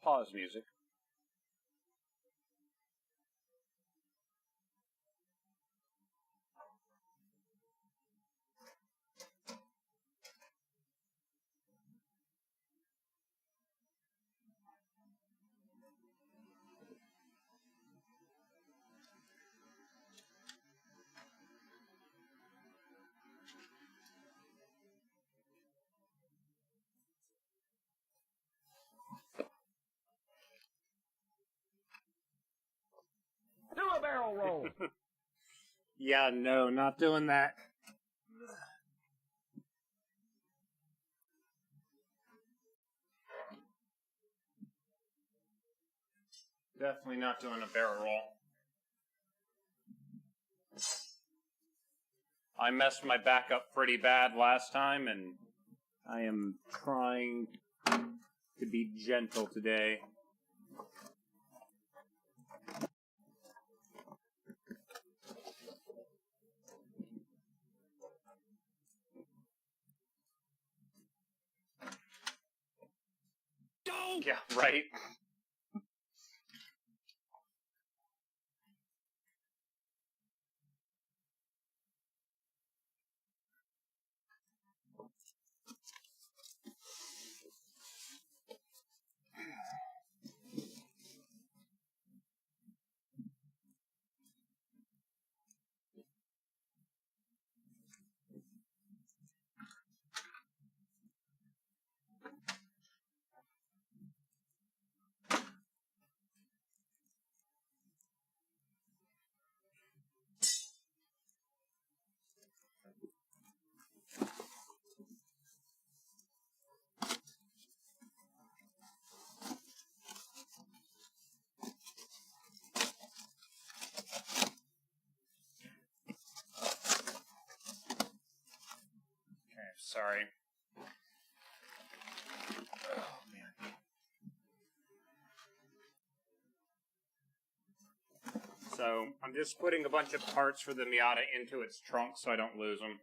pause music. Do a barrel roll. Yeah, no, not doing that. Definitely not doing a barrel roll. I messed my back up pretty bad last time, and I am trying to be gentle today. Yeah, right. Okay, sorry. Oh, man. So, I'm just putting a bunch of parts for the Miata into its trunk so I don't lose them.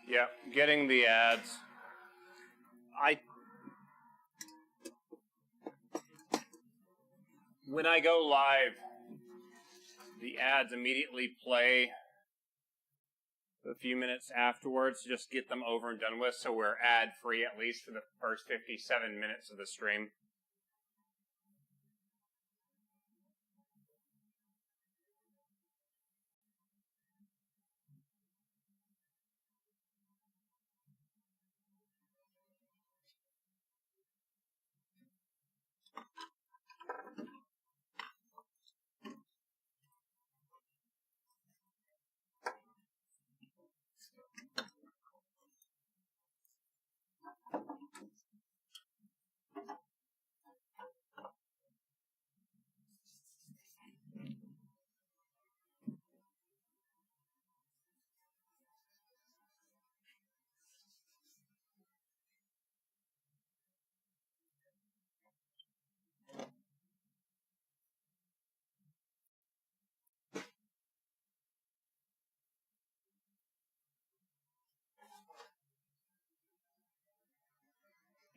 Yeah, getting the ads. When I go live, the ads immediately play a few minutes afterwards to just get them over and done with, so we're ad-free at least for the first 57 minutes of the stream.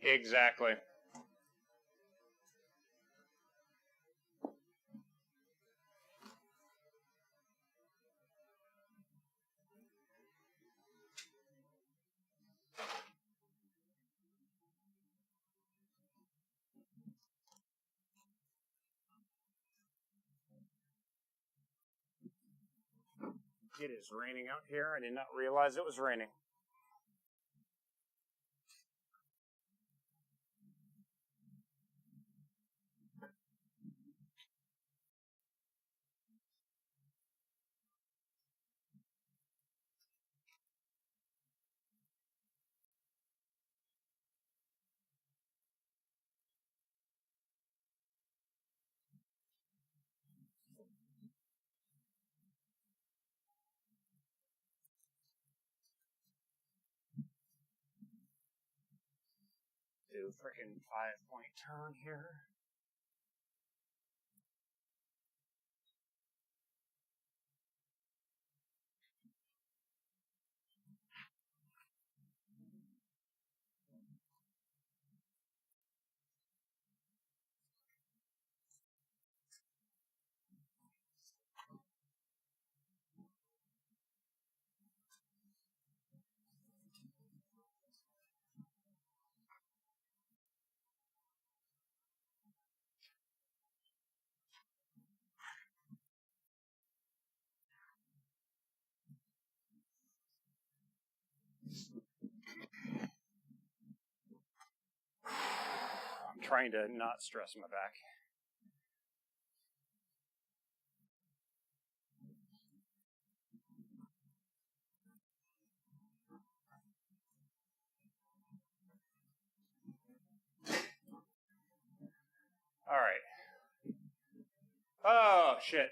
Exactly. It is raining out here. I did not realize it was raining. do frickin' 5-point turn here. I'm trying to not stress my back. All right. Oh, shit.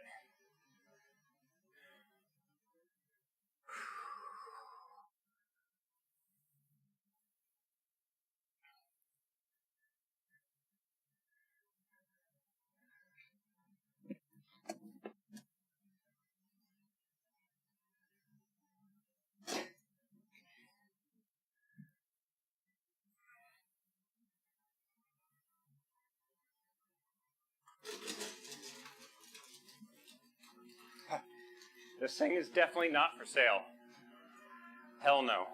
This thing is definitely not for sale. Hell no.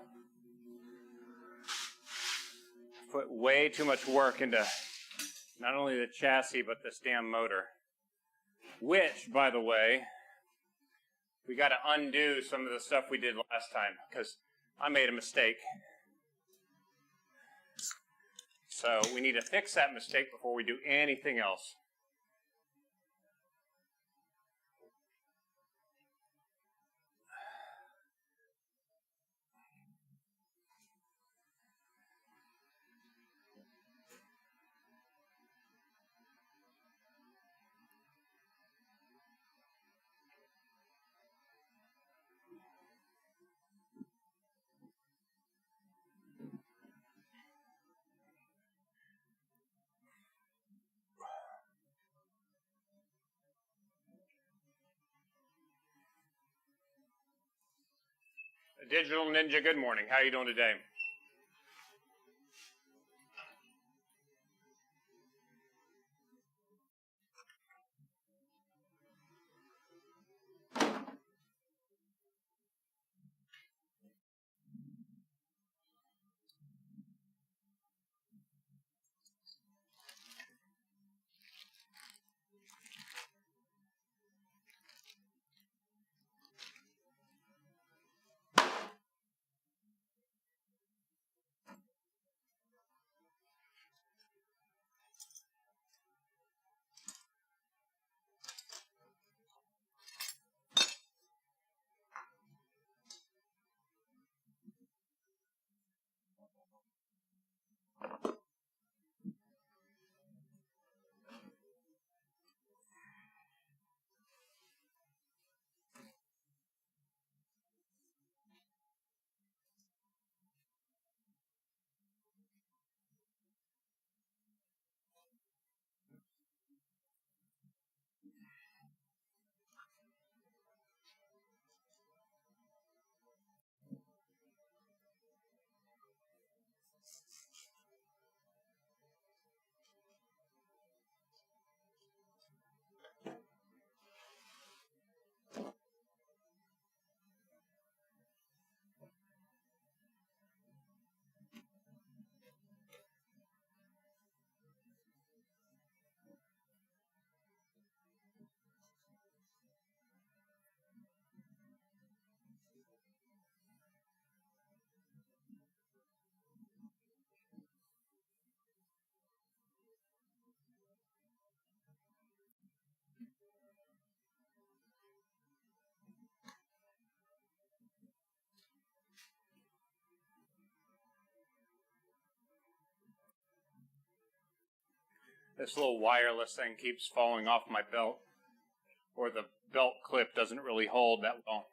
I've put way too much work into not only the chassis, but this damn motor. Which, by the way, we got to undo some of the stuff we did last time, because I made a mistake. So we need to fix that mistake before we do anything else. Digital Ninja, good morning. How are you doing today? This little wireless thing keeps falling off my belt, or the belt clip doesn't really hold that well.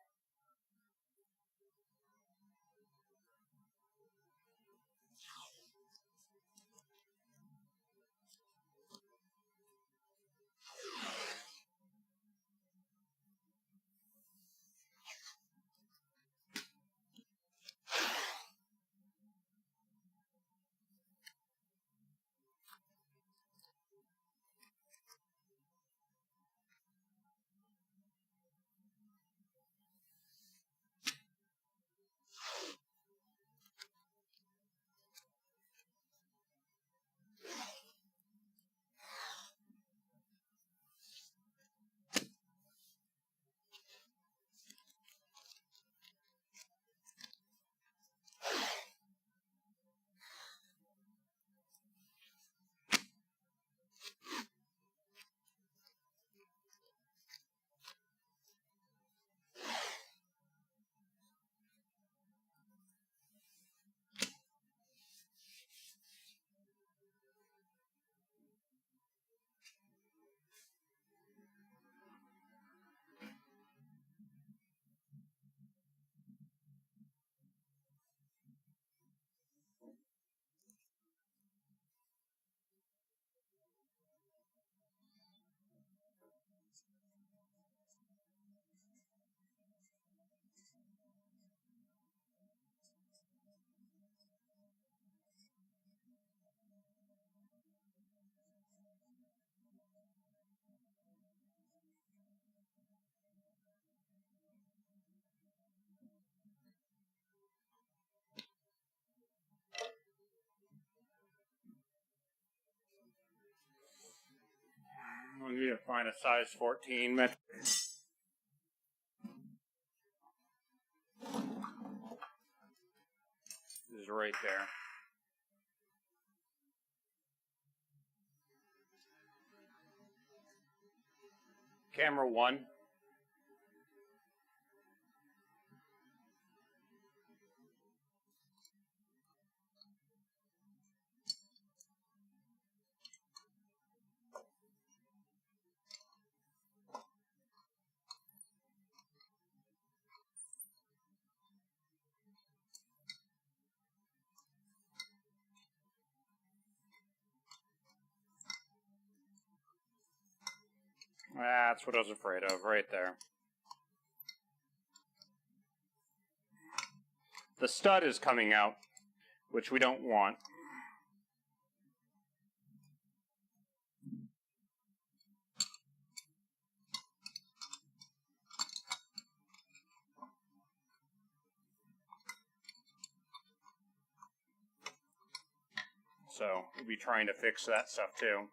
to find a size 14 metric. This is right there. Camera 1. That's what I was afraid of, right there. The stud is coming out, which we don't want. So we'll be trying to fix that stuff too.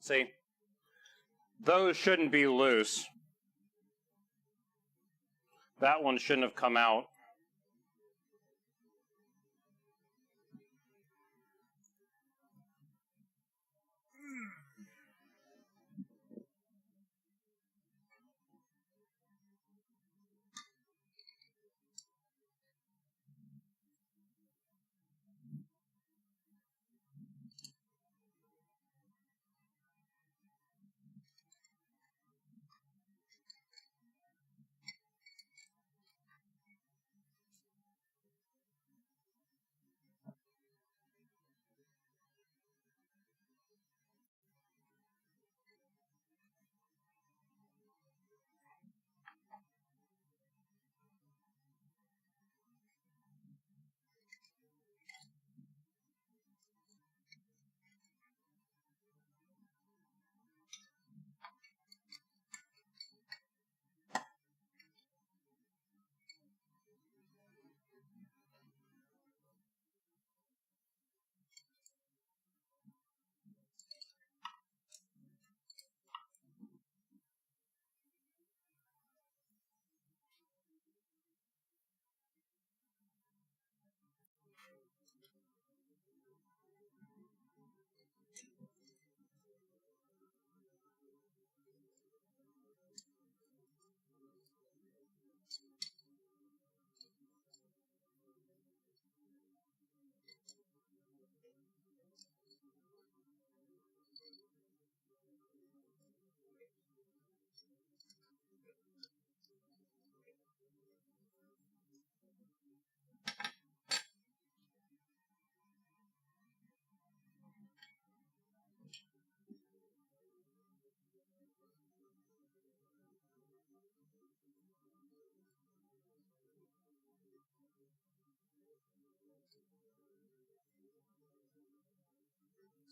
See, those shouldn't be loose. That one shouldn't have come out.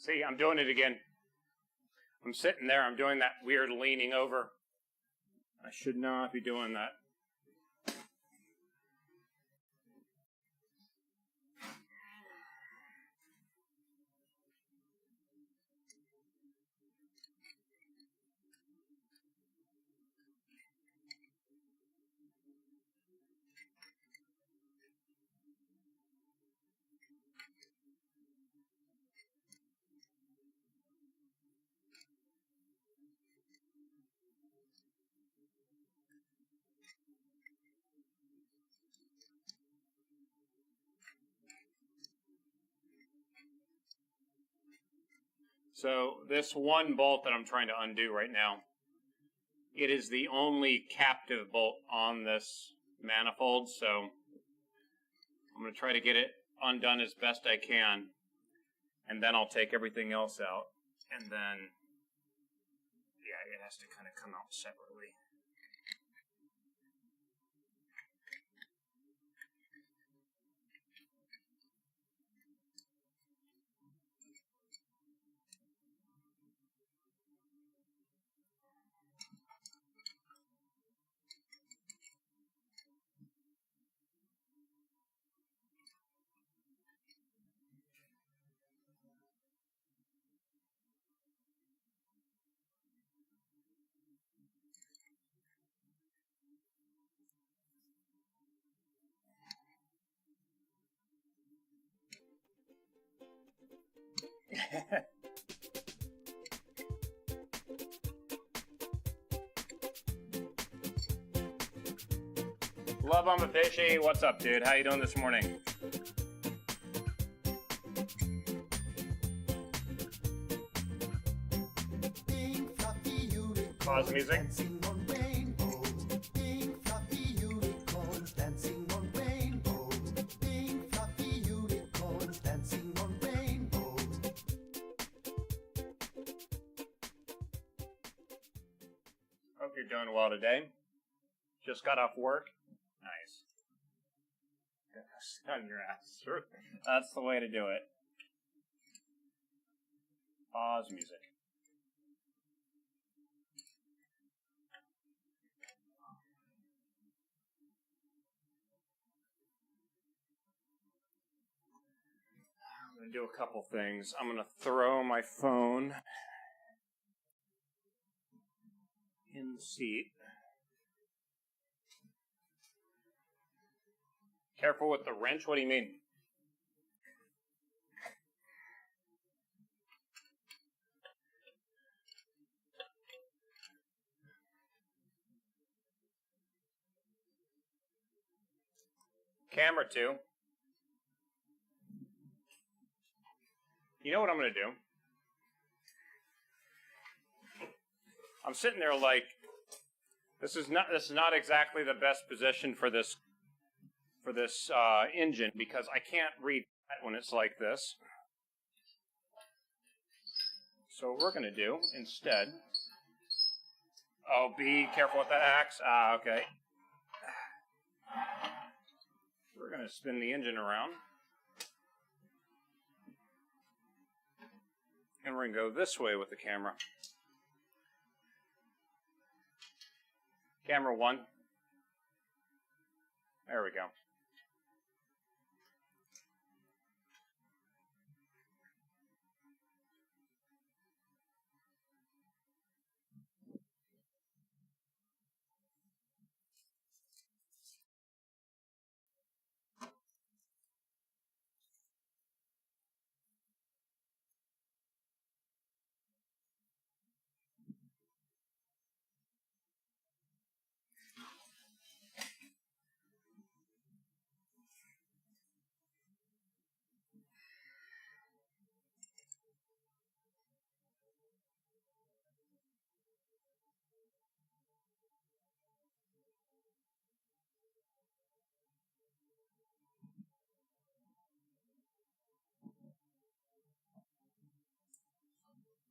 See, I'm doing it again. I'm sitting there, I'm doing that weird leaning over. I should not be doing that. So this one bolt that I'm trying to undo right now, it is the only captive bolt on this manifold, so I'm going to try to get it undone as best I can, and then I'll take everything else out, and then, yeah, it has to kind of come out separately. Love on the fishy. What's up, dude? How you doing this morning? Pause music. Hope you're doing well today. Just got off work. Nice. On your ass. That's the way to do it. Pause music. I'm going to do a couple things. I'm going to throw my phone in the seat. Careful with the wrench. What do you mean? Camera 2. You know what I'm going to do? I'm sitting there like, this is not exactly the best position for this engine, because I can't read when it's like this. So what we're going to do instead, oh, be careful with that axe. Okay. We're going to spin the engine around. And we're going to go this way with the camera. Camera 1. There we go.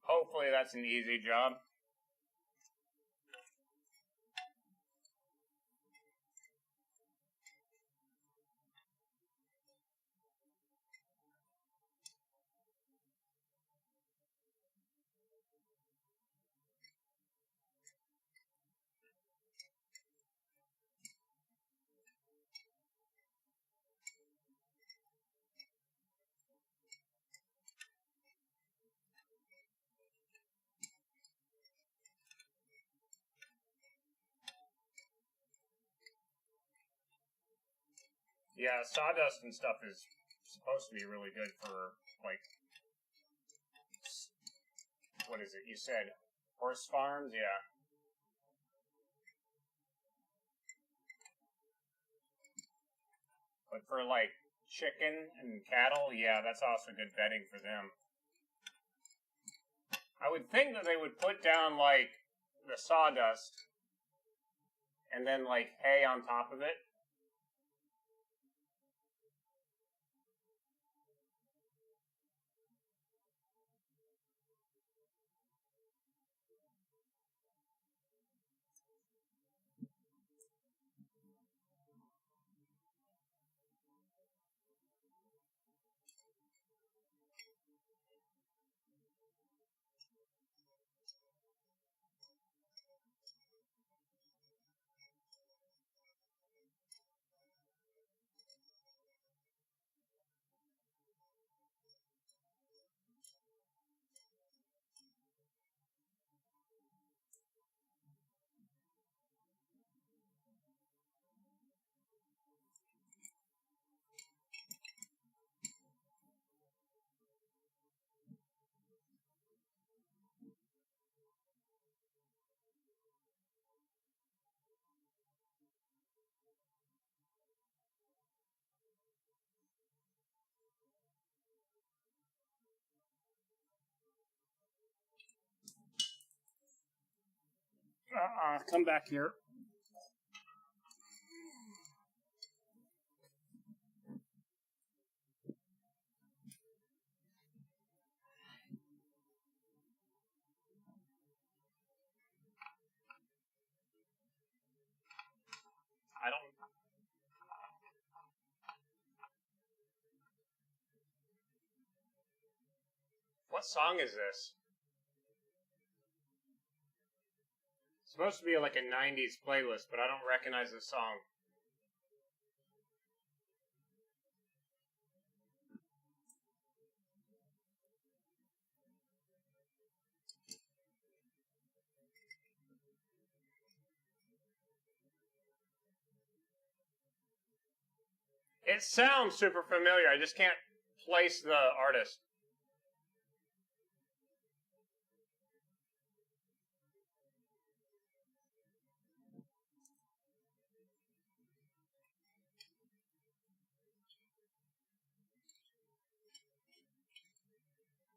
Hopefully that's an easy job. Yeah, sawdust and stuff is supposed to be really good for, like, what is it? You said horse farms? Yeah. But for, like, chicken and cattle, yeah, that's also good bedding for them. I would think that they would put down, like, the sawdust and then, like, hay on top of it. Come back here. I don't... What song is this? It's supposed to be like a 90s playlist, but I don't recognize the song. It sounds super familiar. I just can't place the artist.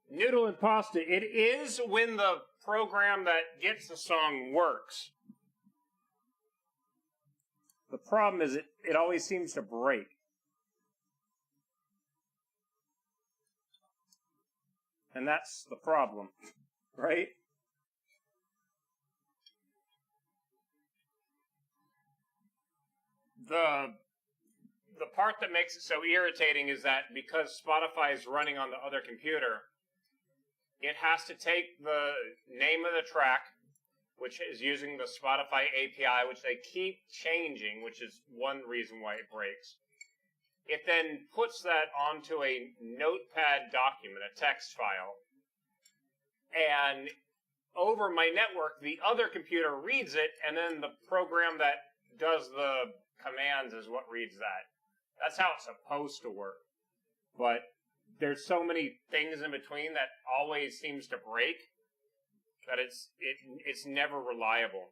Noodle and pasta. It is when the program that gets the song works. The problem is it always seems to break. And that's the problem, right? The part that makes it so irritating is that because Spotify is running on the other computer, it has to take the name of the track, which is using the Spotify API, which they keep changing, which is one reason why it breaks. It then puts that onto a notepad document, a text file. And over my network, the other computer reads it, and then the program that does the commands is what reads that. That's how it's supposed to work. But there's so many things in between that always seems to break that it's never reliable.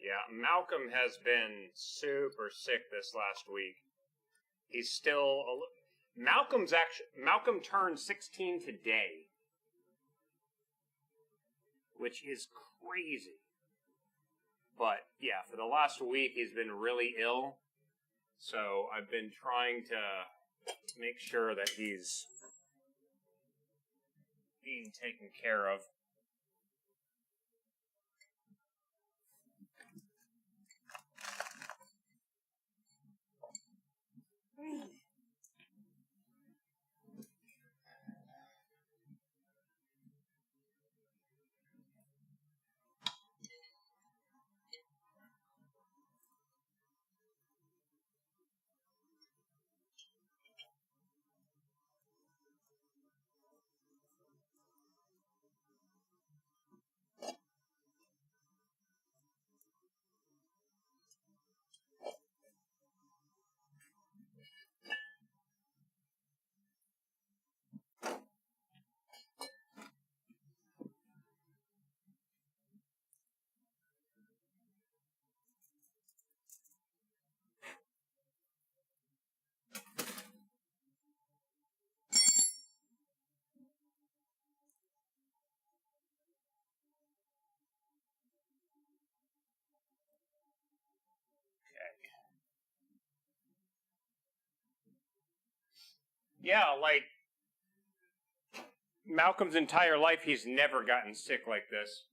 Yeah, Malcolm has been super sick this last week. He's still... Malcolm turned 16 today, which is crazy. But, yeah, for the last week, he's been really ill. So I've been trying to make sure that he's being taken care of. Yeah, like Malcolm's entire life, he's never gotten sick like this.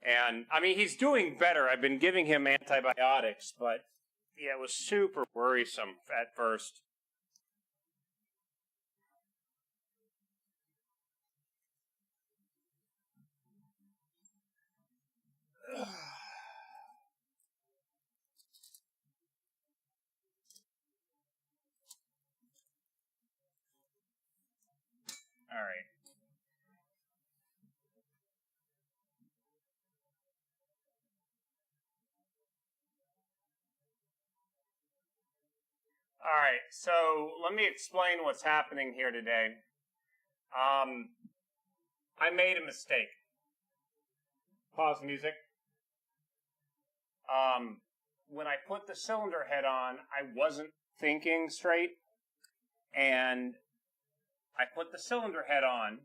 And, I mean, he's doing better. I've been giving him antibiotics, but, yeah, it was super worrisome at first. All right. All right, so let me explain what's happening here today. I made a mistake. Pause music. When I put the cylinder head on, I wasn't thinking straight, and I put the cylinder head on,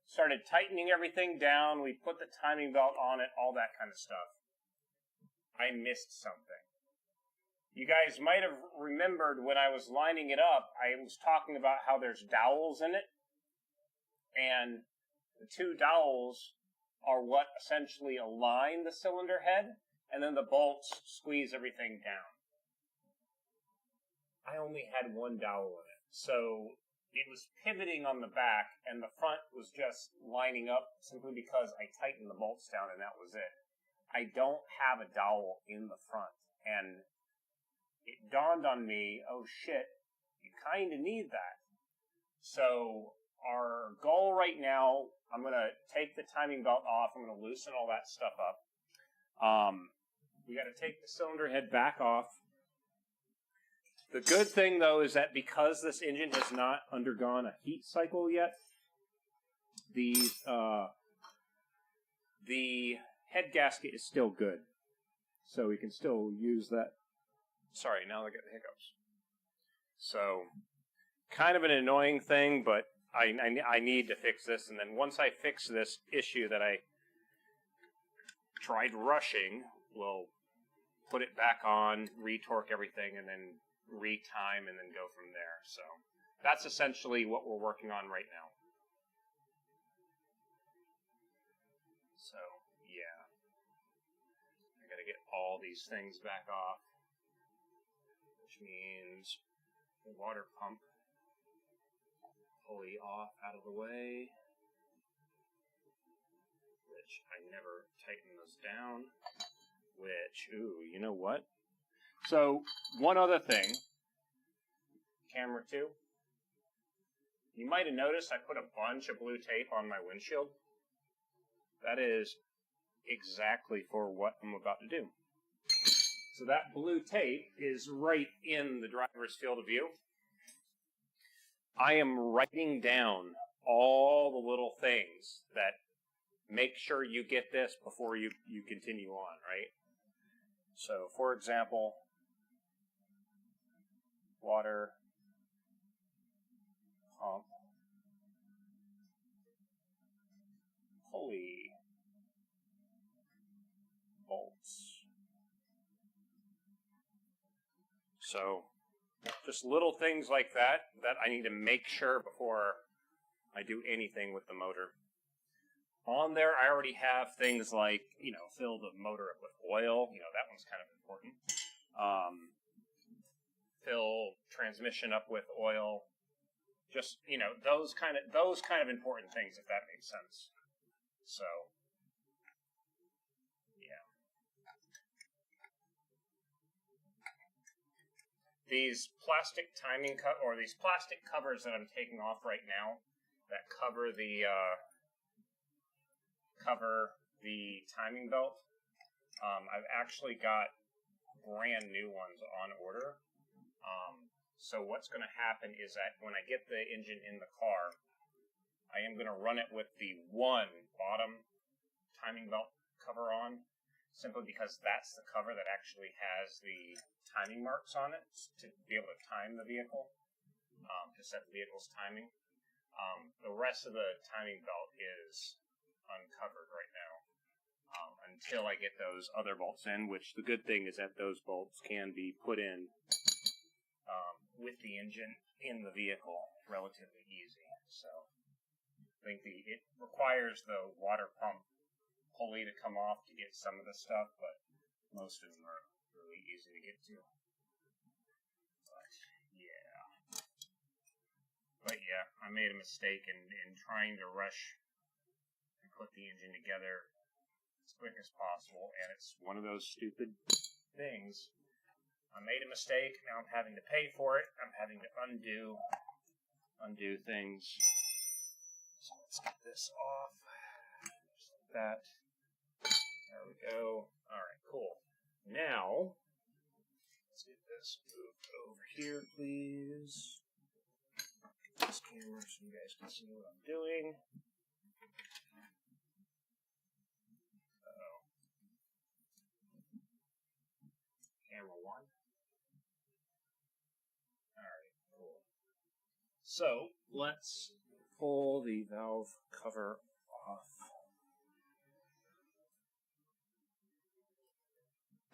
started tightening everything down, we put the timing belt on it, all that kind of stuff. I missed something. You guys might have remembered when I was lining it up, I was talking about how there's dowels in it, and the two dowels are what essentially align the cylinder head, and then the bolts squeeze everything down. I only had one dowel in it, so it was pivoting on the back, and the front was just lining up simply because I tightened the bolts down, and that was it. I don't have a dowel in the front, and it dawned on me, oh shit, you kind of need that. So our goal right now, I'm going to take the timing belt off, I'm going to loosen all that stuff up. We got to take the cylinder head back off. The good thing, though, is that because this engine has not undergone a heat cycle yet, the head gasket is still good. So we can still use that. Sorry, now I get the hiccups. So, kind of an annoying thing, but I need to fix this. And then once I fix this issue that I tried rushing, we'll put it back on, retorque everything, and then retime, and then go from there. So that's essentially what we're working on right now. So, yeah. I gotta get all these things back off, which means the water pump pulley off out of the way, which I never tighten those down, which, ooh, you know what? So, one other thing, camera 2, you might have noticed I put a bunch of blue tape on my windshield. That is exactly for what I'm about to do. So that blue tape is right in the driver's field of view. I am writing down all the little things that make sure you get this before you continue on, right? So, for example, water pump pulley bolts. So, just little things like that I need to make sure before I do anything with the motor. On there, I already have things like, fill the motor up with oil. That one's kind of important. Fill transmission up with oil. Just, those kind of important things, if that makes sense. So, yeah. These plastic these plastic covers that I'm taking off right now that cover the timing belt, I've actually got brand new ones on order. So what's going to happen is that when I get the engine in the car, I am going to run it with the one bottom timing belt cover on, simply because that's the cover that actually has the timing marks on it to be able to time the vehicle, to set the vehicle's timing. The rest of the timing belt is uncovered right now until I get those other bolts in, which the good thing is that those bolts can be put in with the engine in the vehicle relatively easy. So I think it requires the water pump pulley to come off to get some of the stuff, but most of them are really easy to get to. But yeah, I made a mistake in trying to rush and put the engine together as quick as possible, and it's one of those stupid things. I made a mistake, now I'm having to pay for it. I'm having to undo things. So let's get this off. Just like that. There we go. Alright, cool. Now, let's get this moved over here, please. Get this camera so you guys can see what I'm doing. Camera 1. Alright, cool. So, let's pull the valve cover off.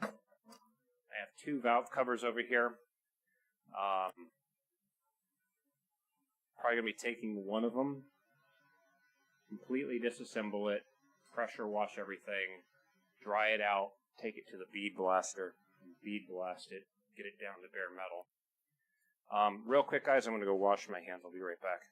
I have 2 valve covers over here. Probably going to be taking one of them, completely disassemble it, pressure wash everything, dry it out, take it to the bead blaster, bead blast it, get it down to bare metal. Real quick, guys, I'm going to go wash my hands. I'll be right back.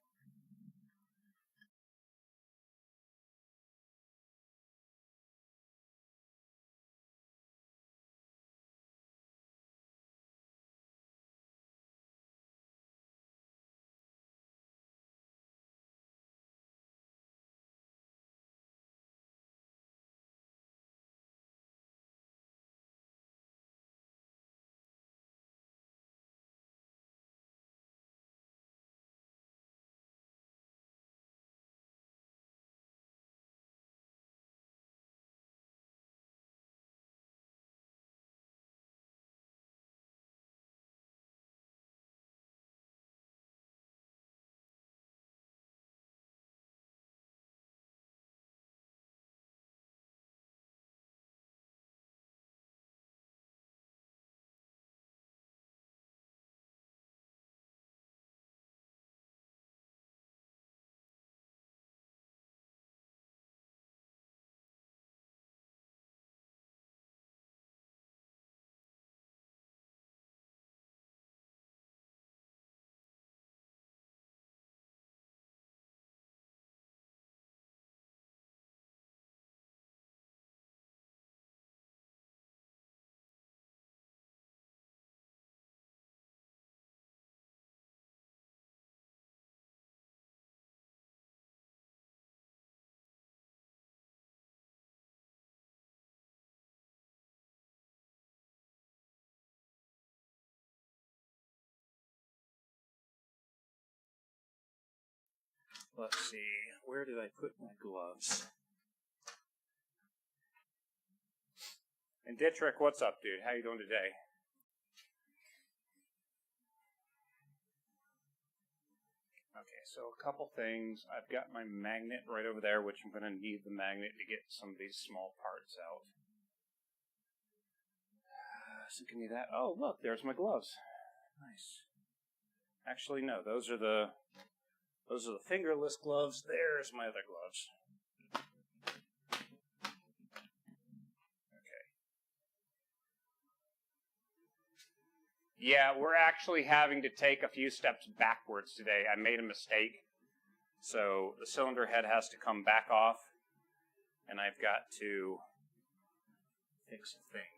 Let's see, where did I put my gloves? And Dittrich, what's up, dude? How you doing today? Okay, so a couple things. I've got my magnet right over there, which I'm going to need the magnet to get some of these small parts out. So give me that. Oh, look, there's my gloves. Nice. Actually, no, those are the fingerless gloves. There's my other gloves. Okay. Yeah, we're actually having to take a few steps backwards today. I made a mistake. So the cylinder head has to come back off, and I've got to fix a thing.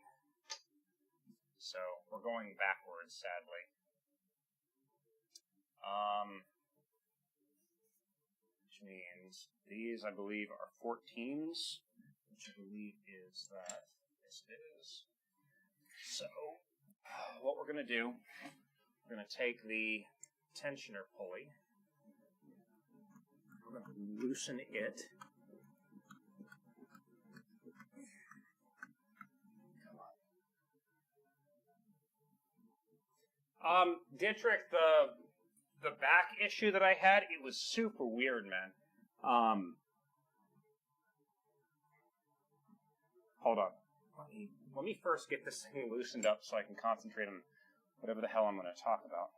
So we're going backwards, sadly. Which means these, I believe, are 14s, which I believe is that. Yes, it is. So what we're going to do, we're going to take the tensioner pulley. We're going to loosen it. Dittrich, the back issue that I had, it was super weird, man. Hold on. Let me first get this thing loosened up so I can concentrate on whatever the hell I'm going to talk about.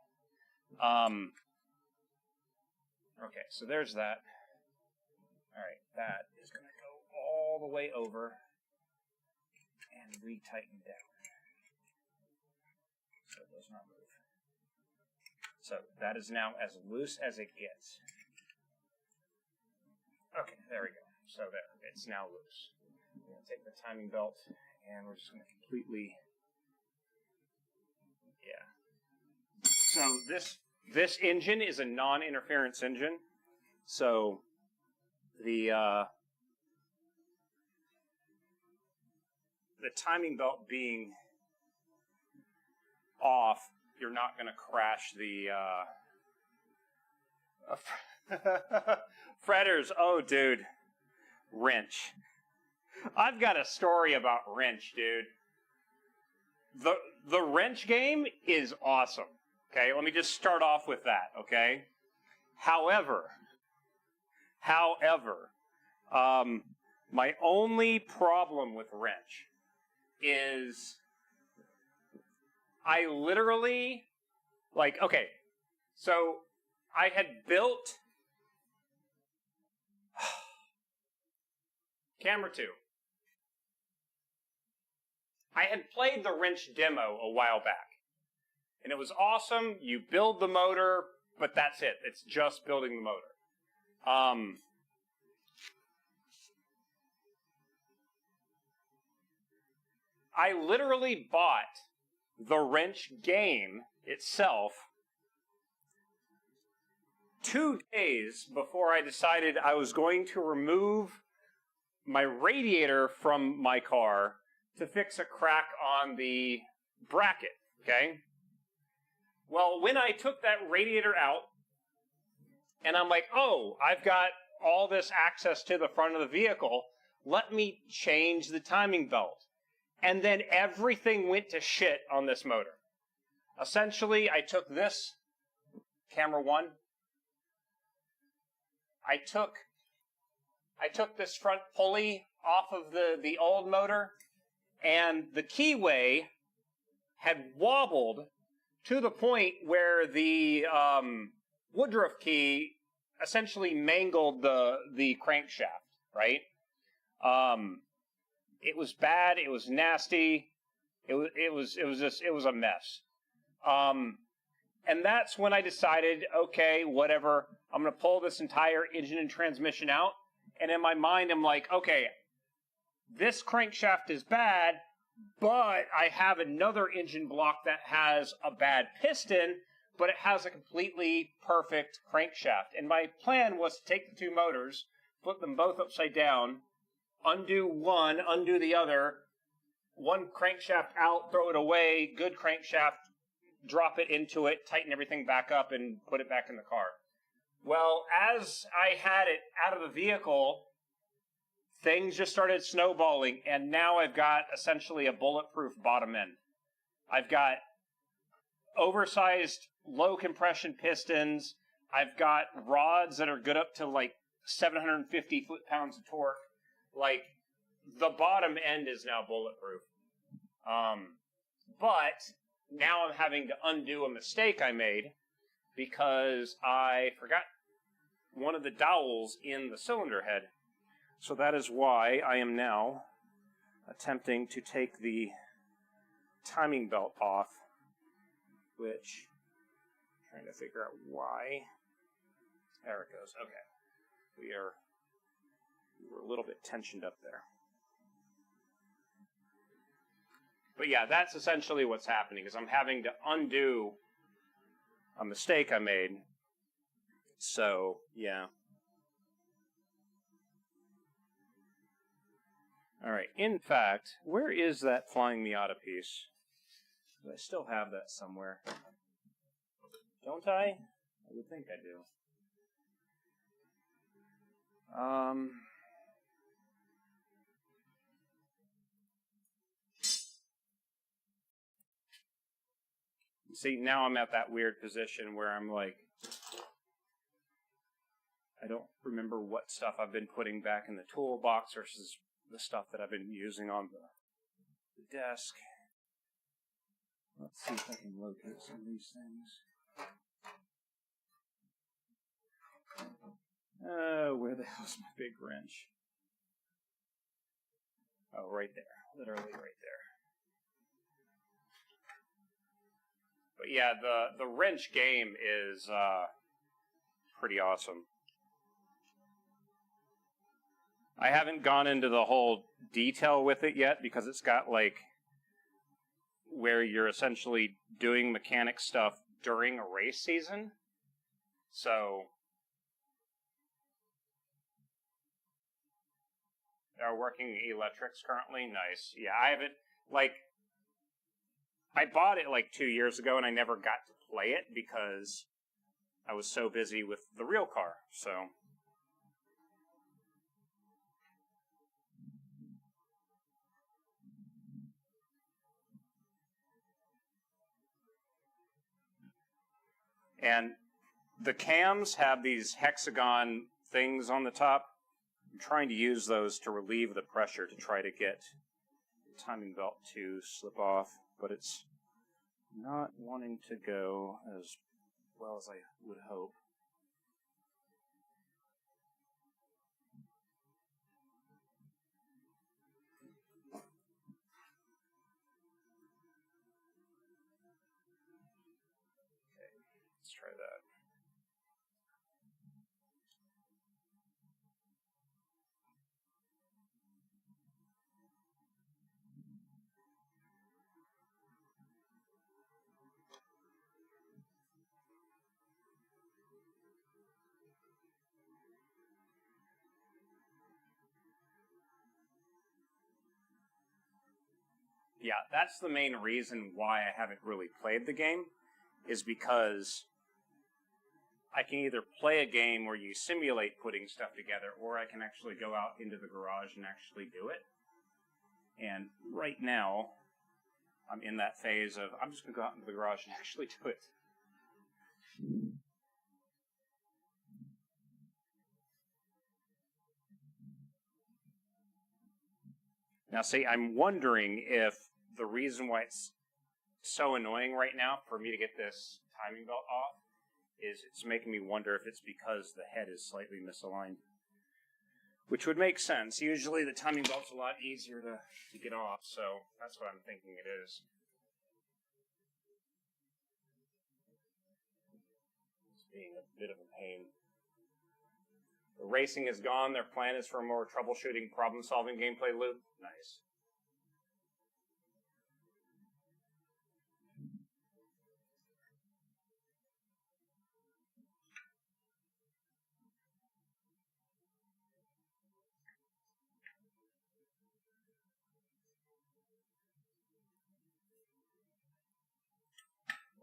Okay, so there's that. Alright, that is going to go all the way over and retighten down. So it does not move. So that is now as loose as it gets. Okay, there we go. So there, it's now loose. We're going to take the timing belt and we're just going to completely, So this engine is a non-interference engine. So the timing belt being off, you're not going to crash the fretters. Oh, dude. Wrench. I've got a story about wrench, dude. The wrench game is awesome. Okay, let me just start off with that, okay? However, my only problem with wrench is I literally, okay, so I had built camera 2. I had played the wrench demo a while back, and it was awesome. You build the motor, but that's it. It's just building the motor. I literally bought the wrench game itself 2 days before I decided I was going to remove my radiator from my car to fix a crack on the bracket, okay? Well, when I took that radiator out, and I'm like, oh, I've got all this access to the front of the vehicle, let me change the timing belt. And then everything went to shit on this motor. Essentially, I took this, camera 1, I took this front pulley off of the old motor, and the keyway had wobbled to the point where the Woodruff key essentially mangled the crankshaft, right? It was bad. It was nasty. It was a mess. And that's when I decided, okay, whatever. I'm going to pull this entire engine and transmission out. And in my mind, I'm like, okay, this crankshaft is bad, but I have another engine block that has a bad piston, but it has a completely perfect crankshaft. And my plan was to take the 2 motors, flip them both upside down, undo one, undo the other, one crankshaft out, throw it away, good crankshaft, drop it into it, tighten everything back up, and put it back in the car. Well, as I had it out of the vehicle, things just started snowballing, and now I've got essentially a bulletproof bottom end. I've got oversized low compression pistons. I've got rods that are good up to like 750 foot-pounds of torque. Like, the bottom end is now bulletproof. But now I'm having to undo a mistake I made because I forgot one of the dowels in the cylinder head. So that is why I am now attempting to take the timing belt off, which I'm trying to figure out why. There it goes. Okay. We're a little bit tensioned up there. But yeah, that's essentially what's happening, is I'm having to undo a mistake I made. So, yeah. Alright, in fact, where is that flying Miata piece? I still have that somewhere. Don't I? I would think I do. See, now I'm at that weird position where I'm like, I don't remember what stuff I've been putting back in the toolbox versus the stuff that I've been using on the desk. Let's see if I can locate some of these things. Where the hell's my big wrench? Oh, right there. Literally right there. But yeah, the wrench game is pretty awesome. I haven't gone into the whole detail with it yet because it's got like where you're essentially doing mechanic stuff during a race season. So they're working electrics currently. Nice. Yeah, I haven't I bought it like 2 years ago and I never got to play it because I was so busy with the real car. So and the cams have these hexagon things on the top. I'm trying to use those to relieve the pressure to try to get the timing belt to slip off, but it's not wanting to go as well as I would hope. Okay, let's try that. Yeah, that's the main reason why I haven't really played the game, is because I can either play a game where you simulate putting stuff together, or I can actually go out into the garage and actually do it. And right now, I'm in that phase of, I'm just going to go out into the garage and actually do it. Now, see, I'm wondering if the reason why it's so annoying right now for me to get this timing belt off is it's making me wonder if it's because the head is slightly misaligned. Which would make sense. Usually the timing belt's a lot easier to get off, so that's what I'm thinking it is. It's being a bit of a pain. The racing is gone. Their plan is for a more troubleshooting, problem-solving gameplay loop. Nice.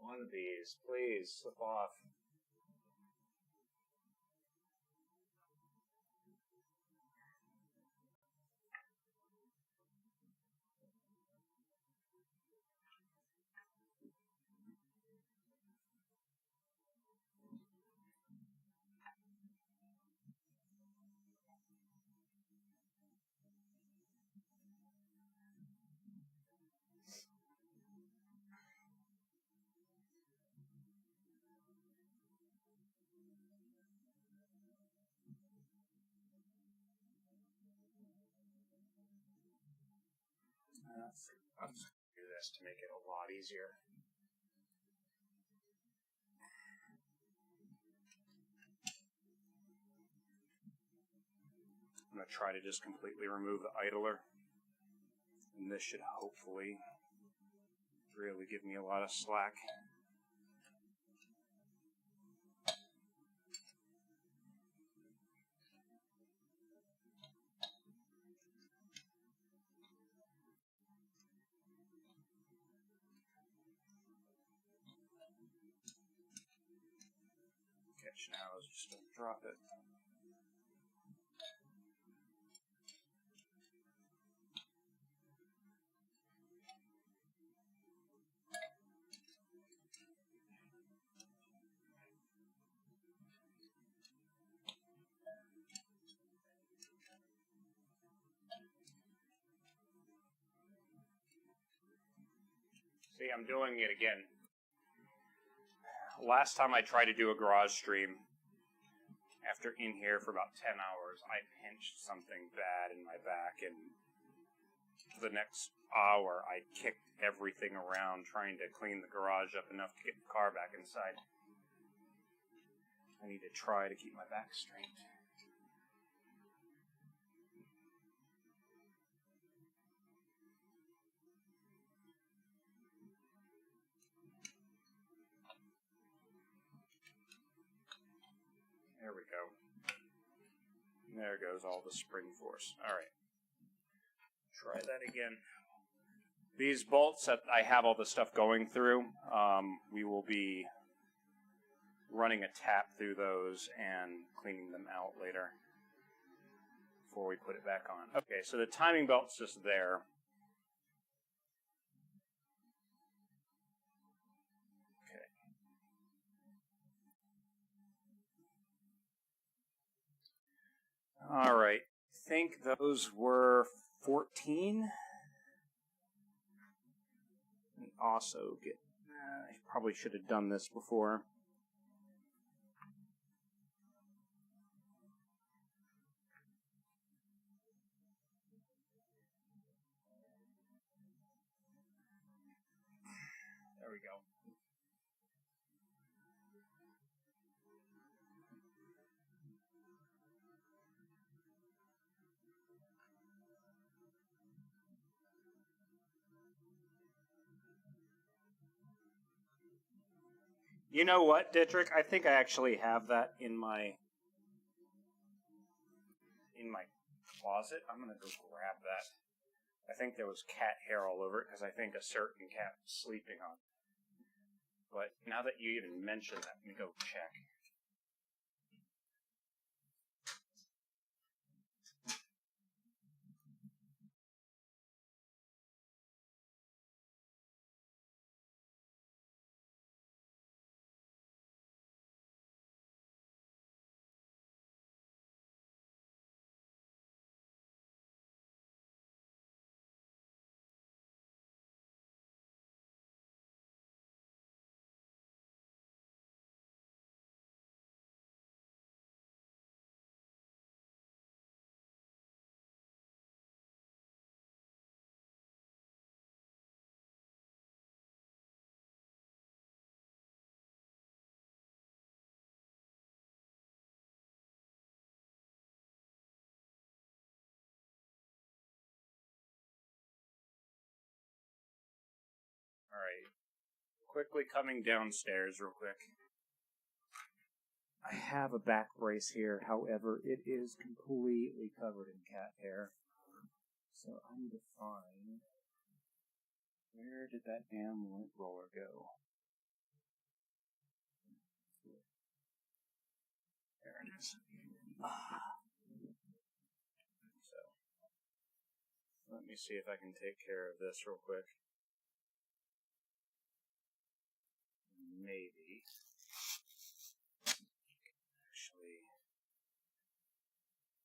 One of these, please, slip off. I'm just going to do this to make it a lot easier. I'm going to try to just completely remove the idler. And this should hopefully really give me a lot of slack. Catch now is just don't drop it. See, I'm doing it again. Last time I tried to do a garage stream, after in here for about 10 hours, I pinched something bad in my back, and for the next hour, I kicked everything around trying to clean the garage up enough to get the car back inside. I need to try to keep my back straight. There we go. There goes all the spring force. Alright. Try that again. These bolts that I have all the stuff going through, we will be running a tap through those and cleaning them out later before we put it back on. Okay, so the timing belt's just there. Okay. All right. I think those were 14. Let me also get... I probably should have done this before. There we go. You know what, Dietrich? I think I actually have that in my closet. I'm going to go grab that. I think there was cat hair all over it because I think a certain cat was sleeping on it. But now that you even mentioned that, let me go check. Alright. Quickly coming downstairs real quick. I have a back brace here, however, it is completely covered in cat hair. So I need to find... Where did that damn lint roller go? There it is. So, let me see if I can take care of this real quick. Maybe. Actually,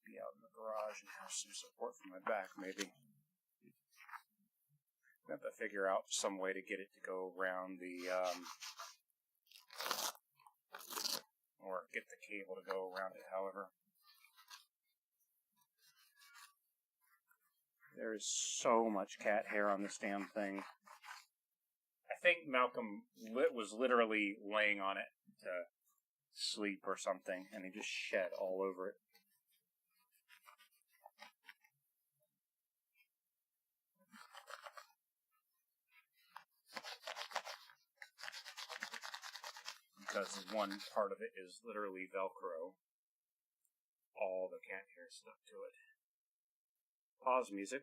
be out in the garage and have some support for my back, maybe. I have to figure out some way to get it to go around the, or get the cable to go around it, however. There is so much cat hair on this damn thing. I think Malcolm was literally laying on it to sleep or something, and he just shed all over it. Because one part of it is literally Velcro. All the cat hair stuck to it. Pause music.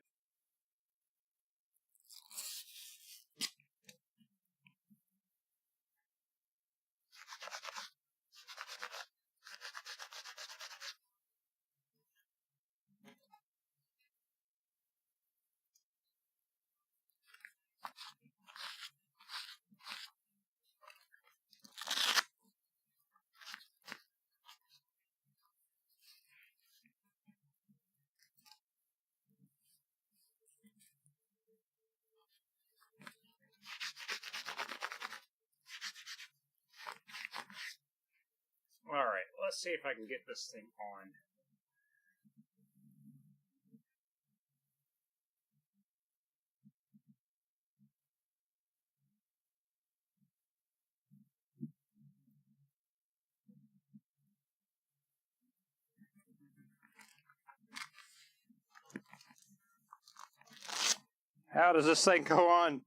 let's see if I can get this thing on. How does this thing go on?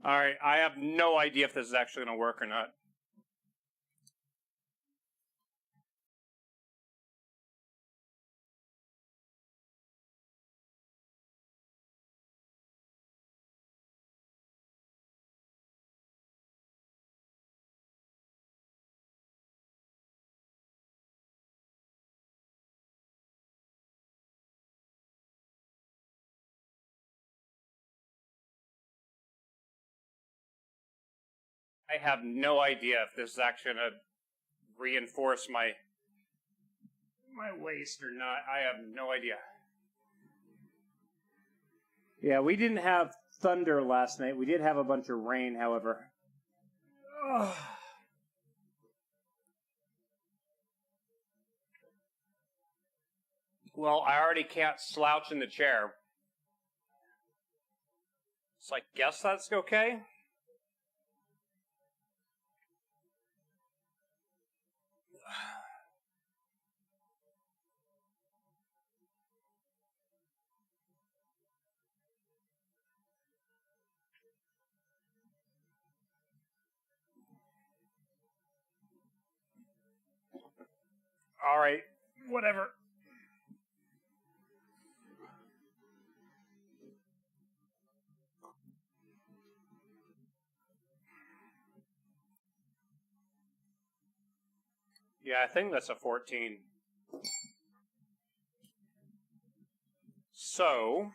Alright, I have no idea if this is actually going to work or not. I have no idea if this is actually going to reinforce my waist or not. I have no idea. Yeah, we didn't have thunder last night. We did have a bunch of rain, however. Ugh. Well, I already can't slouch in the chair. So I guess that's okay. Alright, whatever. Yeah, I think that's a 14. So,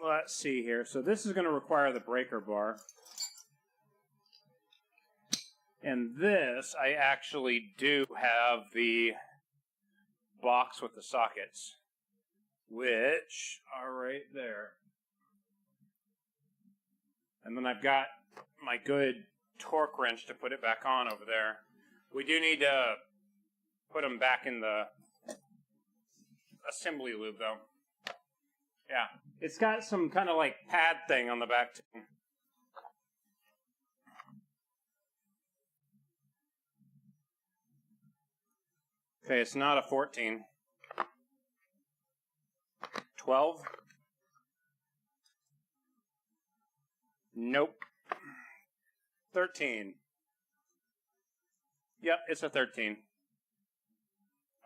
let's see here. So this is going to require the breaker bar. And this, I actually do have the box with the sockets, which are right there. And then I've got my good torque wrench to put it back on over there. We do need to put them back in the assembly lube, though. Yeah. It's got some kind of like pad thing on the back, too. Okay, it's not a 14. 12? Nope. 13. Yep, it's a 13.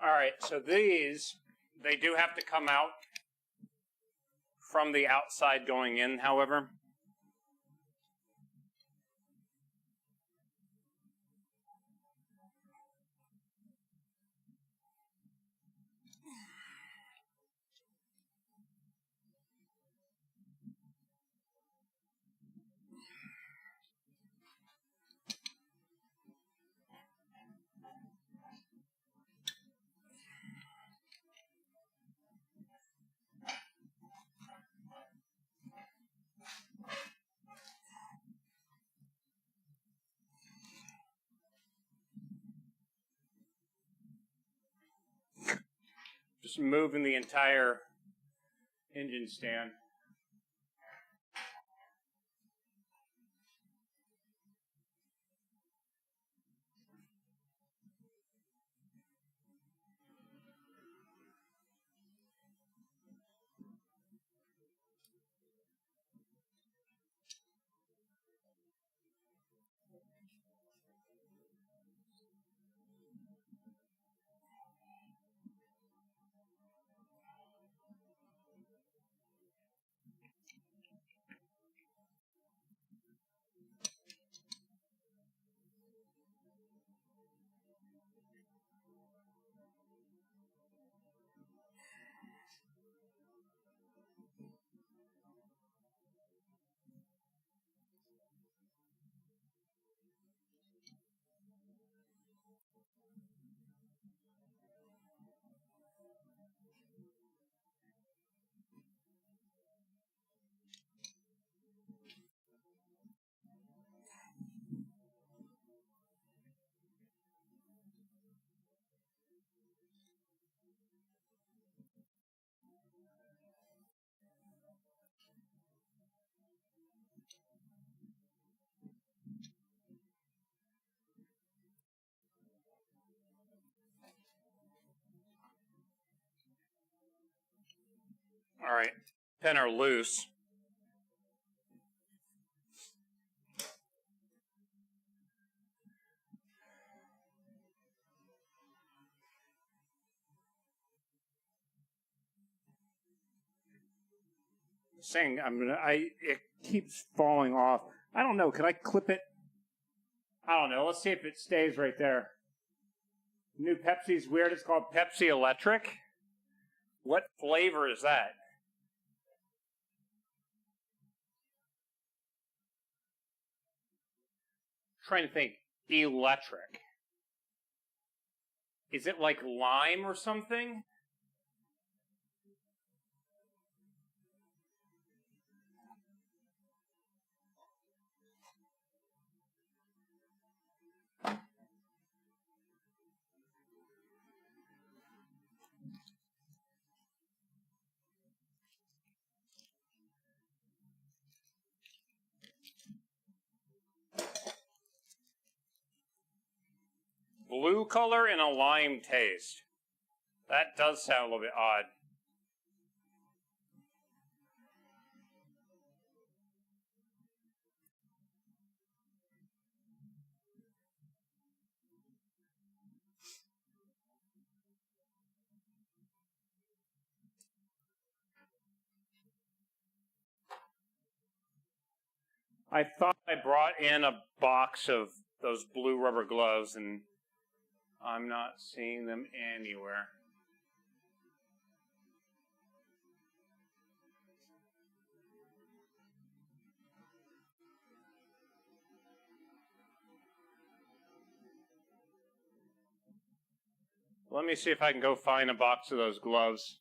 Alright, so these, they do have to come out from the outside going in, however. Just moving the entire engine stand. All right, pin her loose. Saying it keeps falling off. I don't know. Could I clip it? I don't know. Let's see if it stays right there. New Pepsi's weird. It's called Pepsi Electric. What flavor is that? I'm trying to think. Electric. Is it like lime or something? Blue color and a lime taste. That does sound a little bit odd. I thought I brought in a box of those blue rubber gloves, and I'm not seeing them anywhere. Let me see if I can go find a box of those gloves.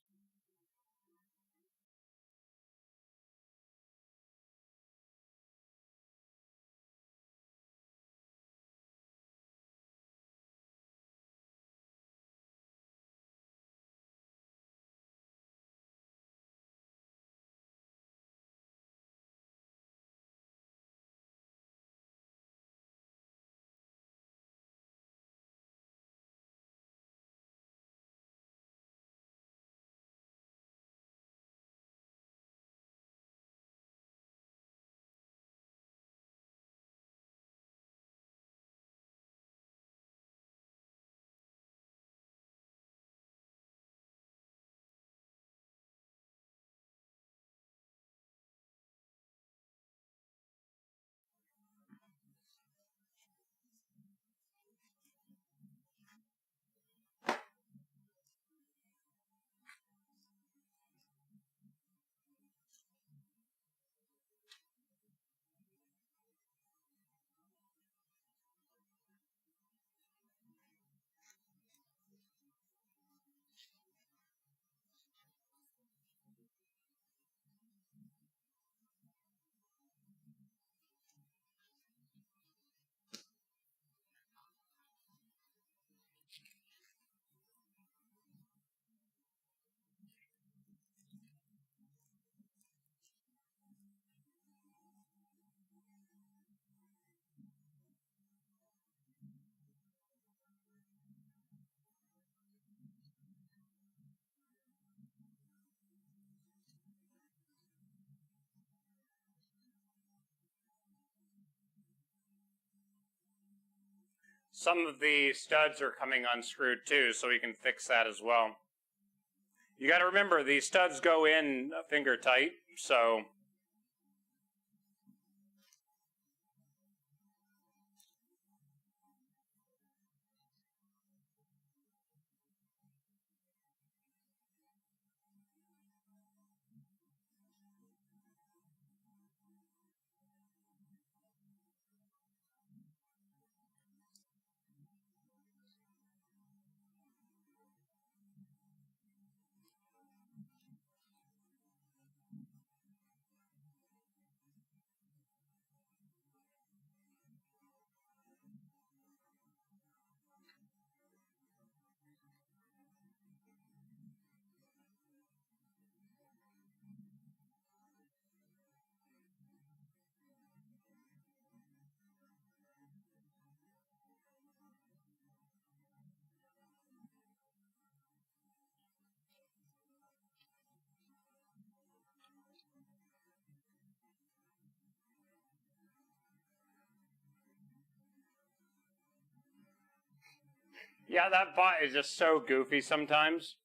Some of the studs are coming unscrewed too, so we can fix that as well. You got to remember, these studs go in finger tight, so Yeah, that bot is just so goofy sometimes.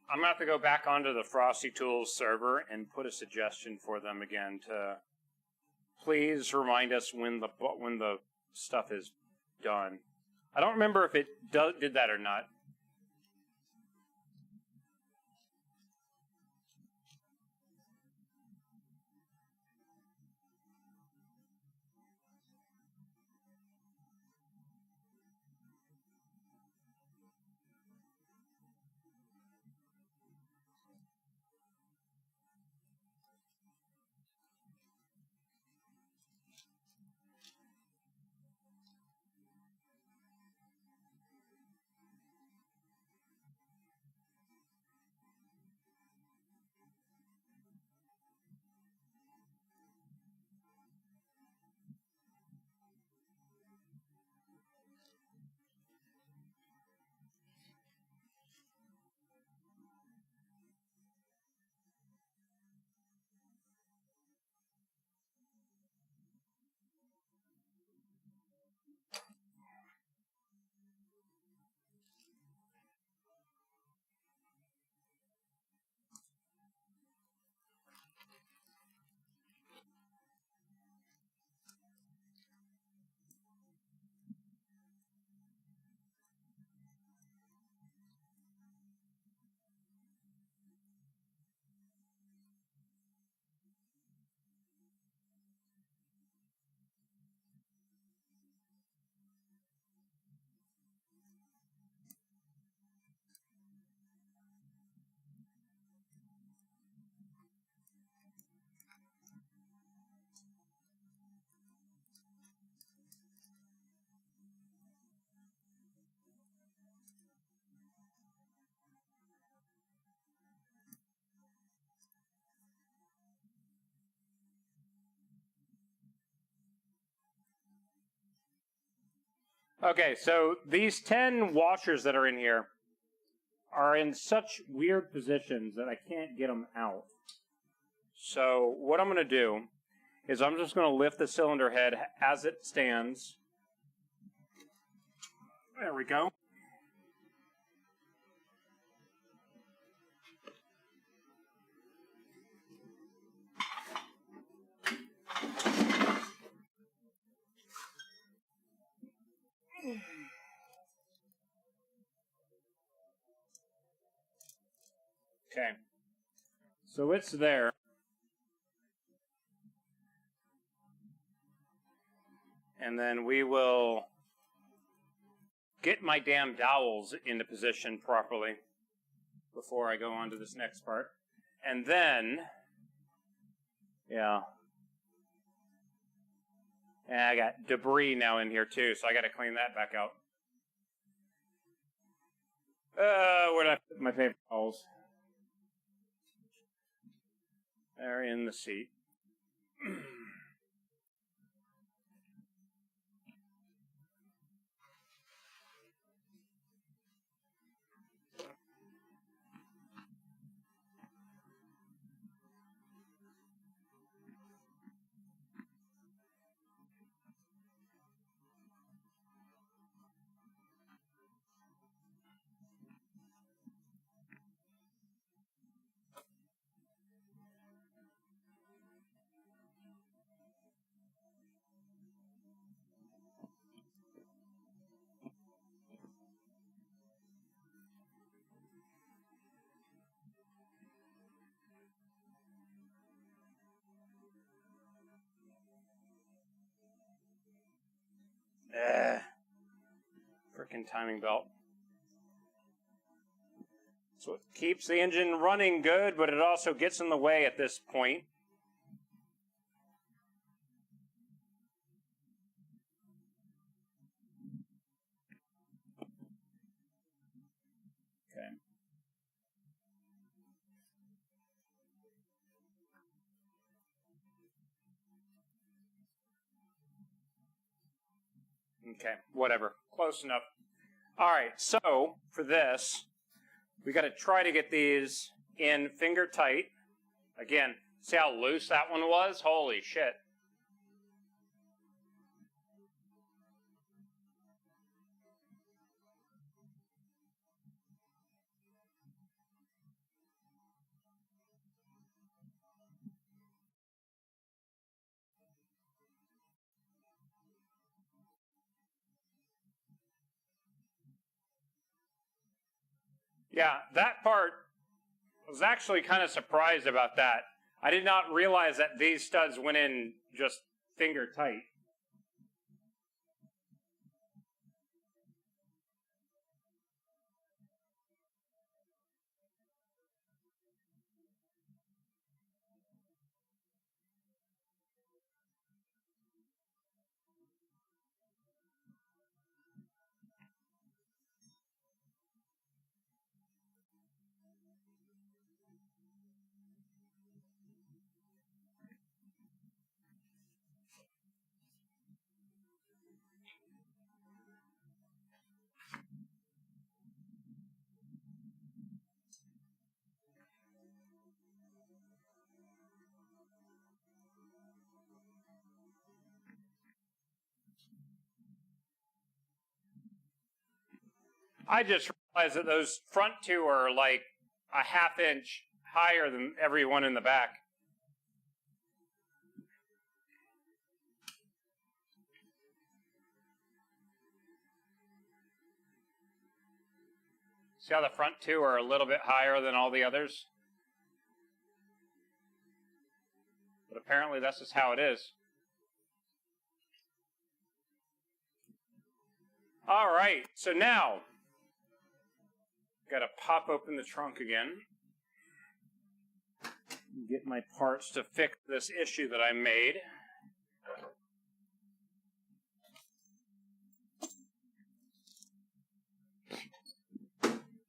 I'm going to have to go back onto the Frosty Tools server and put a suggestion for them again to please remind us when the stuff is done. I don't remember if it did that or not. Okay, so these 10 washers that are in here are in such weird positions that I can't get them out. So what I'm going to do is I'm just going to lift the cylinder head as it stands. There we go. Okay. So it's there. And then we will get my damn dowels into position properly before I go on to this next part. And then, yeah. And I got debris now in here too, so I got to clean that back out. Where did I put my paper towels? They're in the seat. frickin' timing belt. So it keeps the engine running good, but it also gets in the way at this point. Okay, whatever. Close enough. All right, so for this, we got to try to get these in finger tight. Again, see how loose that one was? Holy shit. Yeah, that part, I was actually kind of surprised about that. I did not realize that these studs went in just finger tight. I just realized that those front two are like a half inch higher than every one in the back. See how the front two are a little bit higher than all the others? But apparently that's just how it is. All right, so now, got to pop open the trunk again. Get my parts to fix this issue that I made.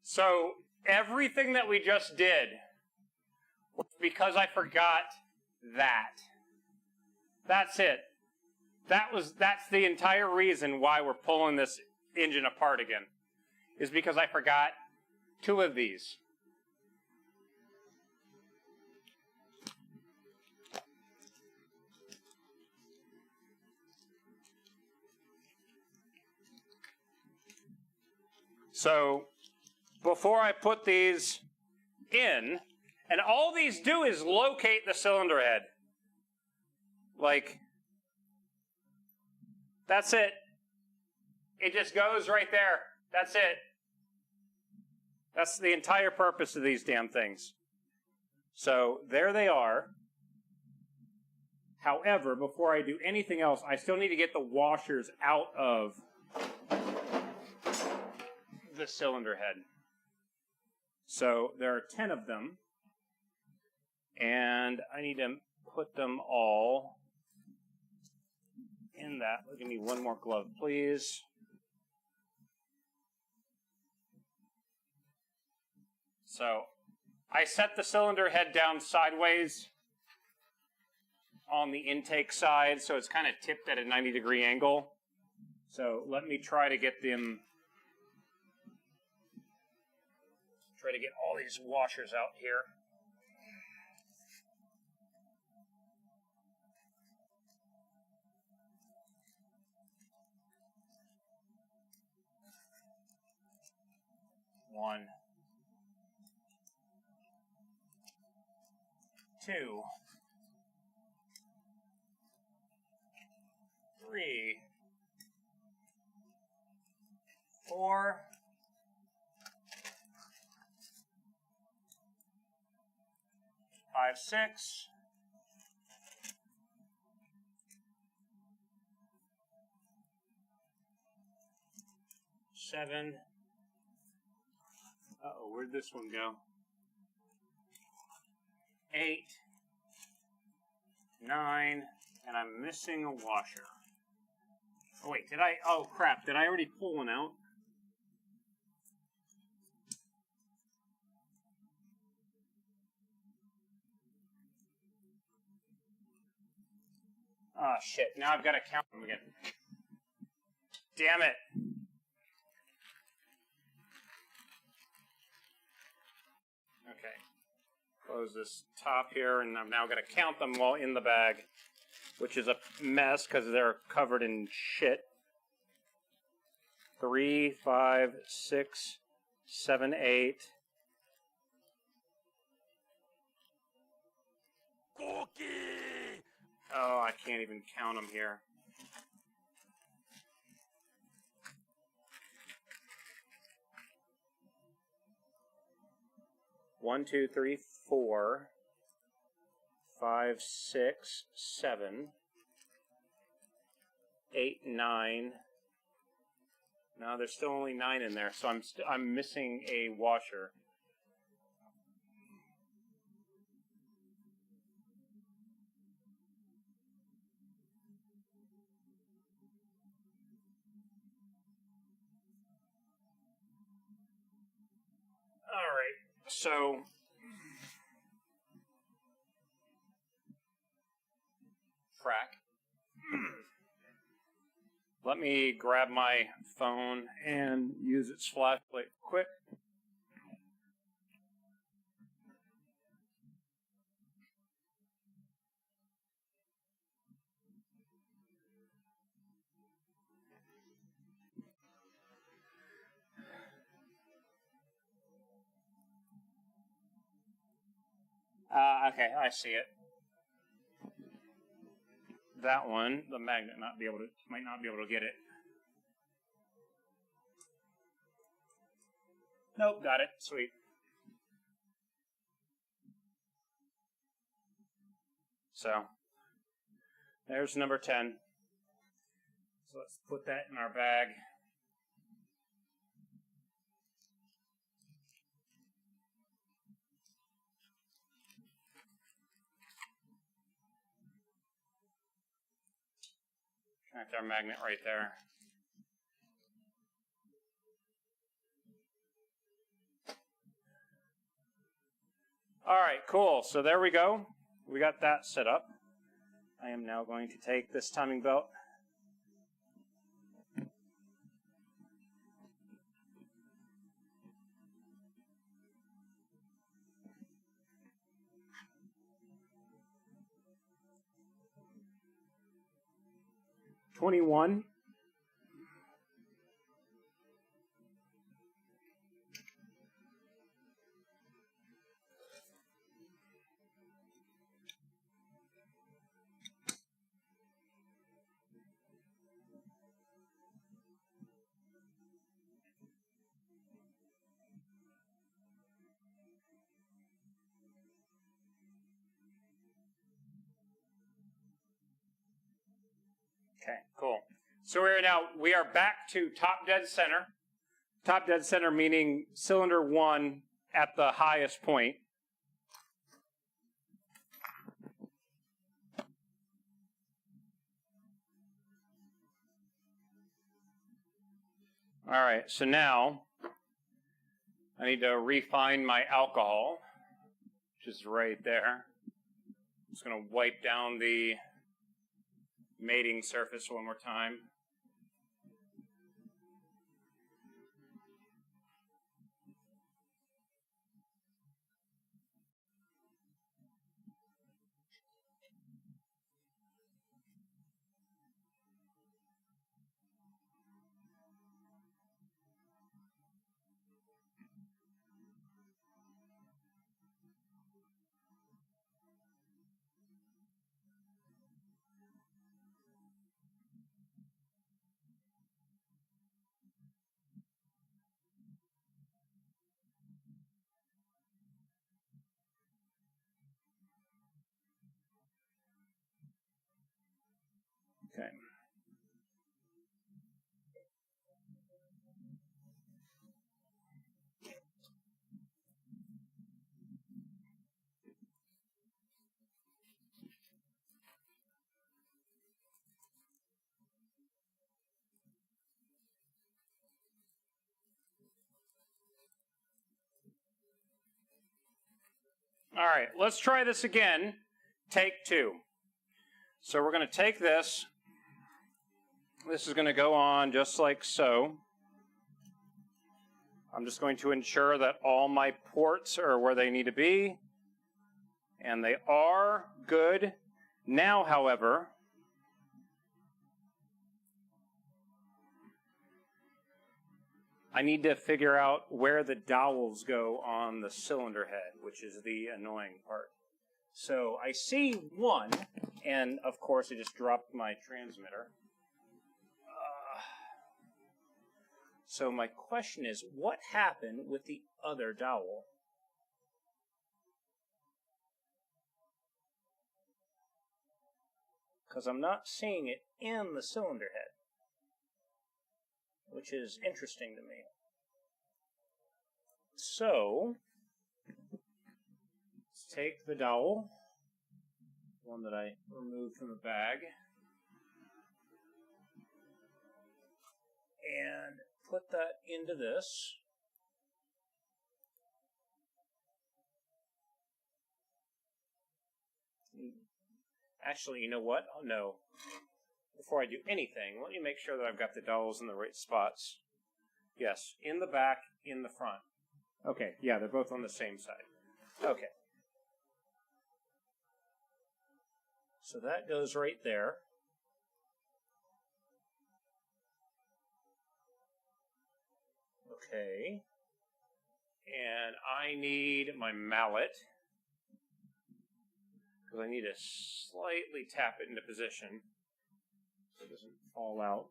So everything that we just did was because I forgot that. That's it. That's the entire reason why we're pulling this engine apart again, is because I forgot two of these. So before I put these in, and all these do is locate the cylinder head. Like, that's it. It just goes right there. That's it. That's the entire purpose of these damn things. So there they are. However, before I do anything else, I still need to get the washers out of the cylinder head. So there are 10 of them, and I need to put them all in that. Give me one more glove, please. So I set the cylinder head down sideways on the intake side, so it's kind of tipped at a 90-degree angle. So let me try to get them. Try to get all these washers out here. One, two, three, four, 5, 6. 7. Uh-oh, where'd this one go? 8, 9, and I'm missing a washer. Oh, wait, did I? Oh, crap. Did I already pull one out? Oh, shit. Now I've got to count them again. Damn it. Okay. Close this top here, and I've now got to count them while in the bag, which is a mess because they're covered in shit. 3, 5, 6, 7, 8. Cookie! Oh, I can't even count them here. One, 2, 3, 4, 5, 6, 7, 8, 9. No, there's still only 9 in there, so I'm missing a washer. All right, so frack. Let me grab my phone and use its flashlight quick. Okay, I see it. That one, the magnet might not be able to get it. Nope, got it. Sweet. So, there's number 10. So let's put that in our bag. That's our magnet right there. All right, cool. So there we go. We got that set up. I am now going to take this timing belt. $21. Okay, cool. So we are back to top dead center. Top dead center meaning cylinder 1 at the highest point. All right, so now I need to refine my alcohol, which is right there. I'm just going to wipe down the mating surface one more time. Okay. All right, let's try this again. Take 2. So we're going to take this. This is going to go on just like so. I'm just going to ensure that all my ports are where they need to be. And they are good. Now, however, I need to figure out where the dowels go on the cylinder head, which is the annoying part. So I see one, and of course I just dropped my transmitter. So my question is, what happened with the other dowel? Because I'm not seeing it in the cylinder head, which is interesting to me. So, let's take the dowel, one that I removed from the bag, and put that into this. Actually, you know what? Oh, no. Before I do anything, let me make sure that I've got the dowels in the right spots. Yes, in the back, in the front. Okay, yeah, they're both on the same side. Okay. So that goes right there. Okay. And I need my mallet, because I need to slightly tap it into position so it doesn't fall out.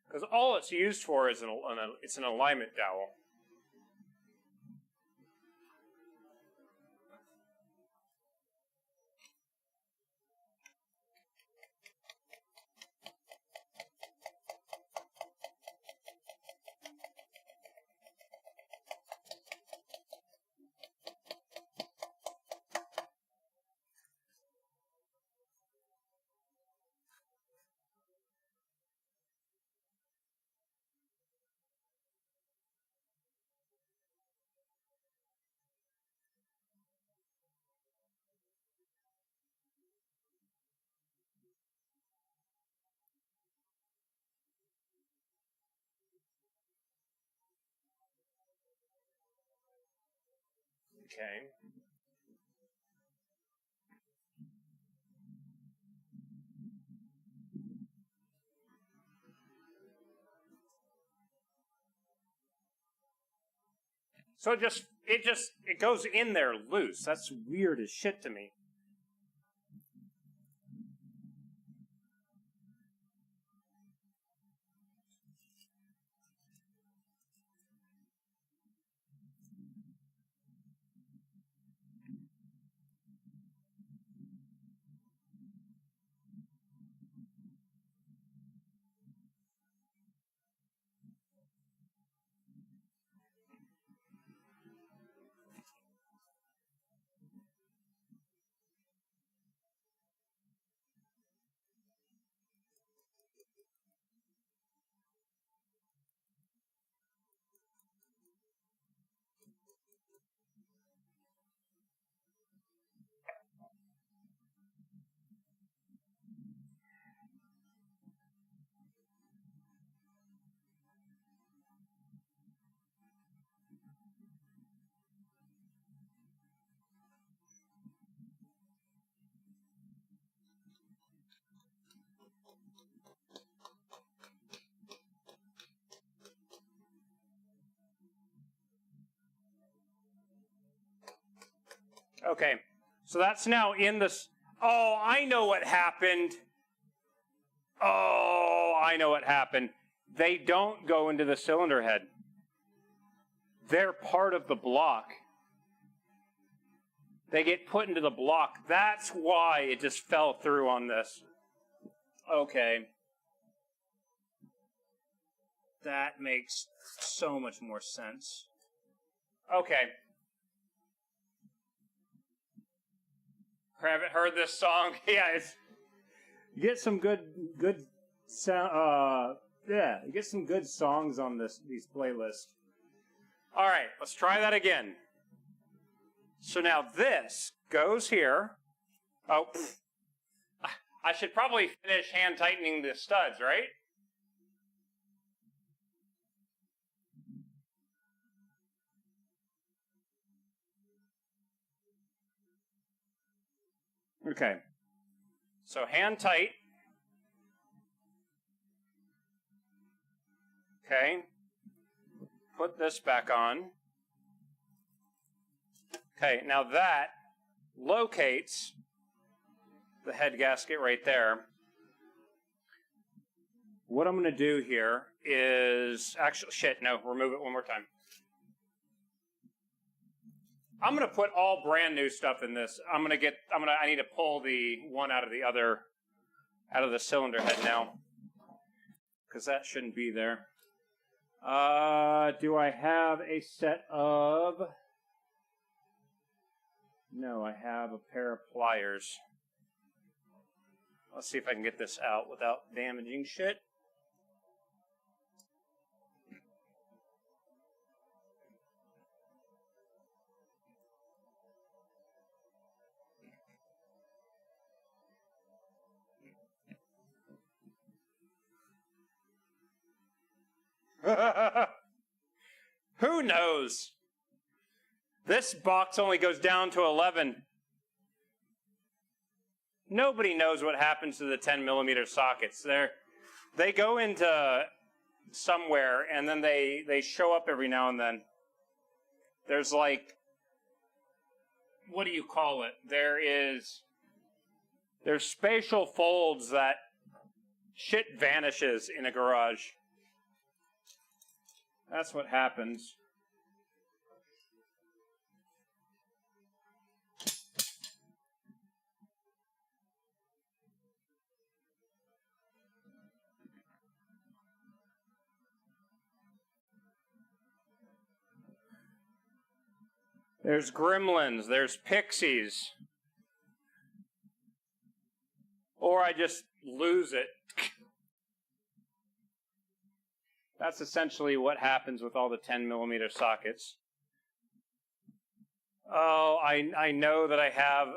Because all it's used for is it's an alignment dowel. Okay. So it goes in there loose. That's weird as shit to me. Okay, so that's now in this. Oh, I know what happened. Oh, I know what happened. They don't go into the cylinder head. They're part of the block. They get put into the block. That's why it just fell through on this. Okay. That makes so much more sense. Okay. Haven't heard this song? Yeah, you get some good sound. Yeah, you get some good songs on these playlists. All right, let's try that again. So now this goes here. Oh, I should probably finish hand tightening the studs, right? Okay. So hand tight. Okay. Put this back on. Okay, now that locates the head gasket right there. What I'm going to do here is actually, remove it one more time. I'm going to put all brand new stuff in this. I need to pull the one out of the cylinder head now, because that shouldn't be there. Do I have a set of... No, I have a pair of pliers. Let's see if I can get this out without damaging shit. Who knows? This box only goes down to 11. Nobody knows what happens to the 10 millimeter sockets. They go into somewhere and then they show up every now and then. There's like, what do you call it? There's spatial folds that shit vanishes in a garage. That's what happens. There's gremlins, there's pixies. Or I just lose it. That's essentially what happens with all the 10 millimeter sockets. Oh, I know that I have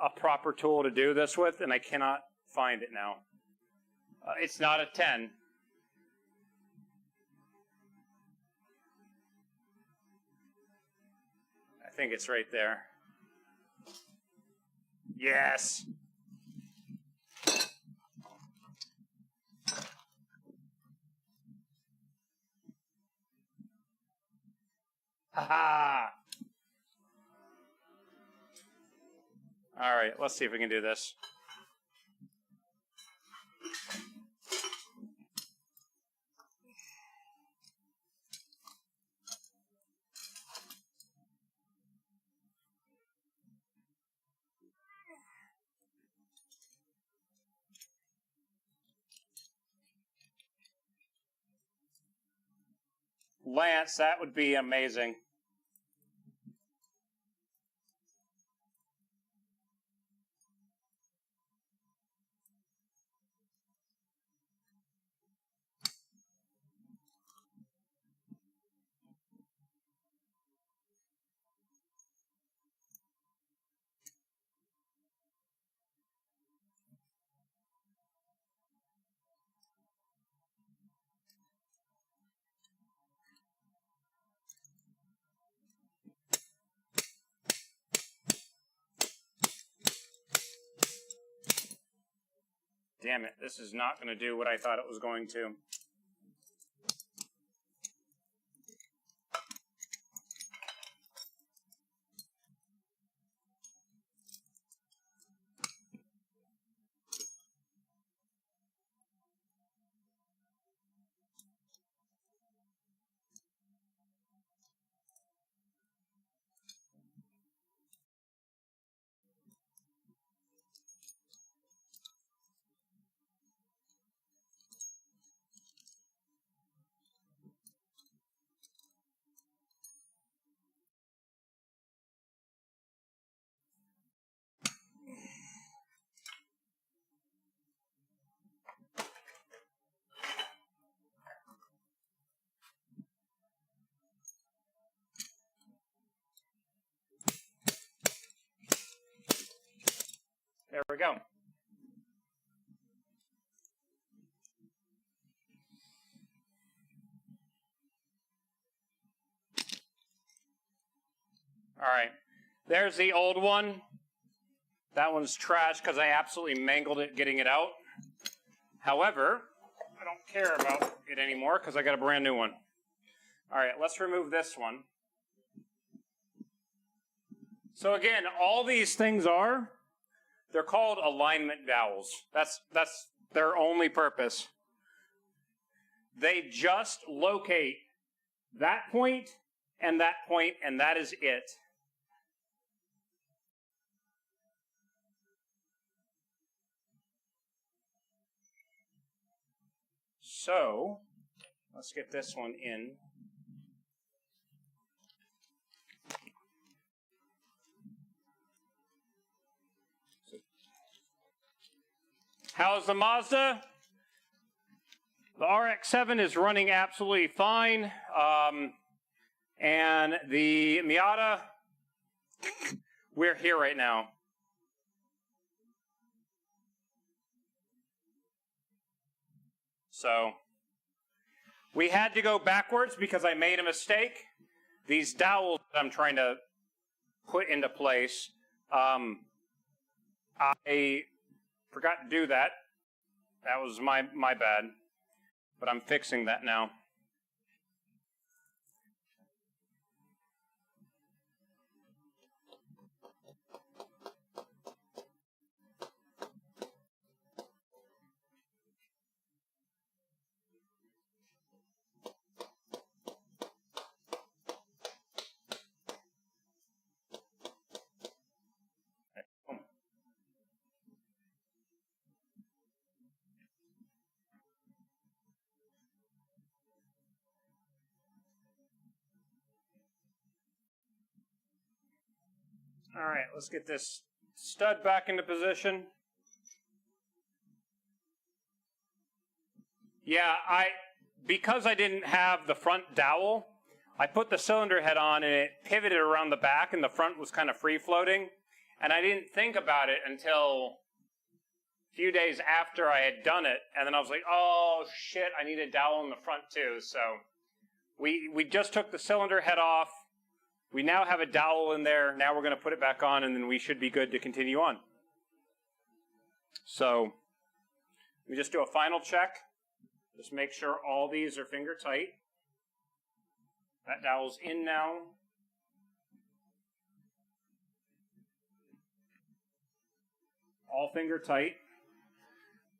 a proper tool to do this with, and I cannot find it now. It's not a 10. I think it's right there. Yes. Ha-ha! All right, let's see if we can do this. Lance, that would be amazing. Damn it, this is not going to do what I thought it was going to. we go. All right. There's the old one. That one's trash because I absolutely mangled it getting it out. However, I don't care about it anymore because I got a brand new one. All right, let's remove this one. So again, all these things they're called alignment dowels. That's their only purpose. They just locate that point, and that is it. So, let's get this one in. How's the Mazda? The RX-7 is running absolutely fine. And the Miata, we're here right now. So, we had to go backwards because I made a mistake. These dowels that I'm trying to put into place, I forgot to do that. That was my bad. But I'm fixing that now. All right, let's get this stud back into position. Yeah, because I didn't have the front dowel, I put the cylinder head on and it pivoted around the back and the front was kind of free floating. And I didn't think about it until a few days after I had done it. And then I was like, oh shit, I need a dowel in the front too. So we just took the cylinder head off. We now have a dowel in there. Now we're going to put it back on, and then we should be good to continue on. So we just do a final check. Just make sure all these are finger tight. That dowel's in now. All finger tight.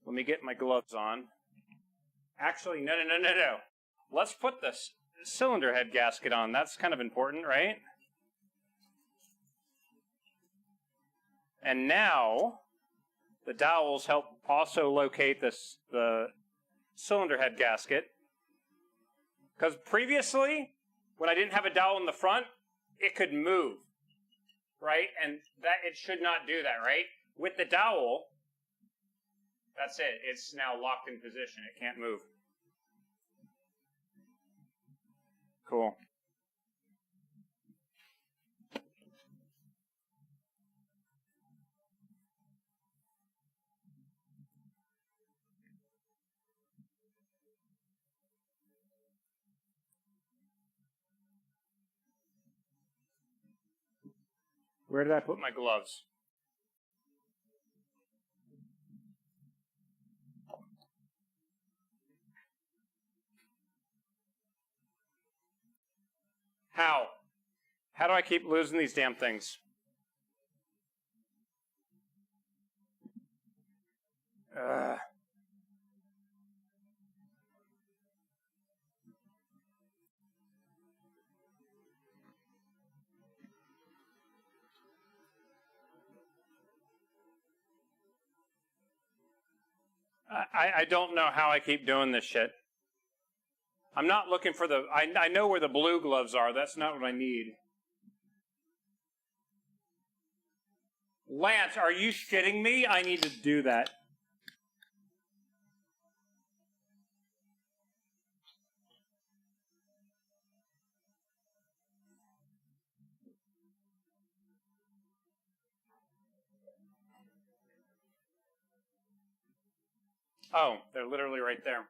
Let me get my gloves on. Actually, no. Let's put this cylinder head gasket on. That's kind of important, right? And now the dowels help also locate the cylinder head gasket. Because previously, when I didn't have a dowel in the front, it could move, right? And that it should not do that, right? With the dowel, that's it. It's now locked in position. It can't move. Cool. Where did I put my gloves? How? How do I keep losing these damn things? I don't know how I keep doing this shit. I'm not looking for I know where the blue gloves are. That's not what I need. Lance, are you shitting me? I need to do that. Oh, they're literally right there.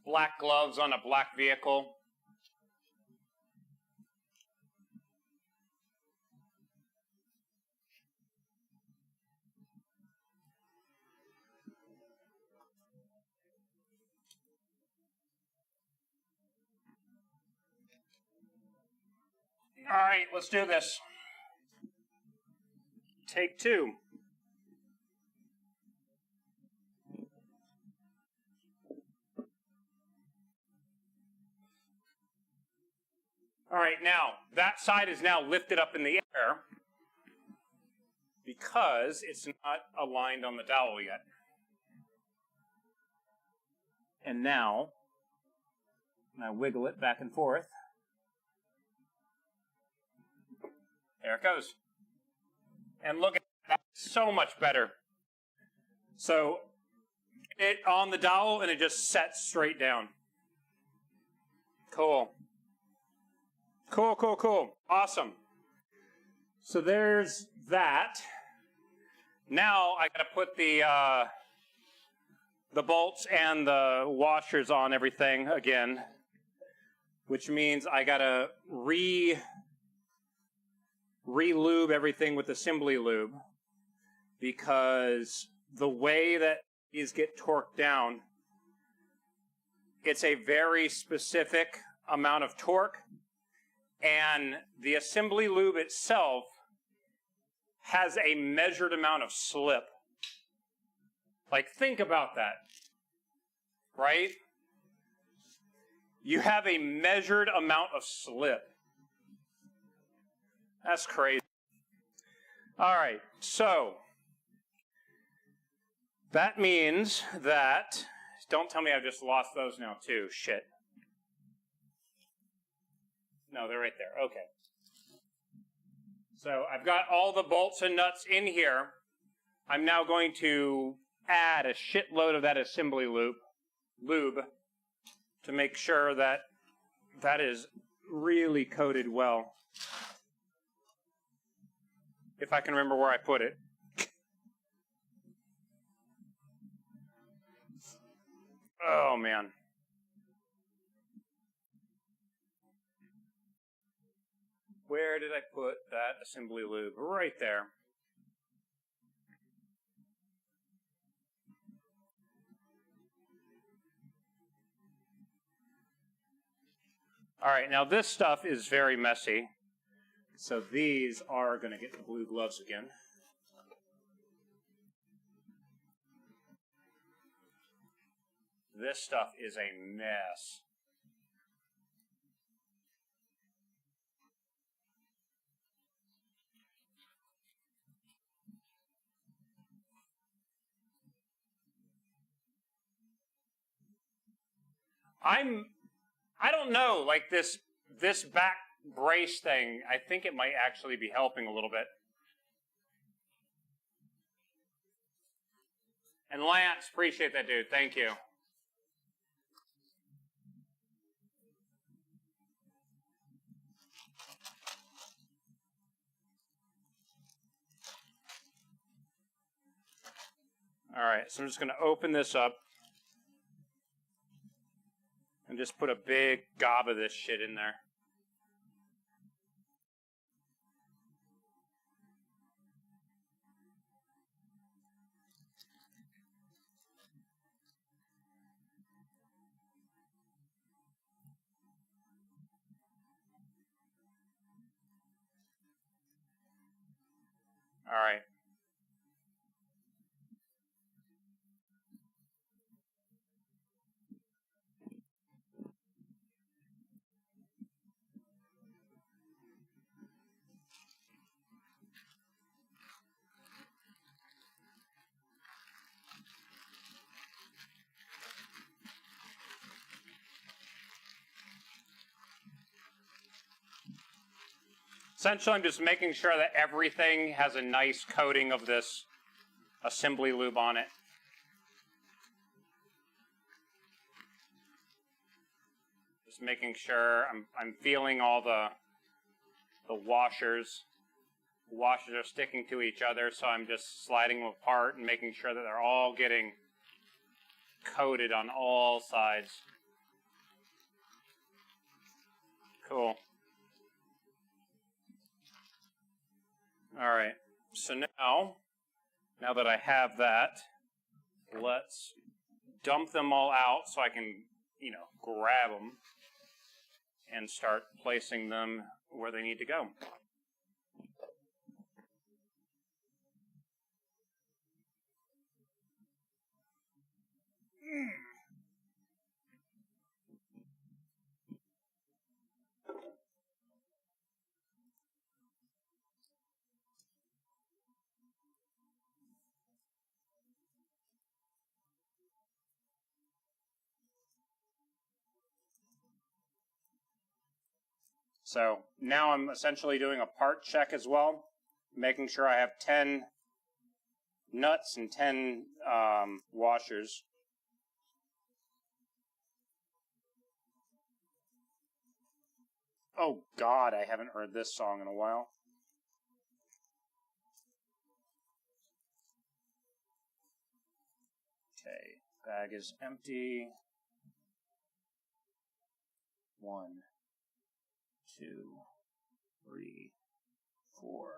Black gloves on a black vehicle. All right, let's do this. Take two. All right, now, that side is now lifted up in the air because it's not aligned on the dowel yet. And now, I wiggle it back and forth. There it goes. And look at that, so much better. So, it on the dowel and it just sets straight down. Cool. Cool, cool, cool. Awesome. So there's that. Now I gotta put the bolts and the washers on everything again, which means I gotta re-lube everything with assembly lube, because the way that these get torqued down, it's a very specific amount of torque, and the assembly lube itself has a measured amount of slip. Like, think about that, right? You have a measured amount of slip. That's crazy. All right, so that means that, don't tell me I've just lost those now too, shit. No, they're right there, okay. So I've got all the bolts and nuts in here. I'm now going to add a shitload of that assembly lube to make sure that that is really coated well. If I can remember where I put it. Oh, man. Where did I put that assembly lube? Right there. All right, now this stuff is very messy. So these are going to get the blue gloves again. This stuff is a mess. I don't know, like this back brace thing, I think it might actually be helping a little bit. And Lance, appreciate that, dude. Thank you. All right, so I'm just going to open this up and just put a big gob of this shit in there. All right. Essentially, I'm just making sure that everything has a nice coating of this assembly lube on it. Just making sure I'm feeling all the washers. washers are sticking to each other, so I'm just sliding them apart and making sure that they're all getting coated on all sides. Cool. Alright, so now that I have that, let's dump them all out so I can, grab them and start placing them where they need to go. So now I'm essentially doing a part check as well, making sure I have 10 nuts and 10 washers. Oh God, I haven't heard this song in a while. Okay, bag is empty. 1, 2, 3, 4.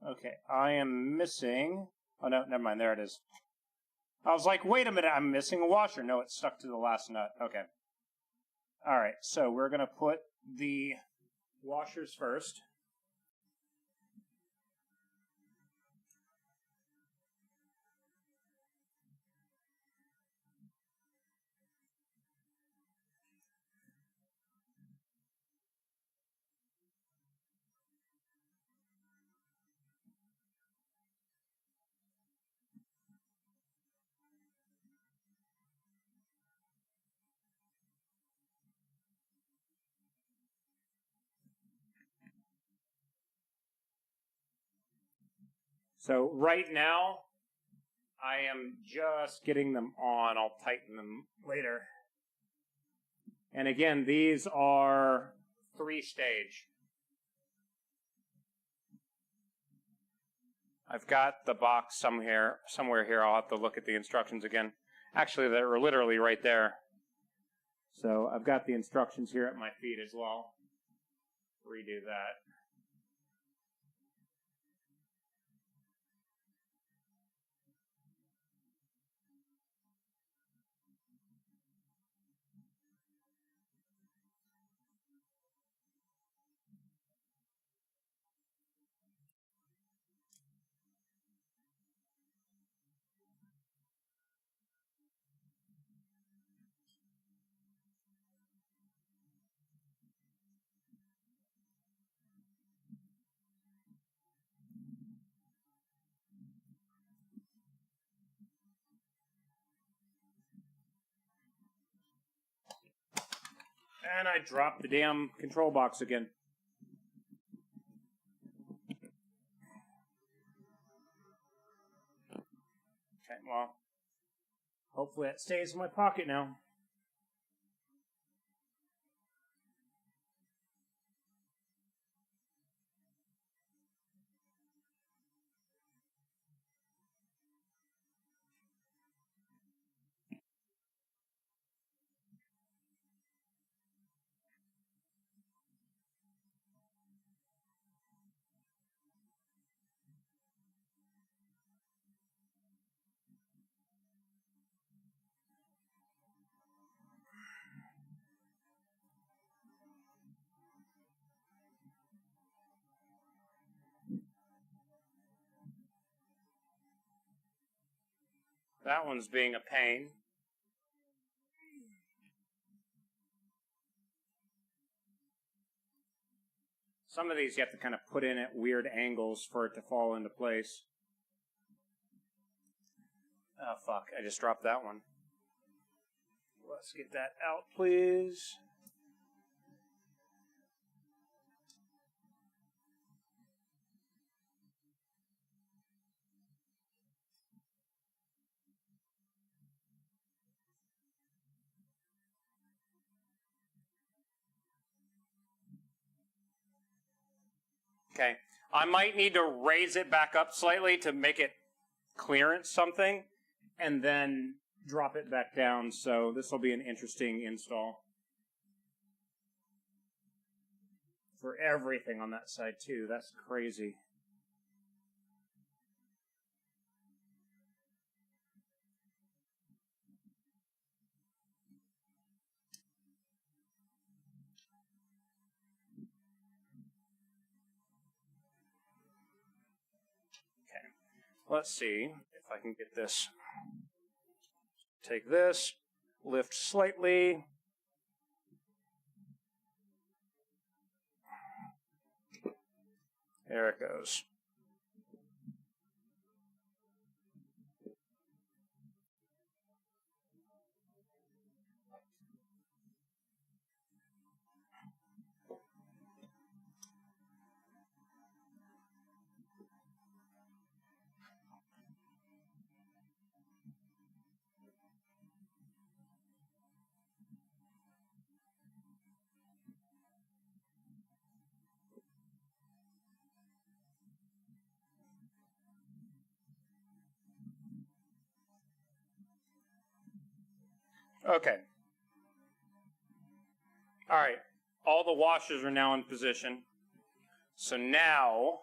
Okay, I am missing... Oh, no, never mind. There it is. I was like, wait a minute, I'm missing a washer. No, it's stuck to the last nut. Okay. All right, so we're going to put the washers first. So right now, I am just getting them on. I'll tighten them later. And again, these are 3-stage. I've got the box somewhere here. I'll have to look at the instructions again. Actually, they're literally right there. So I've got the instructions here at my feet as well. Redo that. And I dropped the damn control box again. Okay, well, hopefully it stays in my pocket now. That one's being a pain. Some of these you have to kind of put in at weird angles for it to fall into place. Oh, fuck. I just dropped that one. Let's get that out, please. Okay. I might need to raise it back up slightly to make it clearance something, and then drop it back down, so this will be an interesting install. For everything on that side, too. That's crazy. Okay. Let's see if I can get this. Take this, lift slightly. There it goes. Okay. All right. All the washers are now in position. So now,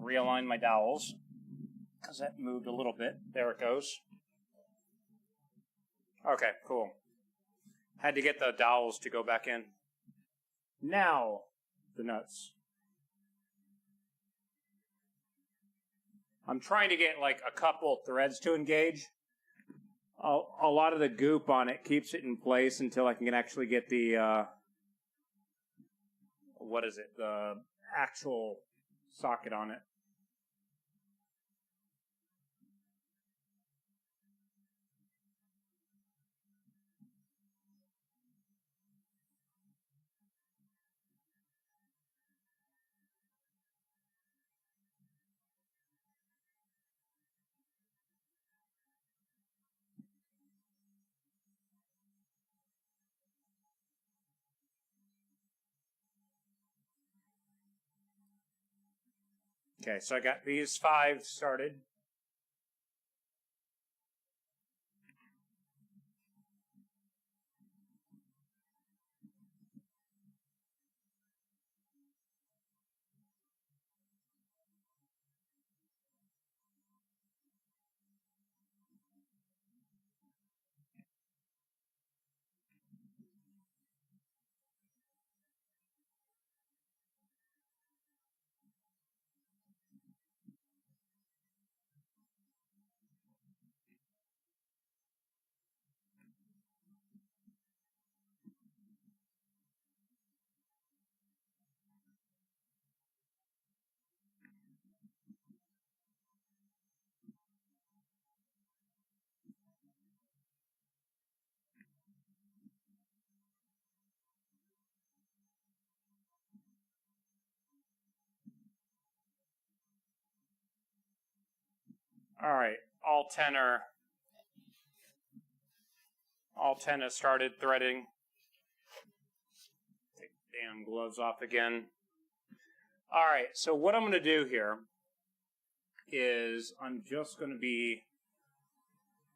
realign my dowels, because that moved a little bit. There it goes. Okay, cool. Had to get the dowels to go back in. Now, the nuts. I'm trying to get like a couple threads to engage. A lot of the goop on it keeps it in place until I can actually get the, the actual socket on it. Okay, so I got these 5 started. All right, all 10 have started threading. Take the damn gloves off again. All right, so what I'm going to do here is I'm just going to be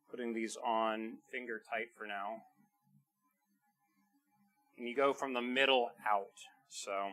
putting these on finger tight for now. And you go from the middle out, so...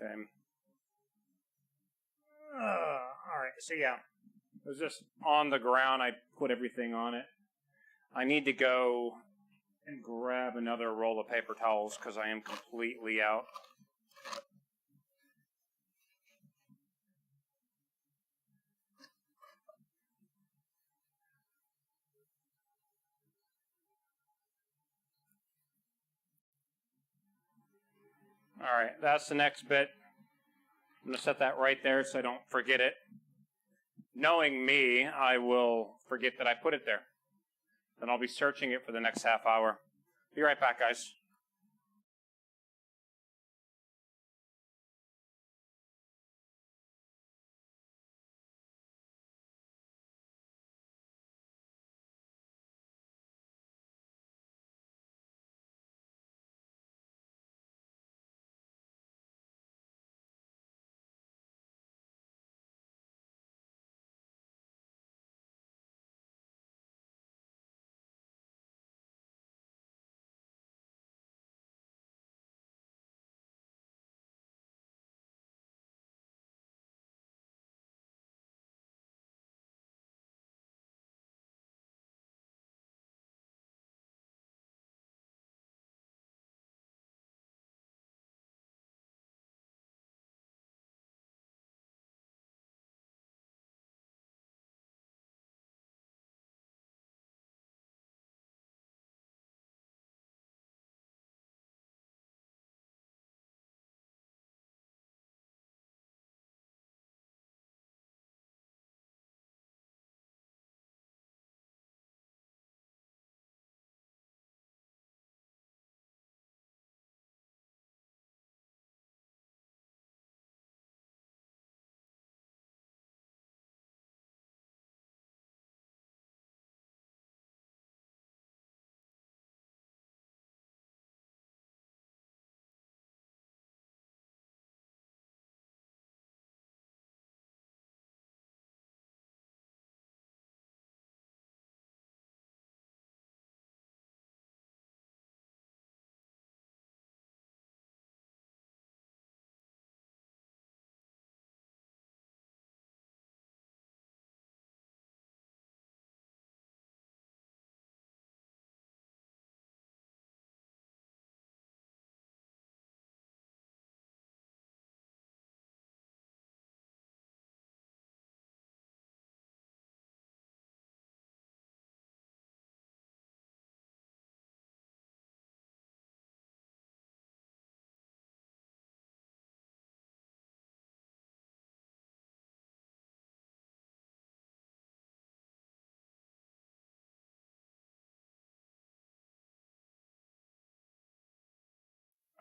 Okay. Alright, so yeah. It was just on the ground. I put everything on it. I need to go and grab another roll of paper towels because I am completely out. Alright, that's the next bit. I'm going to set that right there so I don't forget it. Knowing me, I will forget that I put it there. Then I'll be searching it for the next half hour. Be right back, guys.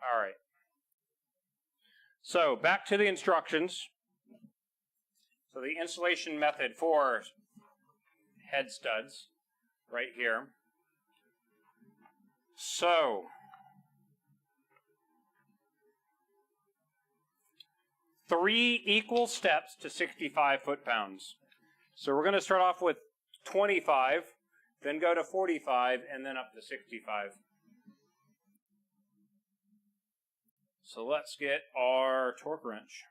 All right. So back to the instructions. So the installation method for head studs right here. So 3 equal steps to 65 foot-pounds. So we're going to start off with 25, then go to 45, and then up to 65. So let's get our torque wrench.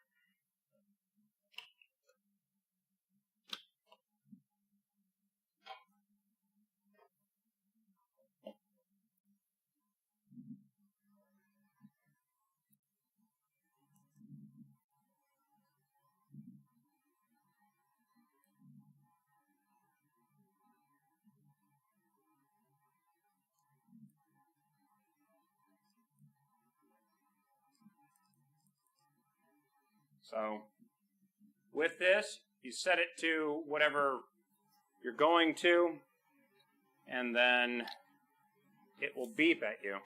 So with this, you set it to whatever you're going to, and then it will beep at you.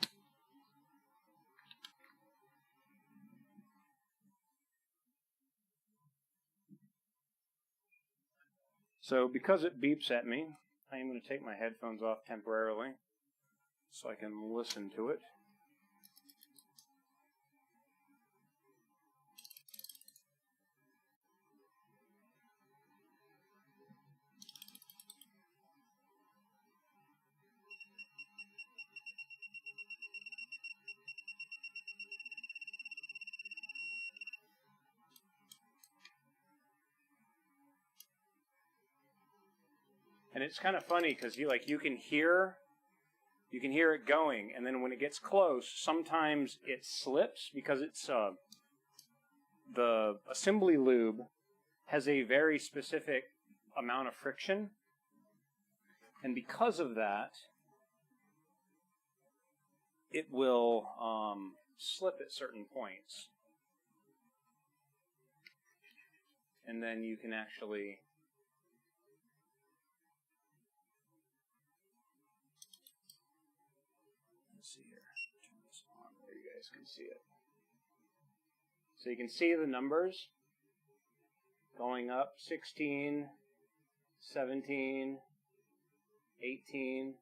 So because it beeps at me, I am going to take my headphones off temporarily so I can listen to it. And it's kind of funny because you can hear it going, and then when it gets close, sometimes it slips because it's the assembly lube has a very specific amount of friction, and because of that, it will slip at certain points. And then you can actually let's see here. Turn this on where you guys can see it. So you can see the numbers going up 16, 17, 18.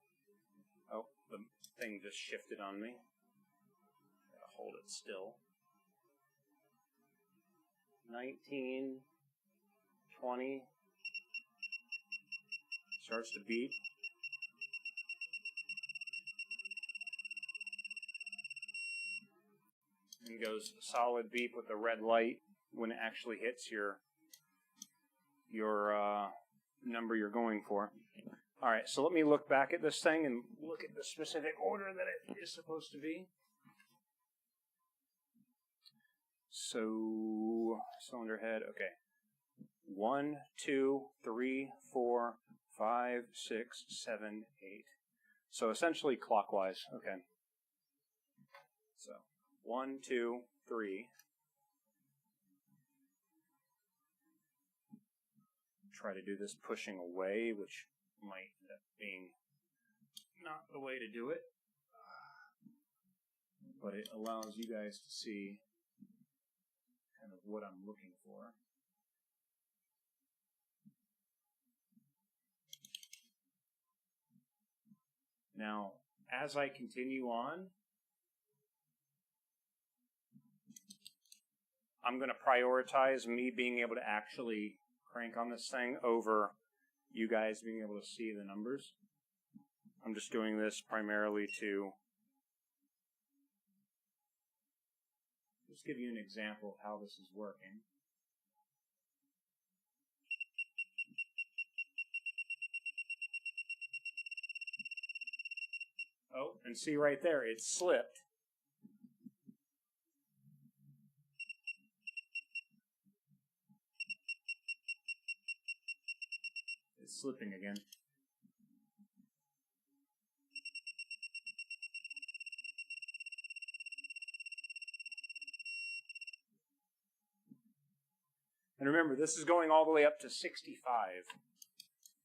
Oh, the thing just shifted on me. Gotta hold it still. 19, 20. Starts to beep. And goes solid beep with the red light when it actually hits your number you're going for. All right, so let me look back at this thing and look at the specific order that it is supposed to be. So, cylinder head, okay. 1, 2, 3, 4, 5, 6, 7, 8. So essentially clockwise, okay. So 1, 2, 3. Try to do this pushing away, which might end up being not the way to do it. But it allows you guys to see kind of what I'm looking for. Now, as I continue on, I'm going to prioritize me being able to actually crank on this thing over you guys being able to see the numbers. I'm just doing this primarily to just give you an example of how this is working. Oh, and see right there, it slipped. It's slipping again. And remember, this is going all the way up to 65.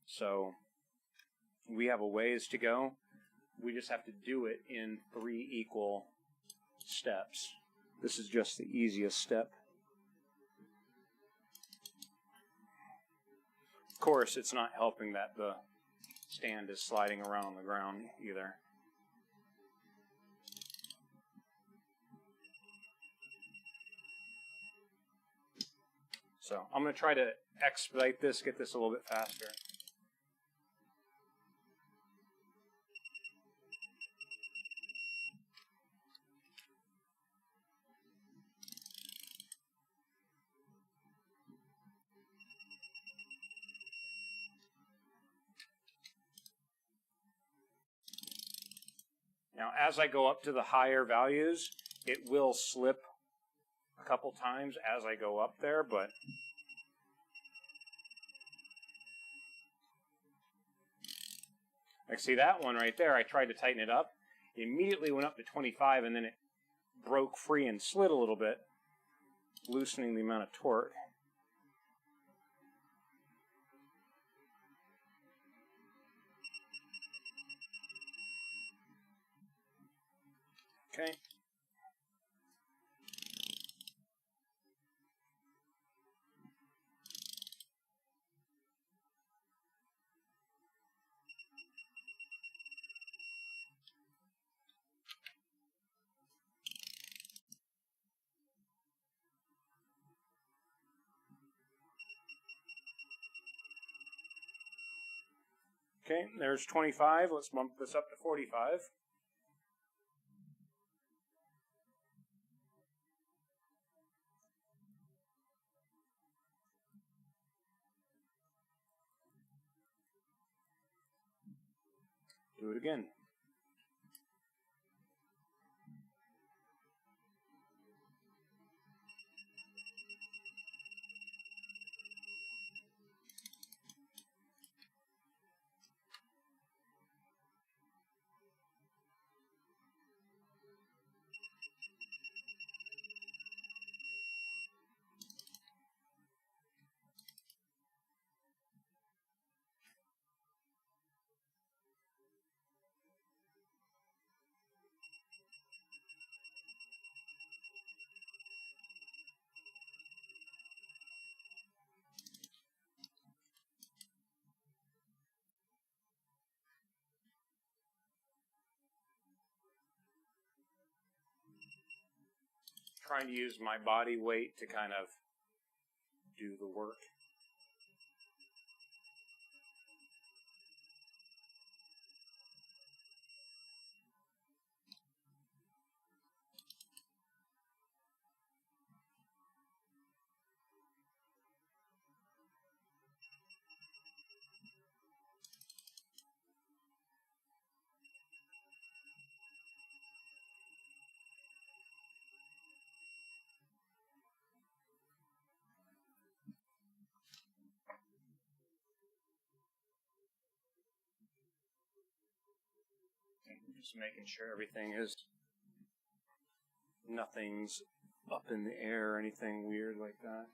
So we have a ways to go. We just have to do it in 3 equal steps. This is just the easiest step. Of course, it's not helping that the stand is sliding around on the ground either. So I'm going to try to expedite this, get this a little bit faster. Now, as I go up to the higher values, it will slip a couple times as I go up there, but like see that one right there, I tried to tighten it up. It immediately went up to 25 and then it broke free and slid a little bit, loosening the amount of torque. Okay. Okay, there's 25. Let's bump this up to 45. Do it again. Trying to use my body weight to kind of do the work. Just making sure everything is, nothing's up in the air or anything weird like that.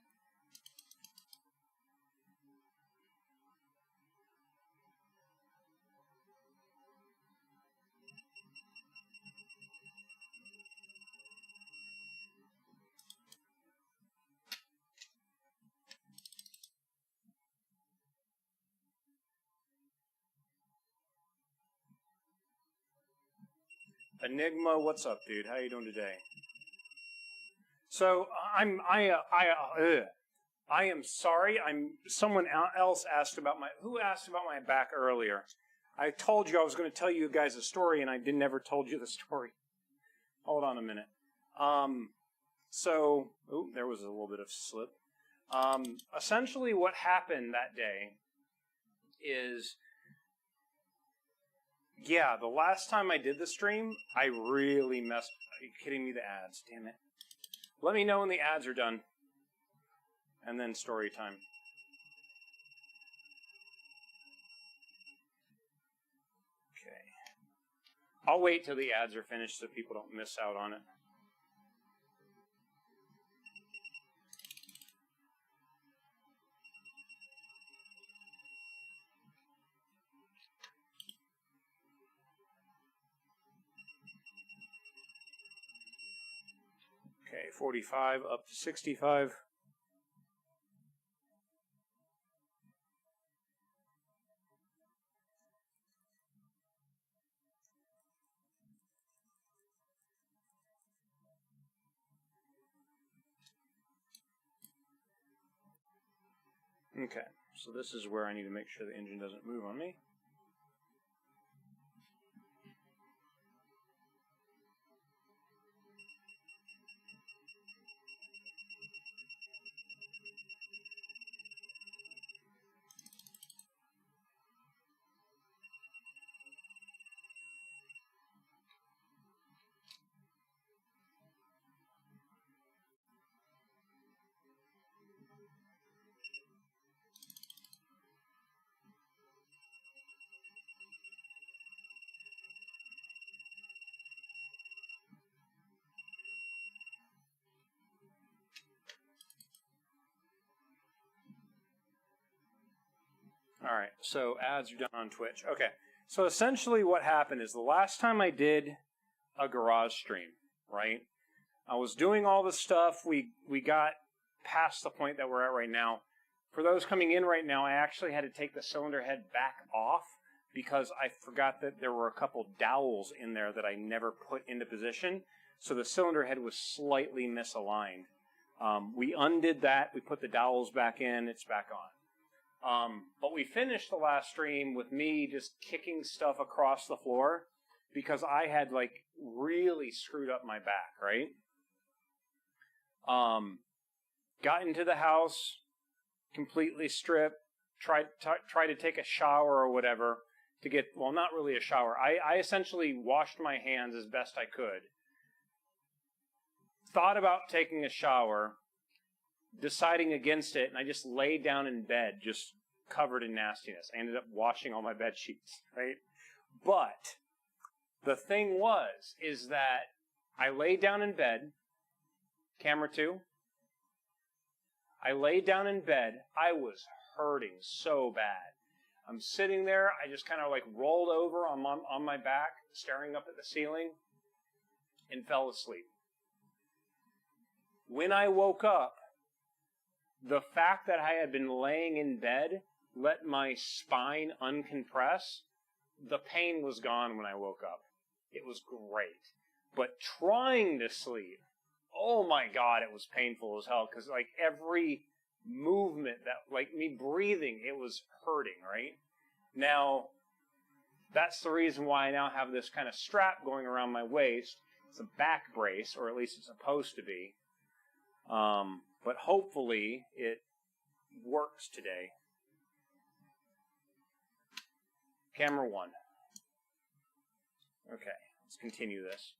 Enigma, what's up, dude? How you doing today? So I am sorry. Someone else asked about who asked about my back earlier. I told you I was going to tell you guys a story, and I never told you the story. Hold on a minute. There was a little bit of slip. Essentially, what happened that day is, yeah, the last time I did the stream, I really messed. Are you kidding me? The ads, damn it. Let me know when the ads are done. And then story time. Okay. I'll wait till the ads are finished so people don't miss out on it. Okay, 45 up to 65. Okay, so this is where I need to make sure the engine doesn't move on me. All right, so ads are done on Twitch. Okay, so essentially what happened is the last time I did a garage stream, right? I was doing all the stuff. We got past the point that we're at right now. For those coming in right now, I actually had to take the cylinder head back off because I forgot that there were a couple dowels in there that I never put into position. So the cylinder head was slightly misaligned. We undid that. We put the dowels back in. It's back on. But we finished the last stream with me just kicking stuff across the floor because I had really screwed up my back, right? Got into the house, completely stripped, tried to take a shower or whatever, to get, well, not really a shower. I essentially washed my hands as best I could. Thought about taking a shower, deciding against it, and I just laid down in bed, just covered in nastiness. I ended up washing all my bed sheets, right? But the thing is that I laid down in bed, camera 2, I laid down in bed, I was hurting so bad. I'm sitting there, I just kind of like rolled over on my back, staring up at the ceiling, and fell asleep. When I woke up, the fact that I had been laying in bed let my spine uncompress. The pain was gone when I woke up. It was great. But trying to sleep, oh my God, it was painful as hell. Because like every movement, that like me breathing, it was hurting, right? Now, that's the reason why I now have this kind of strap going around my waist. It's a back brace, or at least it's supposed to be. But hopefully it works today. Camera 1. Okay, let's continue this.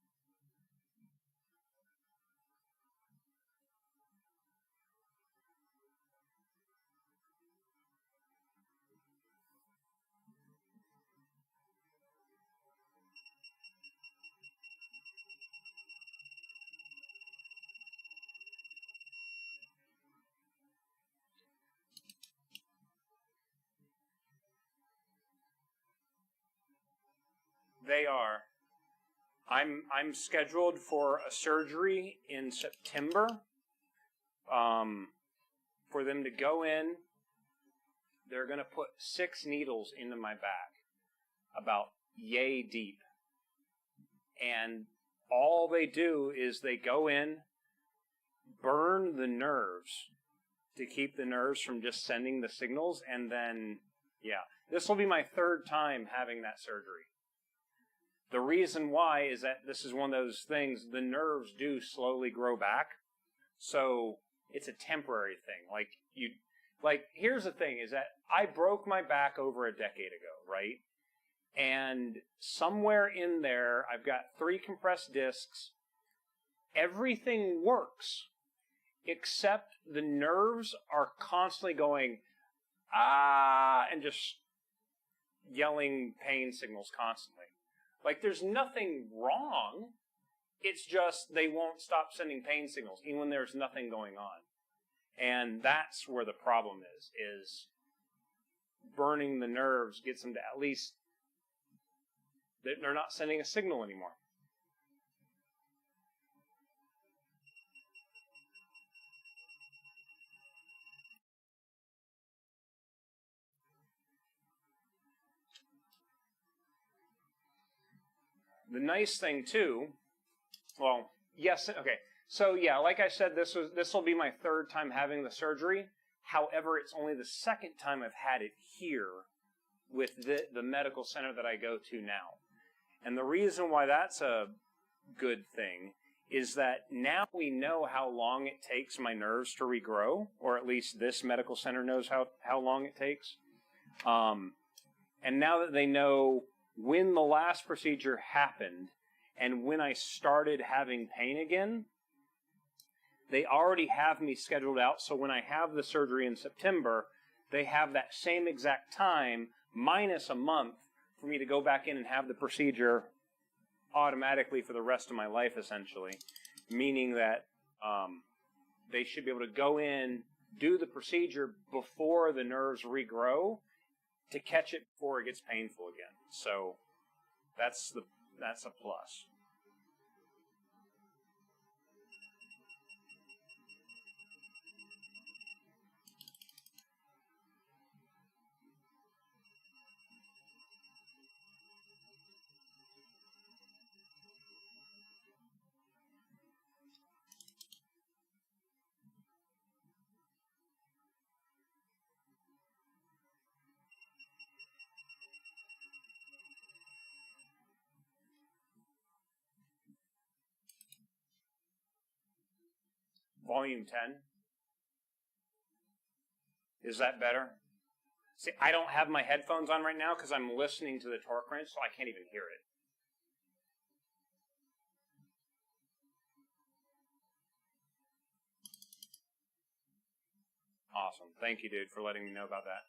They are. I'm scheduled for a surgery in September. For them to go in, they're going to put 6 needles into my back, about yay deep. And all they do is they go in, burn the nerves to keep the nerves from just sending the signals, and then, yeah. This will be my 3rd time having that surgery. The reason why is that this is one of those things, the nerves do slowly grow back, so it's a temporary thing. Here's the thing, is that I broke my back over a decade ago, right? And somewhere in there, I've got 3 compressed discs. Everything works, except the nerves are constantly going, ah, and just yelling pain signals constantly. Like, there's nothing wrong. It's just they won't stop sending pain signals, even when there's nothing going on. And that's where the problem is burning the nerves gets them to at least, they're not sending a signal anymore. The nice thing too, well, yes, okay. So yeah, like I said, this will be my 3rd time having the surgery. However, it's only the 2nd time I've had it here with the medical center that I go to now. And the reason why that's a good thing is that now we know how long it takes my nerves to regrow, or at least this medical center knows how long it takes. And now that they know when the last procedure happened and when I started having pain again, they already have me scheduled out. So when I have the surgery in September, they have that same exact time minus a month for me to go back in and have the procedure automatically for the rest of my life, essentially. Meaning that they should be able to go in, do the procedure before the nerves regrow to catch it before it gets painful again. So that's a plus. Volume 10. Is that better? See, I don't have my headphones on right now because I'm listening to the torque wrench, so I can't even hear it. Awesome. Thank you, dude, for letting me know about that.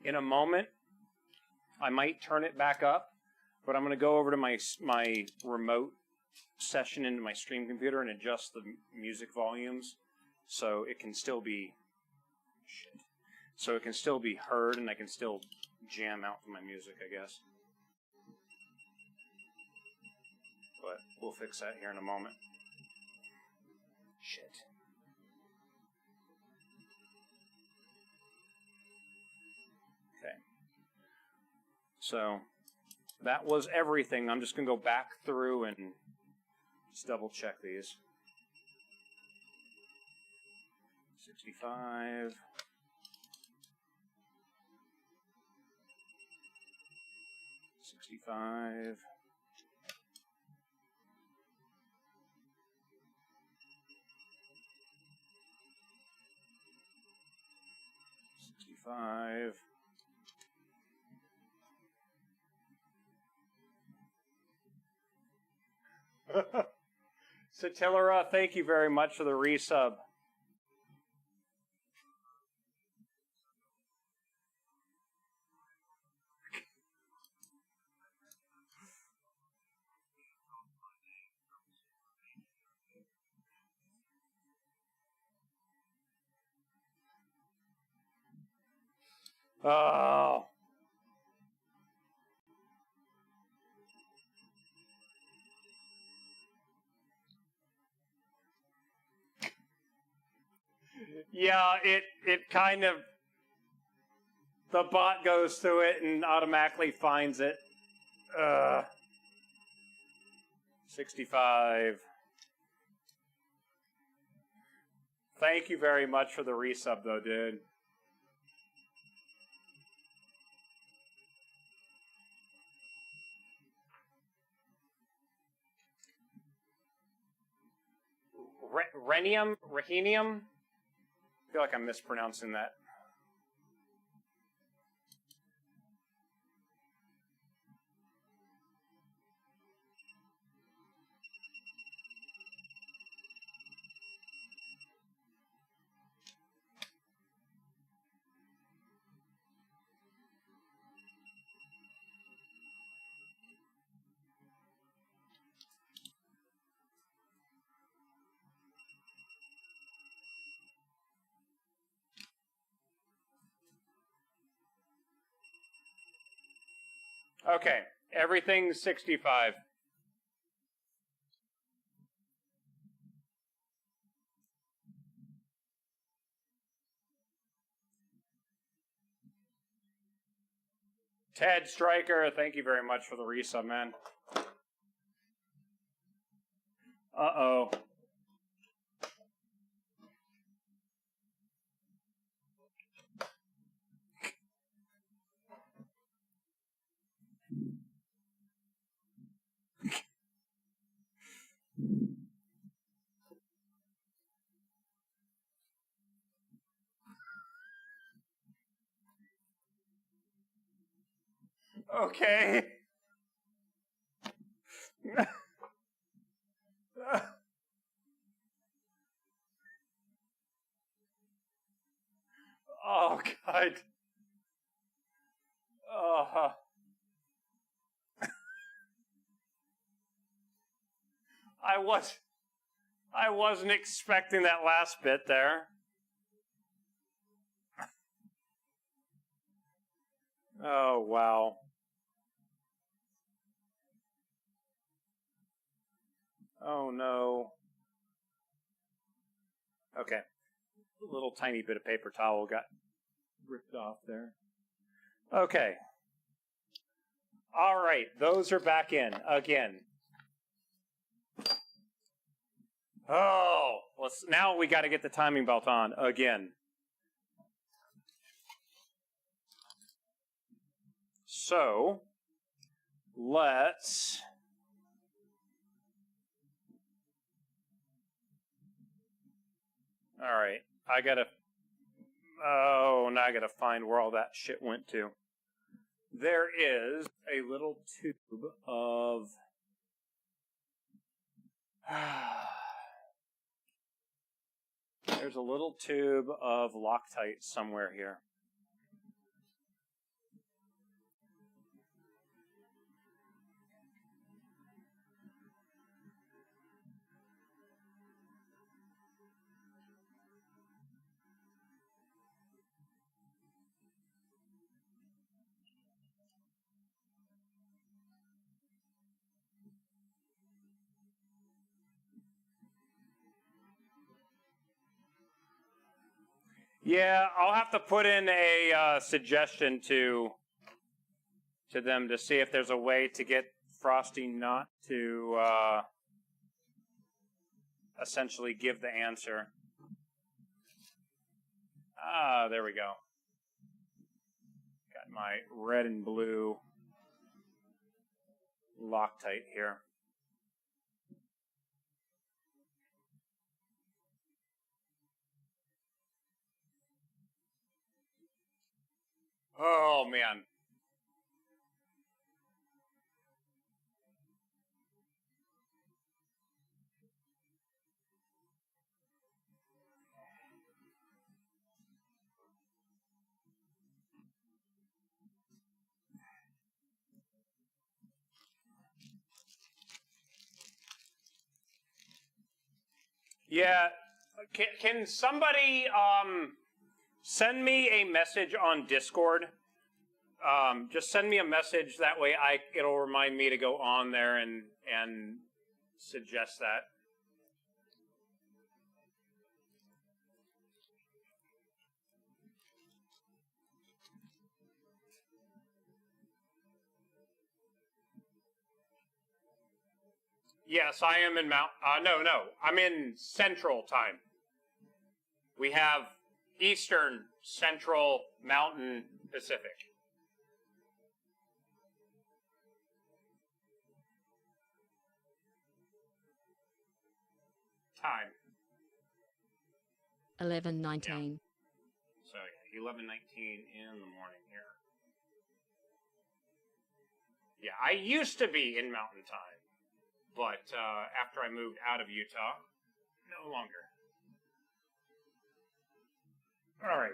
In a moment, I might turn it back up, but I'm going to go over to my remote session into my stream computer and adjust the music volumes so it can still be heard and I can still jam out to my music, I guess. But we'll fix that here in a moment. Shit. Okay. So that was everything. I'm just going to go back through and just double check these. 65. 65. 65. Satillera, thank you very much for the resub. Oh. Yeah, it kind of, the bot goes through it and automatically finds it. 65. Thank you very much for the resub, though, dude. Rhenium? I feel like I'm mispronouncing that. Okay, everything's 65. Ted Stryker, thank you very much for the resub, man. Uh-oh. Okay. Oh, God. I wasn't expecting that last bit there. Oh, wow. Oh, no. Okay. A little tiny bit of paper towel got ripped off there. Okay. All right. Those are back in again. Oh, now we got to get the timing belt on again. So, let's... All right. I got to... Oh, now I got to find where all that shit went to. There is a little tube of... There's a little tube of Loctite somewhere here. Yeah, I'll have to put in a suggestion to them to see if there's a way to get Frosty not to essentially give the answer. Ah, there we go. Got my red and blue Loctite here. Oh, man. Yeah, can somebody send me a message on Discord? Just send me a message, that way it'll remind me to go on there and suggest that. Yes, I am in no, I'm in Central Time. We have Eastern, Central, Mountain, Pacific. Time. 11:19. So, yeah, 11:19 in the morning here. Yeah, I used to be in Mountain Time. But after I moved out of Utah, no longer. All right.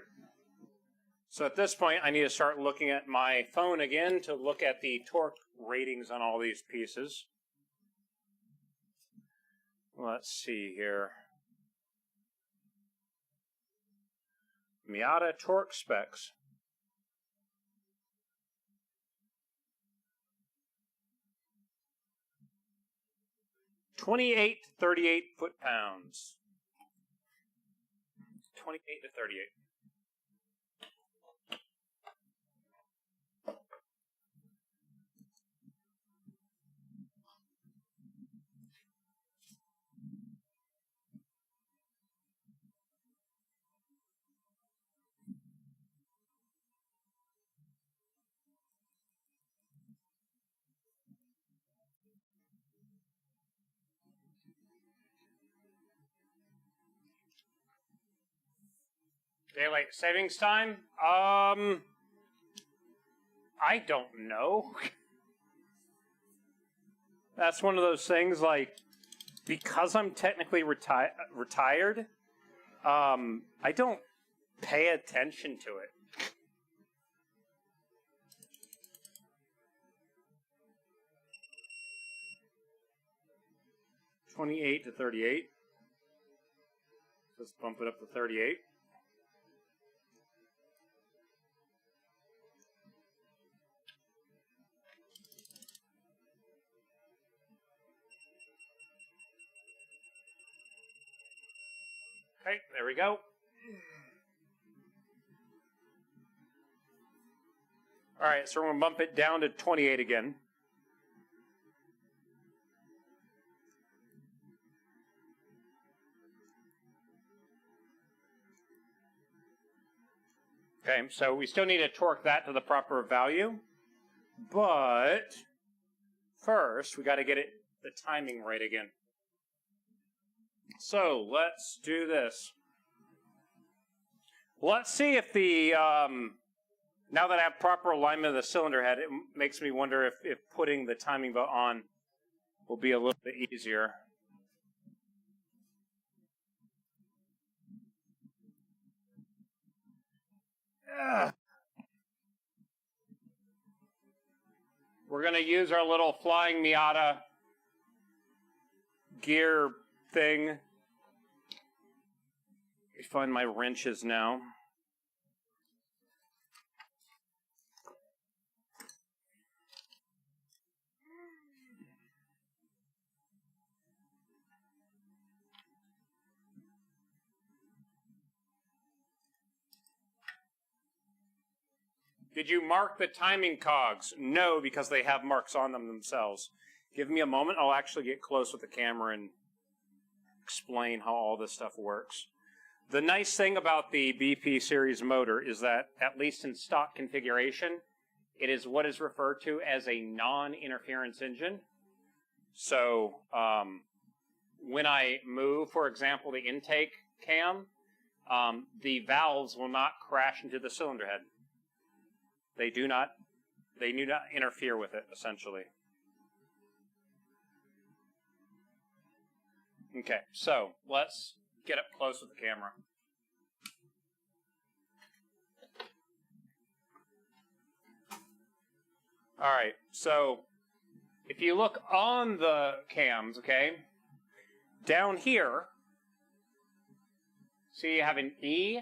So at this point, I need to start looking at my phone again to look at the torque ratings on all these pieces. Let's see here. Miata torque specs. 28 to 38 foot-pounds. 28 to 38. Daylight savings time? I don't know. That's one of those things, like, because I'm technically retired, I don't pay attention to it. $28 to $38. Let's bump it up to 38. Okay, there we go. All right, so we're going to bump it down to 28 again. Okay, so we still need to torque that to the proper value, but first we got to get the timing right again. So let's do this. Let's see if the, now that I have proper alignment of the cylinder head, it makes me wonder if putting the timing belt on will be a little bit easier. We're going to use our little flying Miata gear thing. Let me find my wrenches now. Did you mark the timing cogs? No, because they have marks on them themselves. Give me a moment. I'll actually get close with the camera and explain how all this stuff works. The nice thing about the BP series motor is that, at least in stock configuration, it is what is referred to as a non-interference engine. So when I move, for example, the intake cam, the valves will not crash into the cylinder head. They do not interfere with it, essentially. Okay, so let's get up close with the camera. All right, so if you look on the cams, okay, down here, see you have an E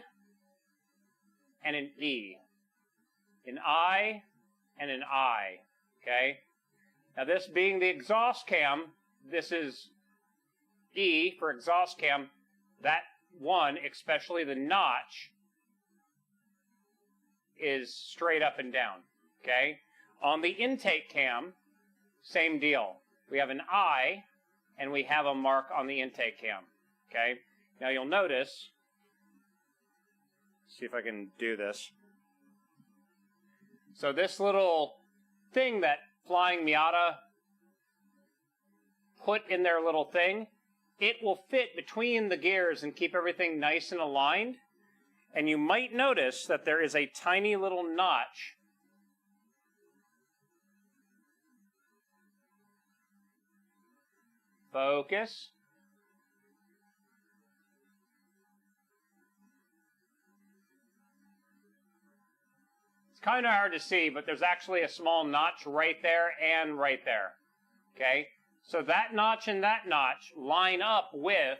and an E. An I and an I, okay? Now this being the exhaust cam, this is E for exhaust cam. That one, especially the notch, is straight up and down, okay? On the intake cam, same deal. We have an I and we have a mark on the intake cam, okay? Now you'll notice, see if I can do this. So this little thing that Flying Miata put in their little thing, it will fit between the gears and keep everything nice and aligned. And you might notice that there is a tiny little notch focus. Kind of hard to see, but there's actually a small notch right there and right there, okay? So that notch and that notch line up with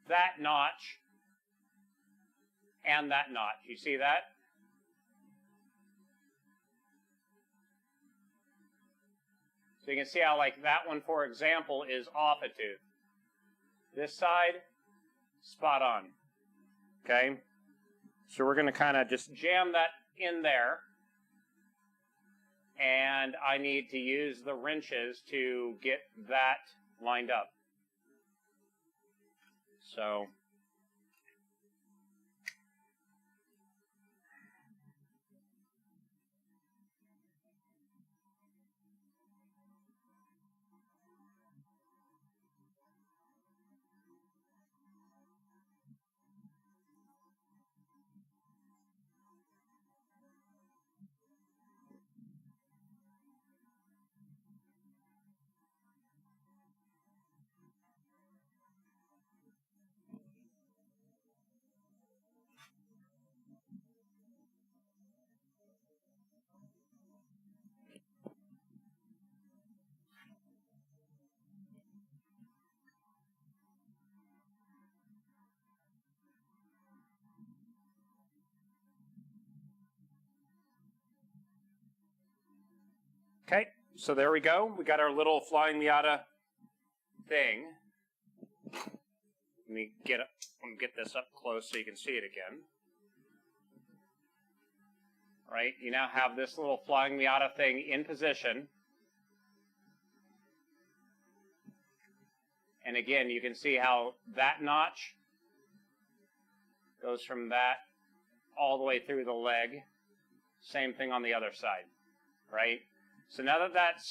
that notch and that notch. You see that? So you can see how, like, that one, for example, is off a tooth. This side, spot on. Okay, so we're going to kind of just jam that in there, and I need to use the wrenches to get that lined up. So okay, so there we go. We got our little Flying Miata thing. Let me get this up close so you can see it again. Right? You now have this little flying Miata thing in position. And again, you can see how that notch goes from that all the way through the leg. Same thing on the other side, right? So now that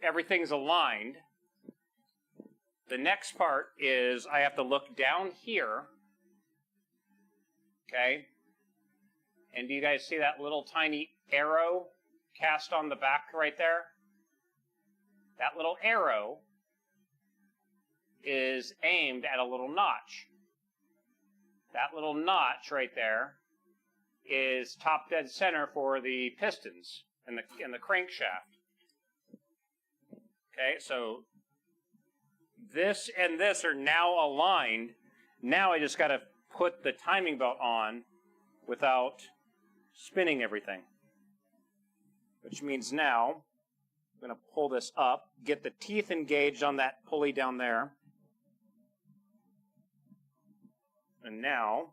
everything's aligned, the next part is I have to look down here, okay? And do you guys see that little tiny arrow cast on the back right there? That little arrow is aimed at a little notch. That little notch right there is top dead center for the pistons and the crankshaft. Okay, so this and this are now aligned. Now I just got to put the timing belt on without spinning everything. Which means now I'm going to pull this up, get the teeth engaged on that pulley down there. And now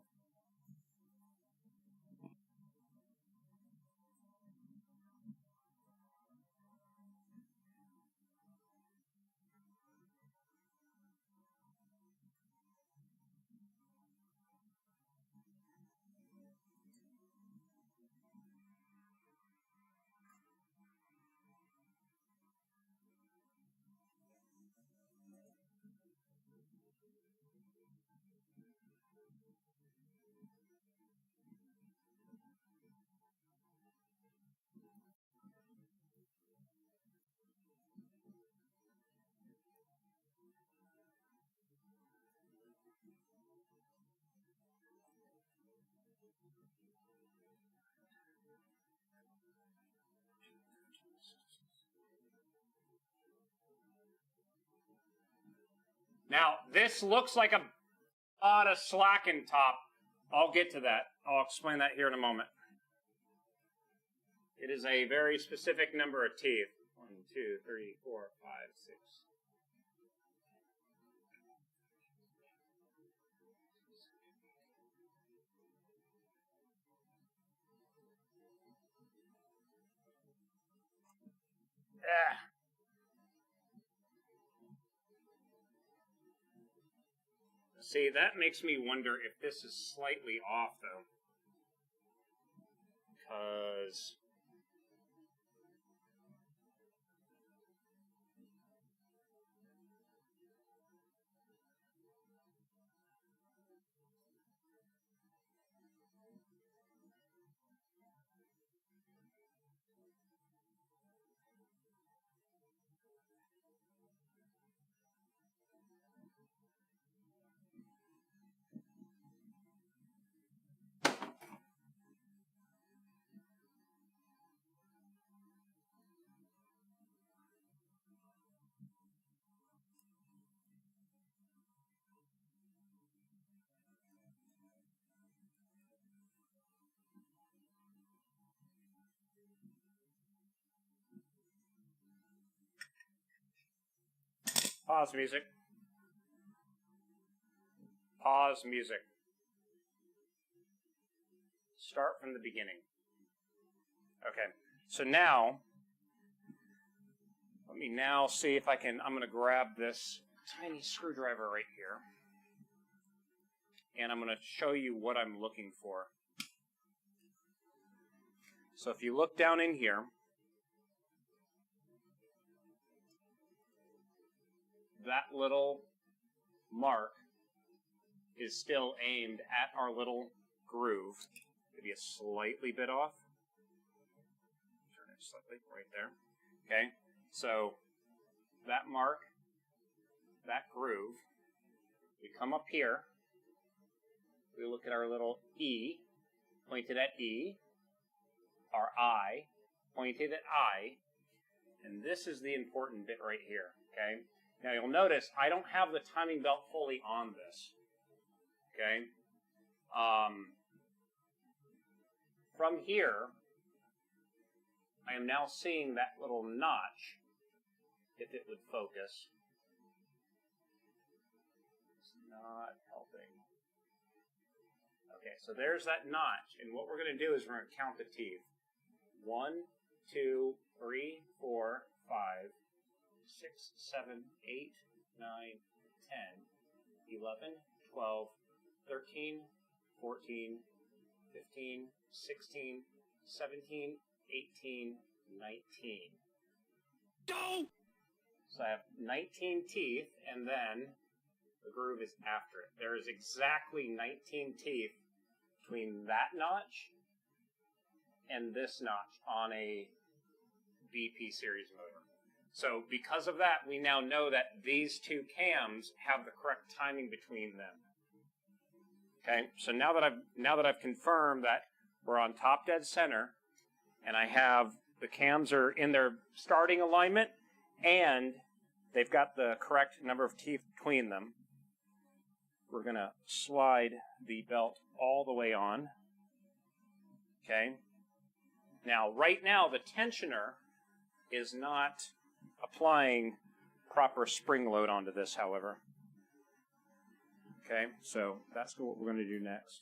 this looks like a lot of slack in top. I'll get to that. I'll explain that here in a moment. It is a very specific number of teeth. 1, 2, 3, 4, 5, 6. See, that makes me wonder if this is slightly off, though. Because pause music. Pause music. Start from the beginning. Okay, so now, let me now see if I can, I'm going to grab this tiny screwdriver right here. And I'm going to show you what I'm looking for. So if you look down in here, that little mark is still aimed at our little groove. Maybe a slightly bit off. Turn it slightly right there. Okay, so that mark, that groove, we come up here, we look at our little E, pointed at E, our I, pointed at I, and this is the important bit right here, okay? Now you'll notice I don't have the timing belt fully on this, okay? From here, I am now seeing that little notch, if it would focus, not helping. Okay, so there's that notch, and what we're going to do is we're going to count the teeth. 1, 2, 3, 4, 5, 6, 7, 8, 9, 10, 11, 12, 13, 14, 15, 16, 17, 18, 19. Go! So I have 19 teeth, and then the groove is after it. There is exactly 19 teeth between that notch and this notch on a BP series motor. So because of that, we now know that these two cams have the correct timing between them. Okay, so now that I've confirmed that we're on top dead center, and I have the cams are in their starting alignment, and they've got the correct number of teeth between them, we're going to slide the belt all the way on. Okay. Now, right now, the tensioner is not applying proper spring load onto this, however. Okay, so that's what we're going to do next.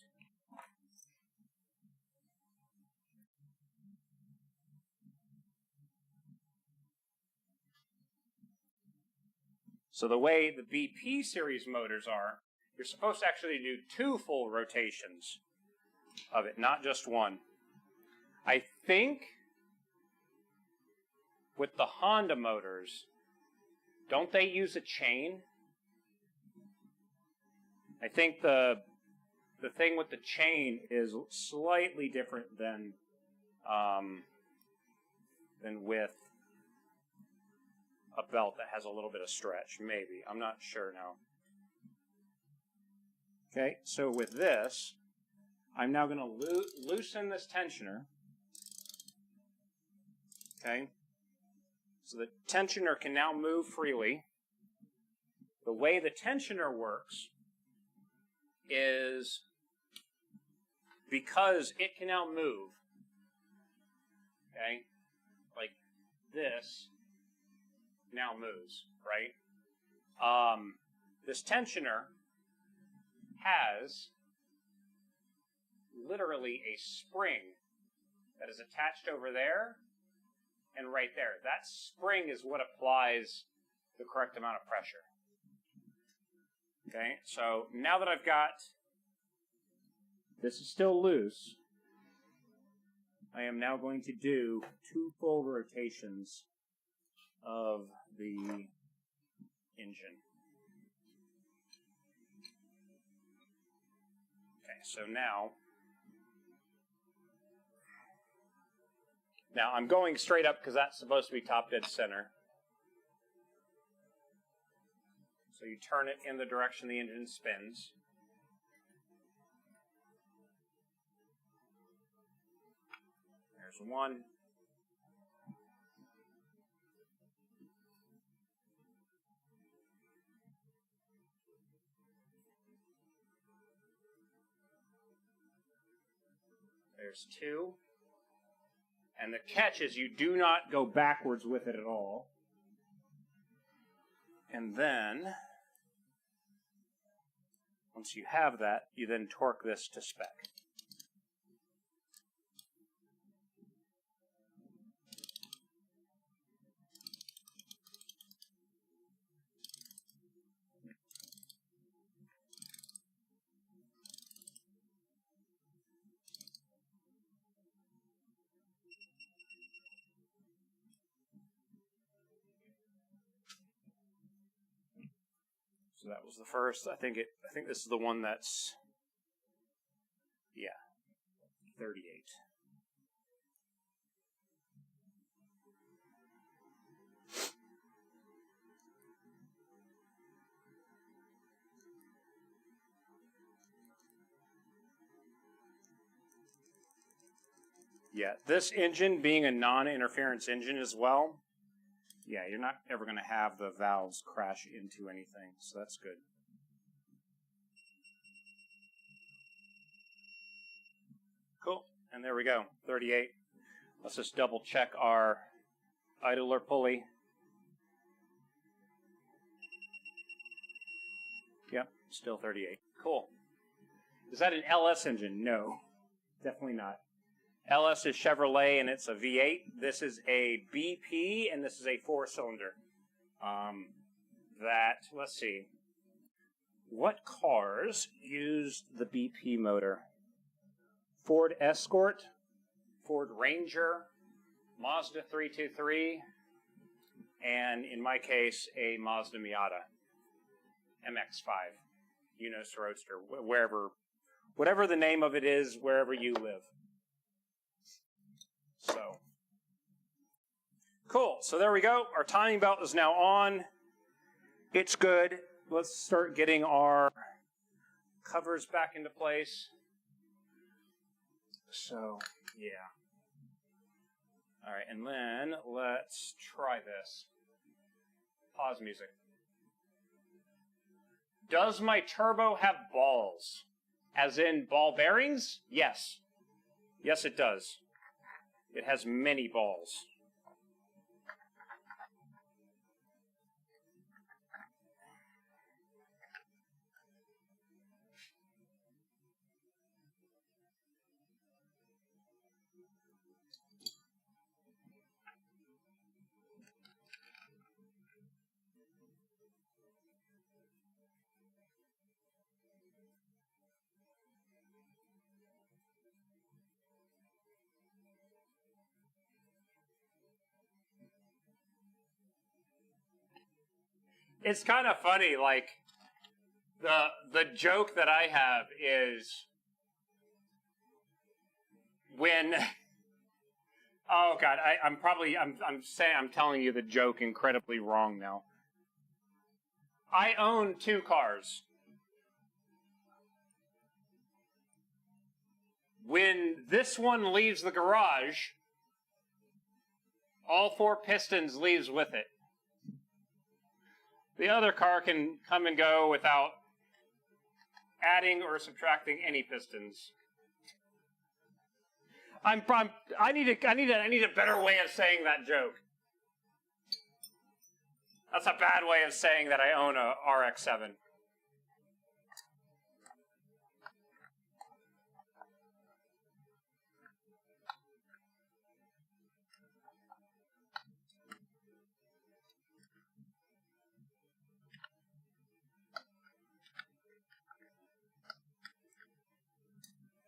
So the way the BP series motors are, you're supposed to actually do 2 full rotations of it, not just 1. I think with the Honda motors, don't they use a chain? I think the thing with the chain is slightly different than with a belt that has a little bit of stretch. Maybe. I'm not sure now. Okay, so with this, I'm now going to loosen this tensioner. Okay, so the tensioner can now move freely. The way the tensioner works is because it can now move, okay, like this now moves, right? This tensioner has literally a spring that is attached over there and right there. That spring is what applies the correct amount of pressure. Okay, so now that I've got, this is still loose, I am now going to do 2 full rotations of the engine. Okay, so now I'm going straight up because that's supposed to be top dead center. So you turn it in the direction the engine spins. There's 1. There's 2. And the catch is you do not go backwards with it at all. And then, once you have that, you then torque this to spec. So that was the first. I think this is the one that's, yeah, 38. Yeah, this engine being a non-interference engine as well, yeah, you're not ever going to have the valves crash into anything, so that's good. Cool, and there we go, 38. Let's just double check our idler pulley. Yep, Still 38. Cool. Is that an LS engine? No, definitely not. LS is Chevrolet, and it's a V8. This is a BP, and this is a 4-cylinder. Let's see. What cars used the BP motor? Ford Escort, Ford Ranger, Mazda 323, and in my case, a Mazda Miata MX-5, Unos Roadster, whatever the name of it is, wherever you live. So, cool. So there we go. Our timing belt is now on. It's good. Let's start getting our covers back into place. So, yeah. All right, and then let's try this. Pause music. Does my turbo have balls? As in ball bearings? Yes. Yes, it does. It has many balls. It's kind of funny, like, the joke that I have is when, oh God, I'm telling you the joke incredibly wrong now. I own 2 cars. When this one leaves the garage, all 4 pistons leaves with it. The other car can come and go without adding or subtracting any pistons. I need a better way of saying that joke. That's a bad way of saying that I own a RX-7.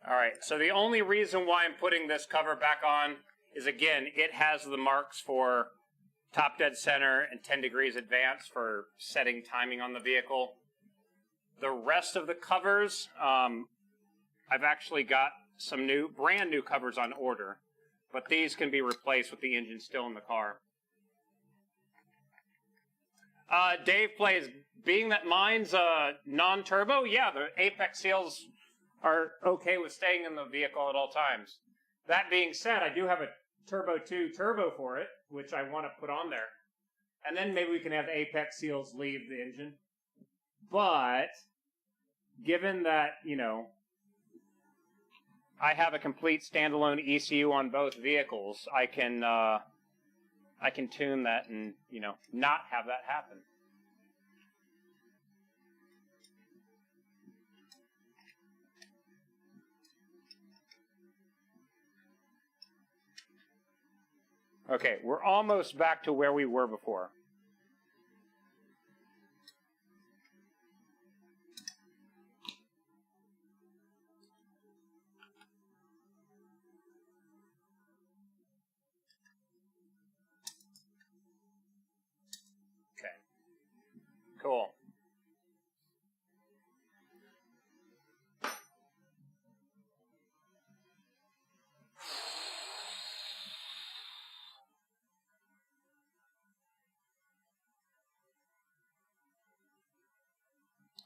All right, so the only reason why I'm putting this cover back on is, again, it has the marks for top dead center and 10 degrees advance for setting timing on the vehicle. The rest of the covers, I've actually got some brand new covers on order, but these can be replaced with the engine still in the car. Dave plays, being that mine's non-turbo, yeah, the apex seals are okay with staying in the vehicle at all times. That being said, I do have a Turbo 2 turbo for it, which I want to put on there. And then maybe we can have the apex seals leave the engine. But, given that, I have a complete standalone ECU on both vehicles, I can tune that and, not have that happen. Okay, we're almost back to where we were before. Okay, cool.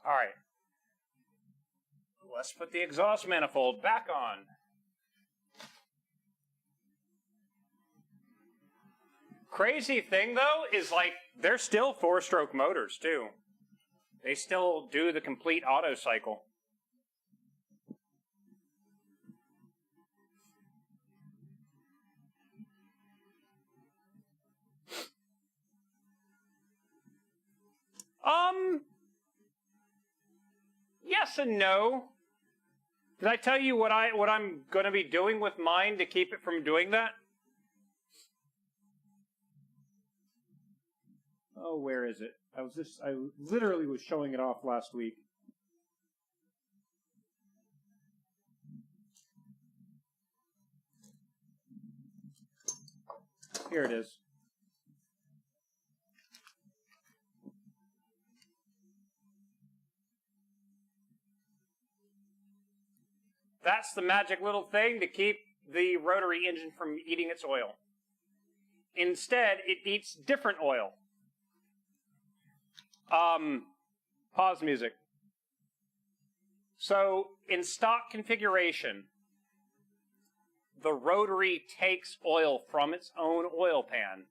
All right. Let's put the exhaust manifold back on. Crazy thing, though, is like they're still 4-stroke motors, too. They still do the complete auto cycle. Yes and no. Did I tell you what I'm going to be doing with mine to keep it from doing that? Oh, where is it? I literally was showing it off last week. Here it is. That's the magic little thing to keep the rotary engine from eating its oil. Instead, it eats different oil. Pause music. So, in stock configuration, the rotary takes oil from its own oil pan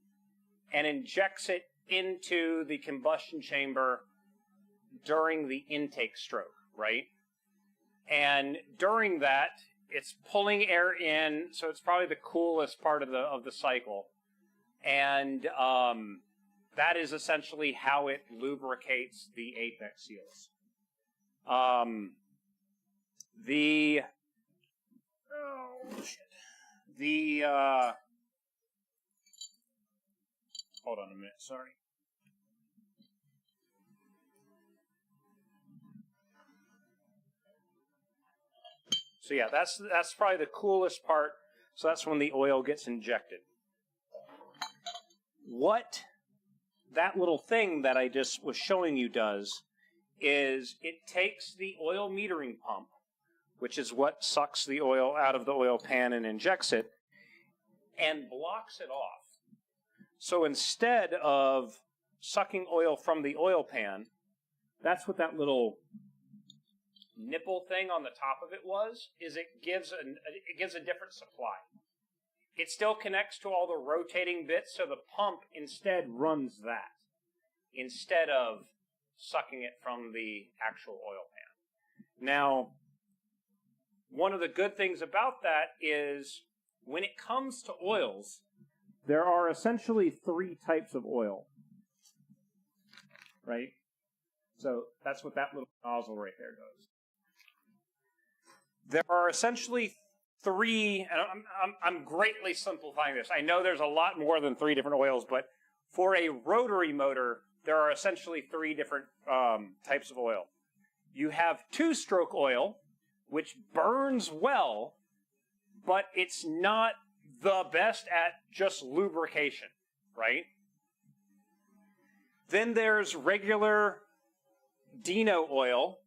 and injects it into the combustion chamber during the intake stroke, right? And during that, it's pulling air in, so it's probably the coolest part of the cycle. And that is essentially how it lubricates the apex seals. Hold on a minute, sorry. So yeah, that's probably the coolest part. So that's when the oil gets injected. What that little thing that I just was showing you does is it takes the oil metering pump, which is what sucks the oil out of the oil pan and injects it, and blocks it off. So instead of sucking oil from the oil pan, that's what that little nipple thing on the top of it is it gives a different supply. It still connects to all the rotating bits, so the pump instead runs that, instead of sucking it from the actual oil pan. Now, one of the good things about that is when it comes to oils, there are essentially 3 types of oil, right? So that's what that little nozzle right there does. There are essentially 3, and I'm greatly simplifying this. I know there's a lot more than 3 different oils, but for a rotary motor, there are essentially 3 different types of oil. You have 2-stroke oil, which burns well, but it's not the best at just lubrication, right? Then there's regular dyno oil,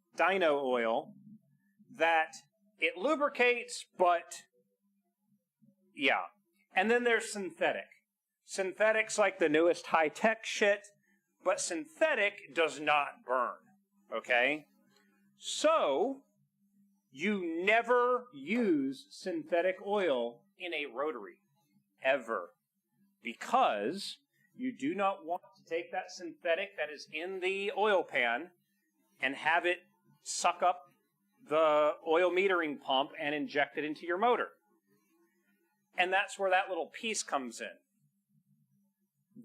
that it lubricates, but yeah. And then there's synthetic. Synthetic's like the newest high-tech shit, but synthetic does not burn, okay? So, you never use synthetic oil in a rotary, ever, because you do not want to take that synthetic that is in the oil pan and have it suck up the oil metering pump and inject it into your motor. And that's where that little piece comes in.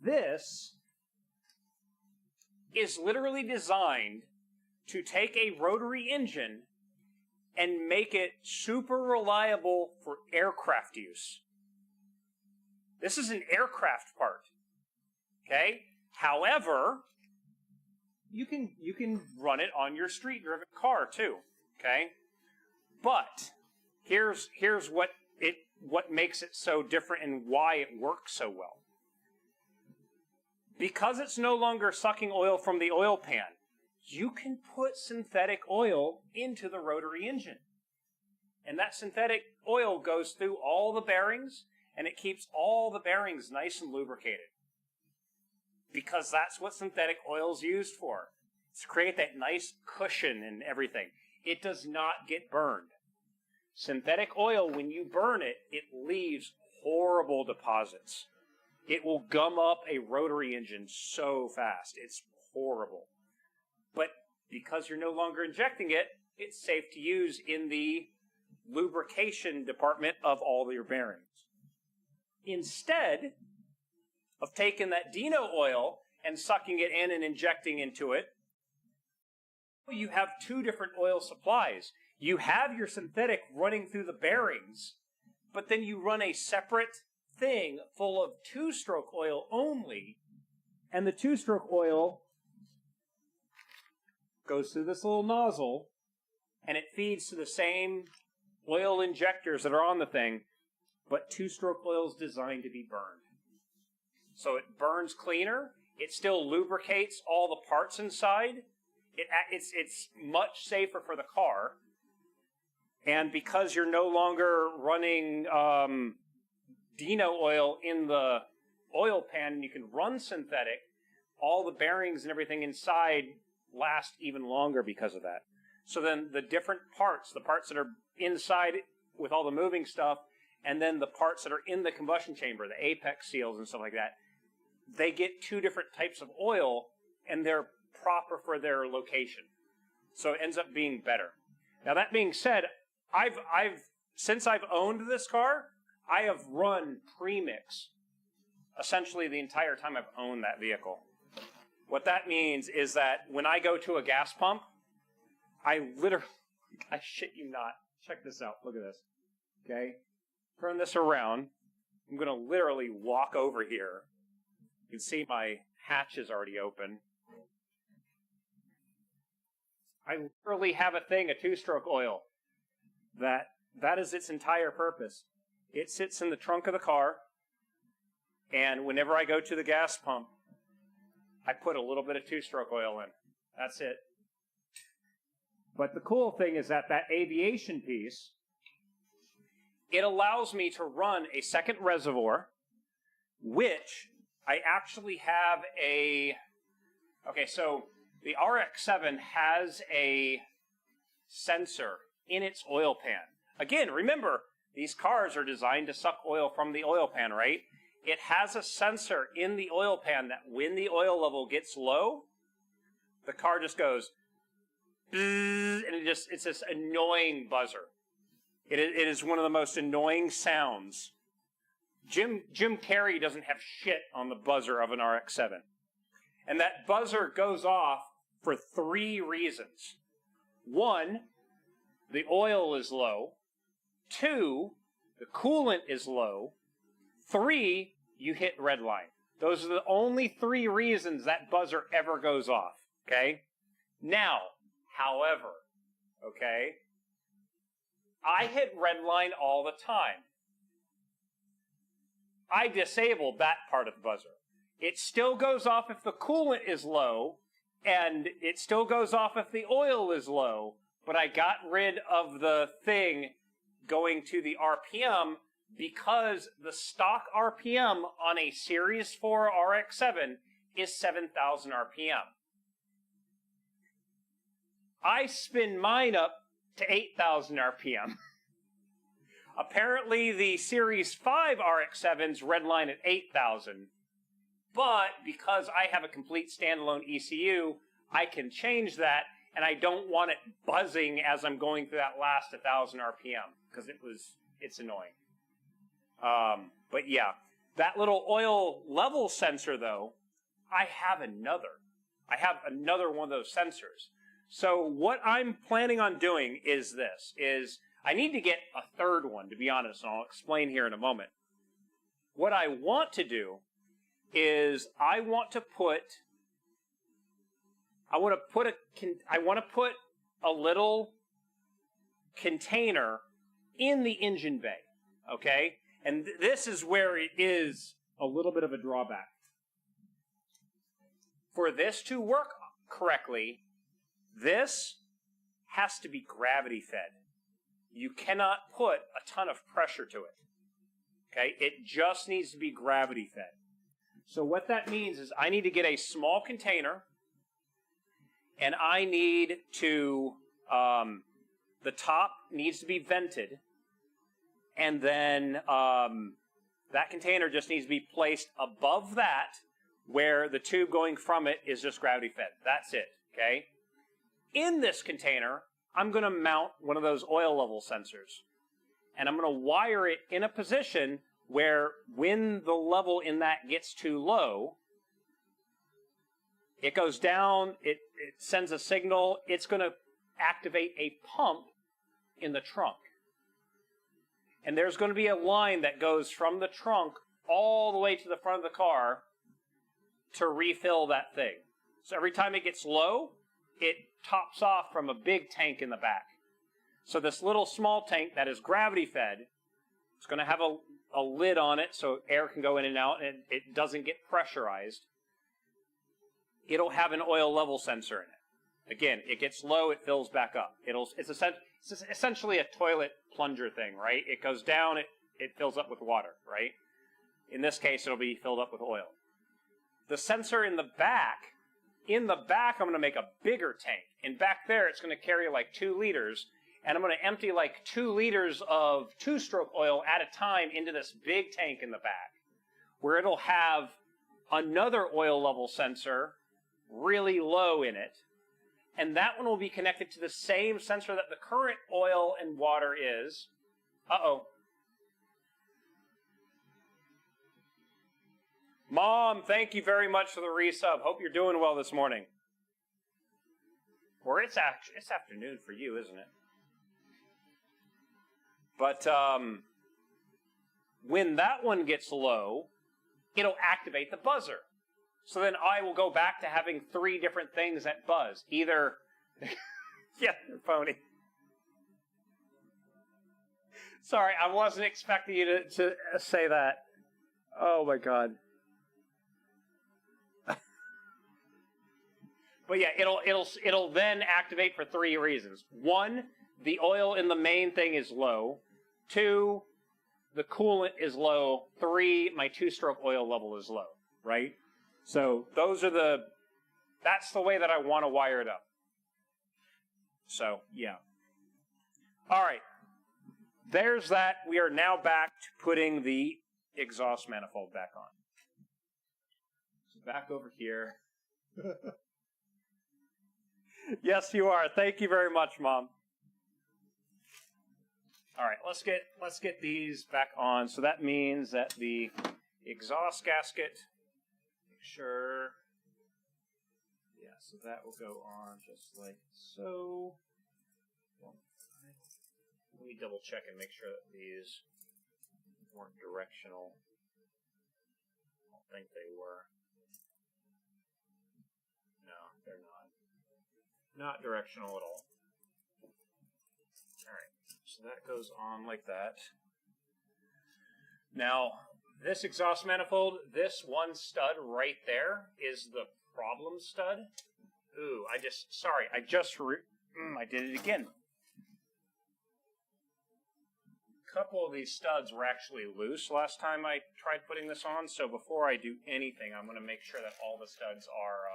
This is literally designed to take a rotary engine and make it super reliable for aircraft use. This is an aircraft part, okay? However, you can run it on your street-driven car too, okay? But here's what makes it so different and why it works so well. Because it's no longer sucking oil from the oil pan, you can put synthetic oil into the rotary engine. And that synthetic oil goes through all the bearings, and it keeps all the bearings nice and lubricated. Because that's what synthetic oil is used for. It's to create that nice cushion and everything. It does not get burned. Synthetic oil, when you burn it, it leaves horrible deposits. It will gum up a rotary engine so fast. It's horrible. But because you're no longer injecting it, it's safe to use in the lubrication department of all your bearings. Instead of taking that dyno oil and sucking it in and injecting into it, you have two different oil supplies. You have your synthetic running through the bearings, but then you run a separate thing full of two-stroke oil only, and the two-stroke oil goes through this little nozzle, and it feeds to the same oil injectors that are on the thing, but two-stroke oil is designed to be burned. So it burns cleaner, it still lubricates all the parts inside, it's much safer for the car, and because you're no longer running Dino oil in the oil pan, and you can run synthetic, all the bearings and everything inside last even longer because of that. So then the different parts, the parts that are inside with all the moving stuff, and then the parts that are in the combustion chamber, the apex seals and stuff like that, they get two different types of oil, and they're proper for their location. So it ends up being better. Now that being said, since I've owned this car, I have run premix essentially the entire time I've owned that vehicle. What that means is that when I go to a gas pump, I shit you not. Check this out. Look at this. Okay? Turn this around. I'm going to literally walk over here. You can see my hatch is already open. I literally have a thing, a two-stroke oil. That is its entire purpose. It sits in the trunk of the car, and whenever I go to the gas pump, I put a little bit of two-stroke oil in. That's it. But the cool thing is that aviation piece, it allows me to run a second reservoir, which I actually have okay, so the RX-7 has a sensor in its oil pan. Again, remember, these cars are designed to suck oil from the oil pan, right? It has a sensor in the oil pan that when the oil level gets low, the car just goes, and it's this annoying buzzer. It is one of the most annoying sounds. Jim Carrey doesn't have shit on the buzzer of an RX-7. And that buzzer goes off for 3 reasons. 1, the oil is low. 2, the coolant is low. 3, you hit red line. Those are the only 3 reasons that buzzer ever goes off, okay? Now, however, okay, I hit red line all the time. I disabled that part of the buzzer. It still goes off if the coolant is low, and it still goes off if the oil is low, but I got rid of the thing going to the RPM because the stock RPM on a Series 4 RX-7 is 7,000 RPM. I spin mine up to 8,000 RPM. Apparently, the Series 5 RX-7s redline at 8,000. But because I have a complete standalone ECU, I can change that, and I don't want it buzzing as I'm going through that last 1,000 RPM, because it's annoying. But yeah, that little oil level sensor, though, I have another one of those sensors. So what I'm planning on doing is this, I need to get a third one, to be honest, and I'll explain here in a moment. What I want to do is I want to put a little container in the engine bay, okay? And this is where it is a little bit of a drawback. For this to work correctly, this has to be gravity fed. You cannot put a ton of pressure to it, okay? It just needs to be gravity fed. So what that means is I need to get a small container, and I need to, the top needs to be vented, and then that container just needs to be placed above that, where the tube going from it is just gravity fed. That's it, okay? In this container, I'm going to mount one of those oil level sensors, and I'm going to wire it in a position where when the level in that gets too low, It goes down, it sends a signal, it's going to activate a pump in the trunk. And there's going to be a line that goes from the trunk all the way to the front of the car to refill that thing. So every time it gets low, it tops off from a big tank in the back. So this little small tank that is gravity fed, it's going to have a lid on it so air can go in and out and it doesn't get pressurized. It'll have an oil level sensor in it. Again, it gets low, it fills back up. It's essentially a toilet plunger thing, right? It goes down, it fills up with water, right? In this case, it'll be filled up with oil. The sensor in the back, I'm going to make a bigger tank. And back there, it's going to carry like 2 liters. And I'm going to empty like 2 liters of 2-stroke oil at a time into this big tank in the back, where it'll have another oil level sensor really low in it. And that one will be connected to the same sensor that the current oil and water is. Uh-oh. Mom, thank you very much for the resub. Hope you're doing well this morning. Or it's afternoon for you, isn't it? But when that one gets low, it'll activate the buzzer. So then I will go back to having 3 different things that buzz. Either, yeah, phony. Sorry, I wasn't expecting you to say that. Oh my God. But yeah, it'll then activate for 3 reasons. 1, the oil in the main thing is low. 2, the coolant is low. 3, my 2-stroke oil level is low, right? So that's the way that I want to wire it up. So, yeah. All right. There's that. We are now back to putting the exhaust manifold back on. So back over here. Yes, you are. Thank you very much, Mom. All right, let's get these back on. So that means that the exhaust gasket, make sure, yeah, so that will go on just like so. Let me double check and make sure that these weren't directional. I don't think they were. No, they're not. Not directional at all. Alright, so that goes on like that. Now, this exhaust manifold, this one stud right there is the problem stud. Ooh, I did it again. A couple of these studs were actually loose last time I tried putting this on, so before I do anything, I'm going to make sure that all the studs are...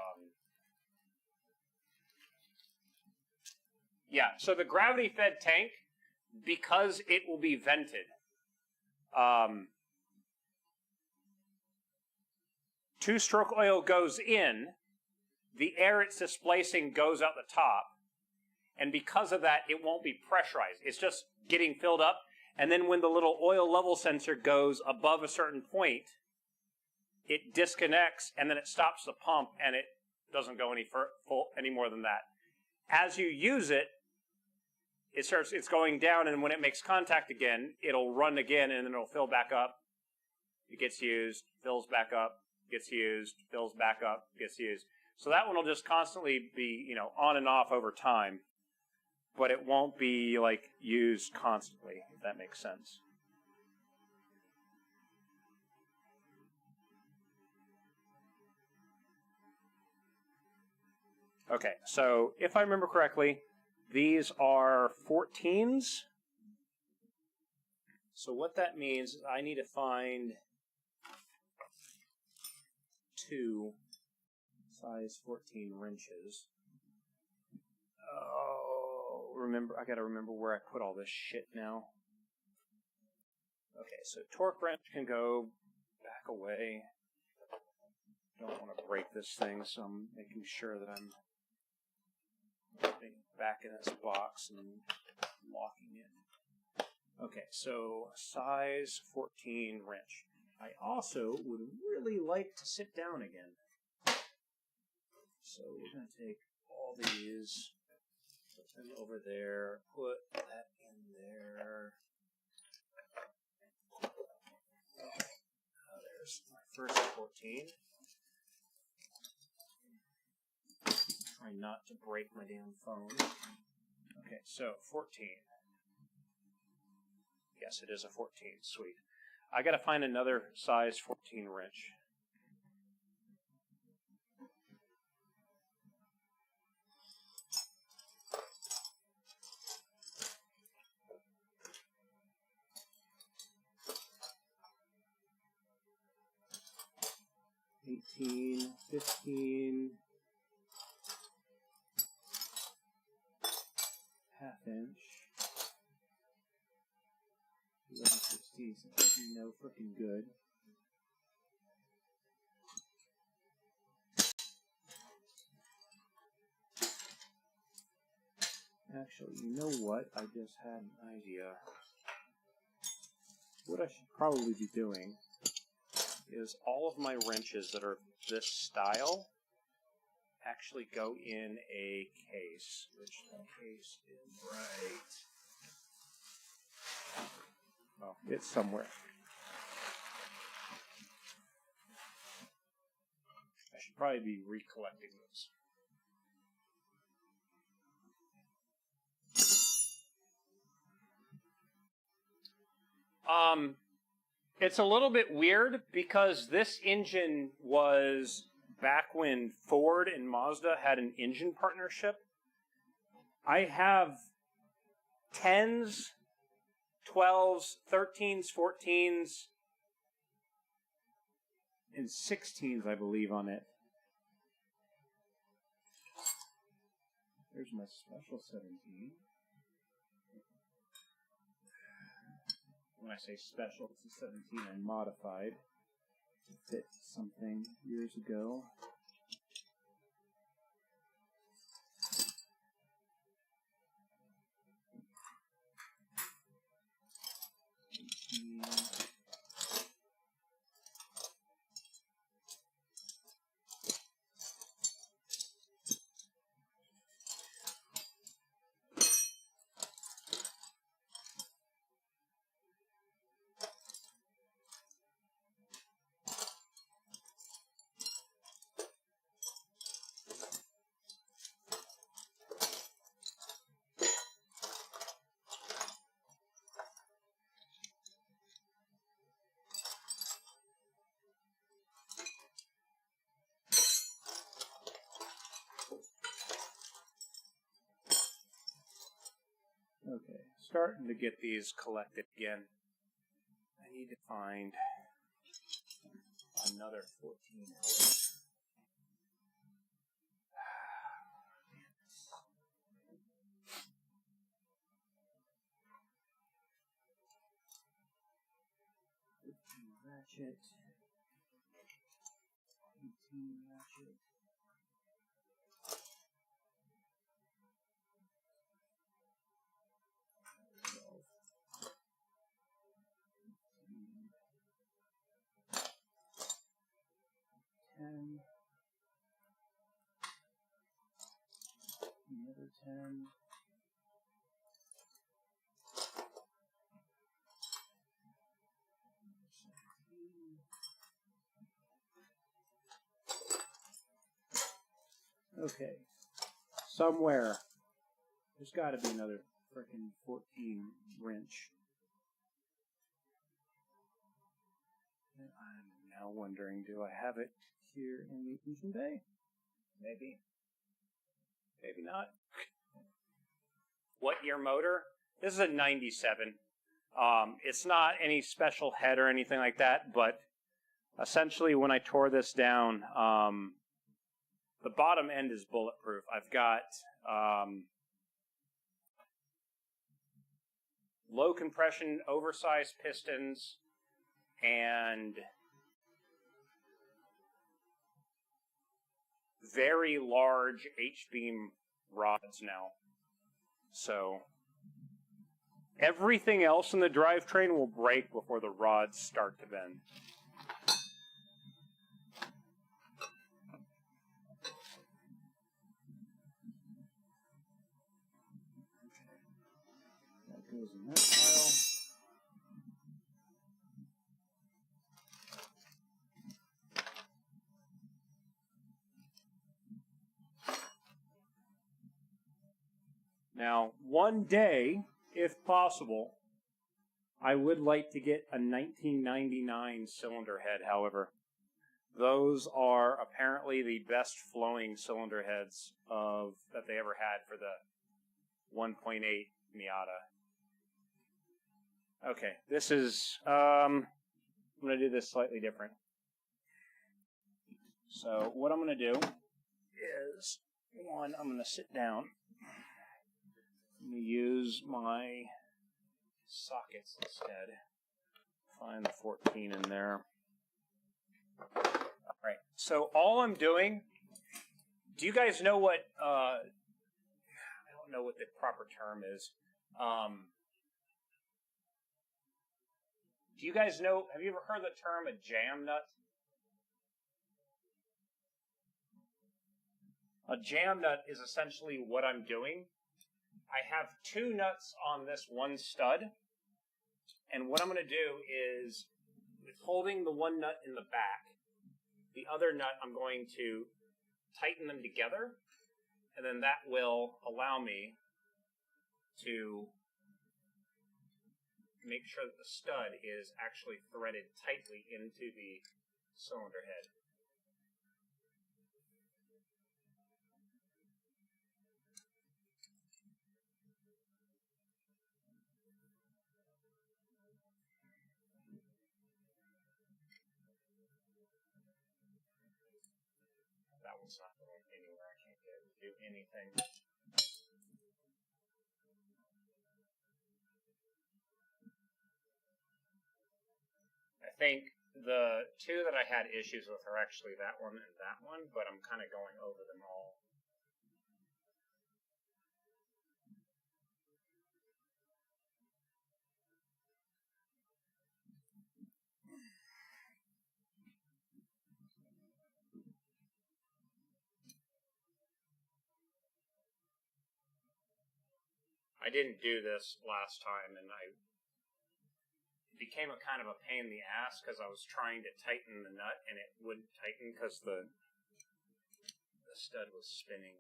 Yeah, so the gravity-fed tank, because it will be vented, 2-stroke oil goes in, the air it's displacing goes out the top, and because of that, it won't be pressurized. It's just getting filled up, and then when the little oil level sensor goes above a certain point, it disconnects, and then it stops the pump, and it doesn't go any more than that. As you use it, it's going down, and when it makes contact again, it'll run again, and then it'll fill back up. It gets used, fills back up, gets used, fills back up, gets used. So that one will just constantly be, on and off over time, but it won't be like used constantly, if that makes sense. Okay, so if I remember correctly, these are 14s. So what that means is I need to find 2 size 14 wrenches. Oh, I gotta remember where I put all this shit now. Okay, so torque wrench can go back away. Don't want to break this thing, so I'm making sure that I'm putting it back in this box and locking it. Okay, so size 14 wrench. I also would really like to sit down again. So we're going to take all these, put them over there, put that in there. There's my first 14. Try not to break my damn phone. Okay, so 14. Yes, it is a 14. Sweet. I got to find another size 14 wrench. $18, $15, half-inch, 11/16. That'd be no freaking good. Actually, you know what? I just had an idea. What I should probably be doing is all of my wrenches that are this style actually go in a case, which the case is right. Oh, it's somewhere. I should probably be recollecting those. It's a little bit weird because this engine was back when Ford and Mazda had an engine partnership. I have 10s, 12s, 13s, 14s, and 16s, I believe, on it. There's my special 17. When I say special, it's a 17 I modified to fit something years ago. Okay, starting to get these collected again. I need to find another 14 hours. Ratchet. 18 ratchet. Another 10. Okay. Somewhere. There's got to be another freaking 14 wrench. And I'm now wondering, do I have it here in the engine bay? Maybe. Maybe not. What year motor? This is a 97. It's not any special head or anything like that, but essentially when I tore this down, the bottom end is bulletproof. I've got low compression, oversized pistons, and very large H-beam rods now. So everything else in the drivetrain will break before the rods start to bend. goes in that pile. Now, one day, if possible, I would like to get a 1999 cylinder head, however. Those are apparently the best flowing cylinder heads that they ever had for the 1.8 Miata. Okay, this is, I'm going to do this slightly different. So what I'm going to do is, one, I'm going to sit down. I'm going to use my sockets instead. Find the 14 in there. All right. So all I'm doing, do you guys know what, I don't know what the proper term is. Do you guys know, have you ever heard the term a jam nut? A jam nut is essentially what I'm doing. I have two nuts on this one stud, and what I'm going to do is, with holding the one nut in the back, the other nut I'm going to tighten them together, and then that will allow me to make sure that the stud is actually threaded tightly into the cylinder head. That one's not going anywhere. I can't get it to do anything. I think the two that I had issues with are actually that one and that one, but I'm kind of going over them all. I didn't do this last time, and it became a kind of a pain in the ass because I was trying to tighten the nut, and it wouldn't tighten because the stud was spinning.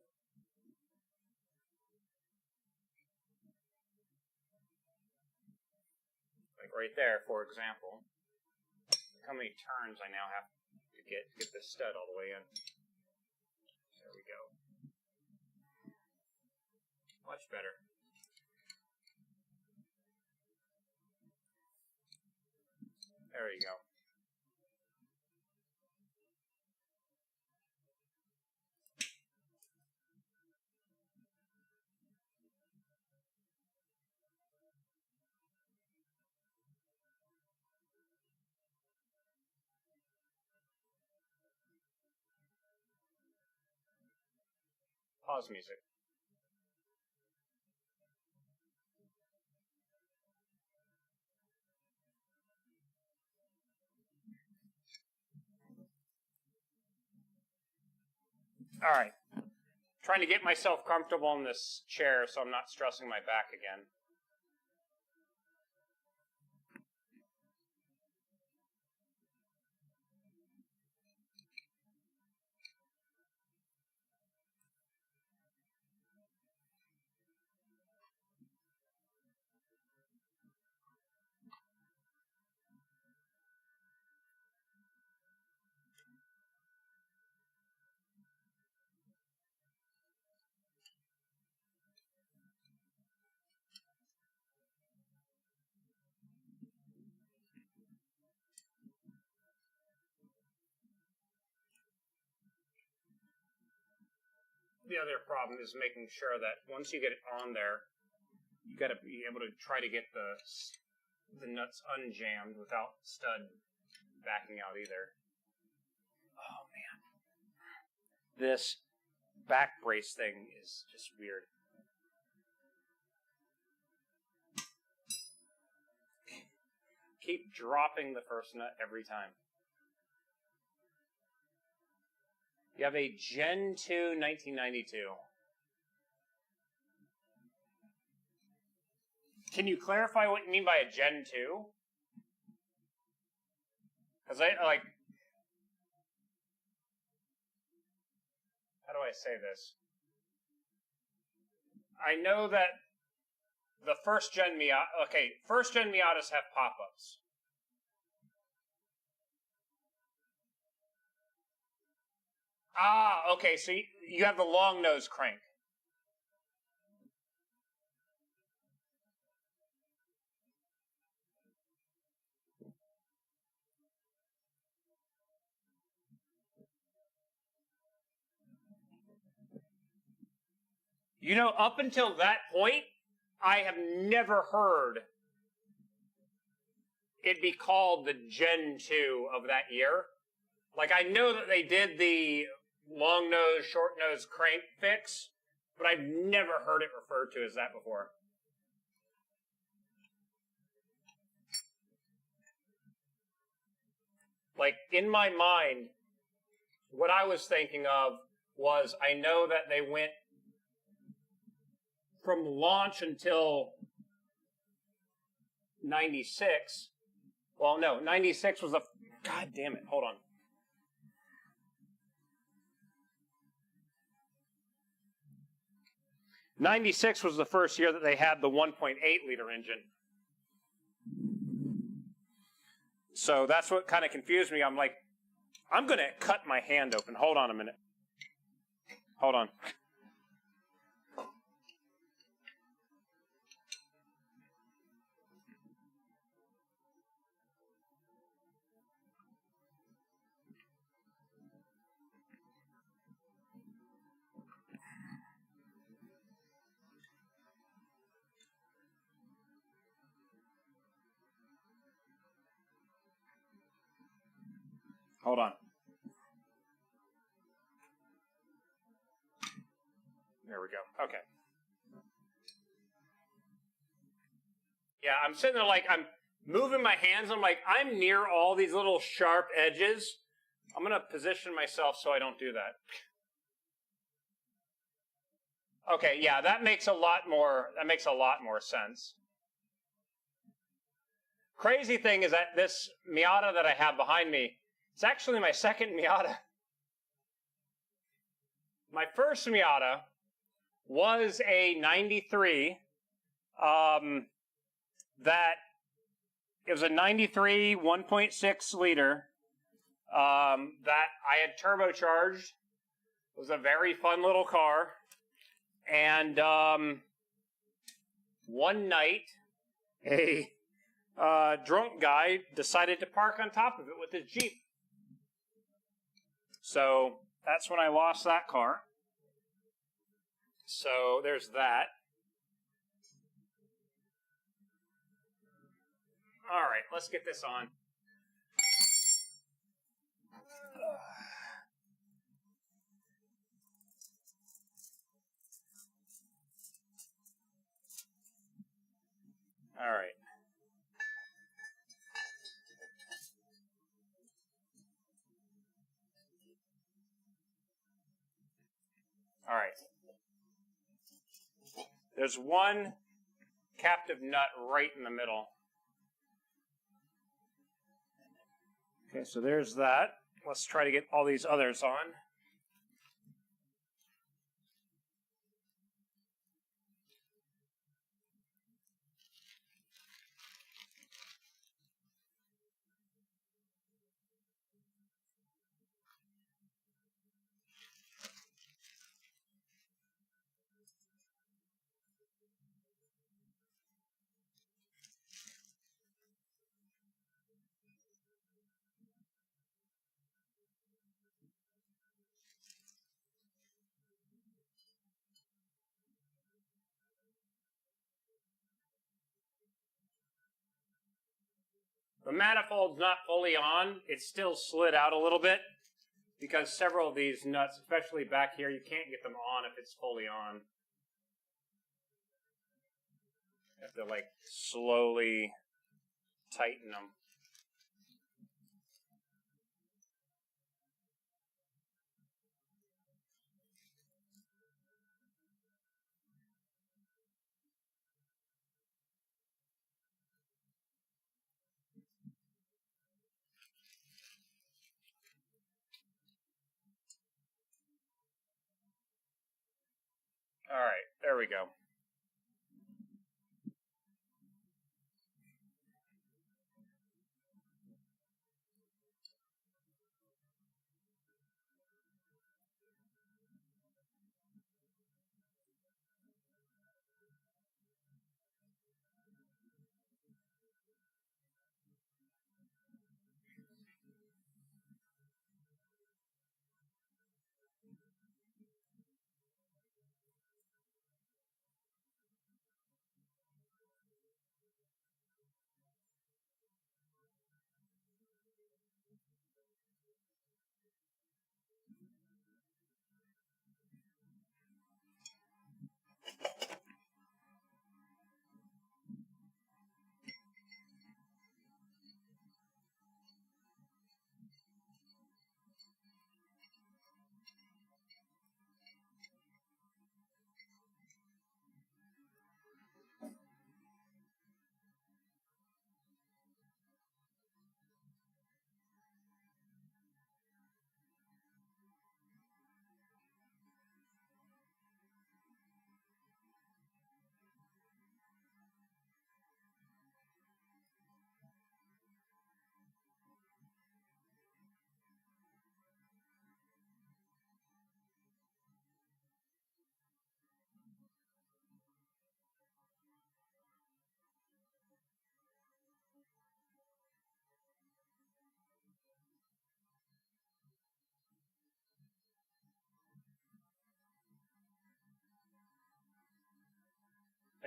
Like right there, for example. Look how many turns I now have to get this stud all the way in. There we go. Much better. There you go. Pause music. All right. Trying to get myself comfortable in this chair so I'm not stressing my back again. The other problem is making sure that once you get it on there, you got to be able to try to get the nuts unjammed without the stud backing out either. Oh man, this back brace thing is just weird. Keep dropping the first nut every time. You have a Gen 2 1992. Can you clarify what you mean by a Gen 2? Because I like... How do I say this? I know that the first gen Miata... Okay, first gen Miatas have pop-ups. Ah, okay, so you have the long nose crank. You know, up until that point, I have never heard it be called the Gen 2 of that year. Like, I know that they did the long nose, short nose crank fix, but I've never heard it referred to as that before. Like, in my mind, what I was thinking of was I know that they went from launch until 96. Well, no, 96 was the... God damn it, hold on. '96 was the first year that they had the 1.8 liter engine. So that's what kind of confused me. I'm like, I'm going to cut my hand open. Hold on a minute. Hold on. Hold on. There we go. Okay. Yeah, I'm sitting there like, I'm moving my hands. I'm like, I'm near all these little sharp edges. I'm going to position myself so I don't do that. Okay, yeah, that makes a lot more sense. Crazy thing is that this Miata that I have behind me, it's actually my second Miata. My first Miata was a 93, that it was a 93 1.6 liter, that I had turbocharged. It was a very fun little car. And one night, a drunk guy decided to park on top of it with his Jeep. So that's when I lost that car. So there's that. All right, let's get this on. All right. All right. There's one captive nut right in the middle. Okay, so there's that. Let's try to get all these others on. The manifold's not fully on. It's still slid out a little bit because several of these nuts, especially back here, you can't get them on if it's fully on. You have to like slowly tighten them. There we go.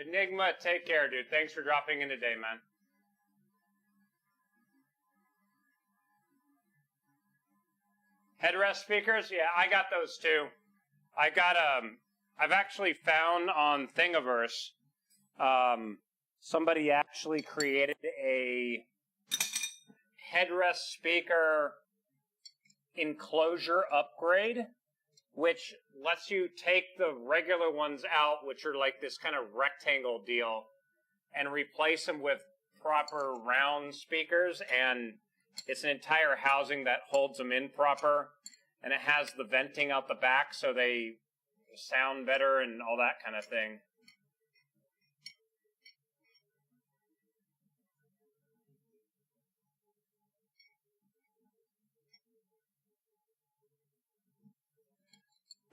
Enigma, take care, dude. Thanks for dropping in today, man. Headrest speakers? Yeah, I got those too. I've actually found on Thingiverse, somebody actually created a headrest speaker enclosure upgrade, which lets you take the regular ones out, which are like this kind of rectangle deal, and replace them with proper round speakers, and it's an entire housing that holds them in proper, and it has the venting out the back so they sound better and all that kind of thing.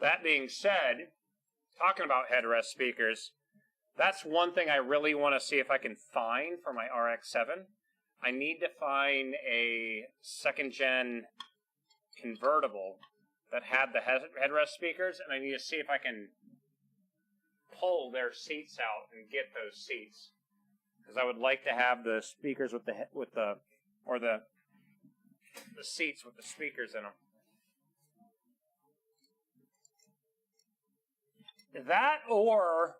That being said, talking about headrest speakers, that's one thing I really want to see if I can find for my RX-7. I need to find a second-gen convertible that had the headrest speakers, and I need to see if I can pull their seats out and get those seats, because I would like to have the speakers with the seats with the speakers in them. That or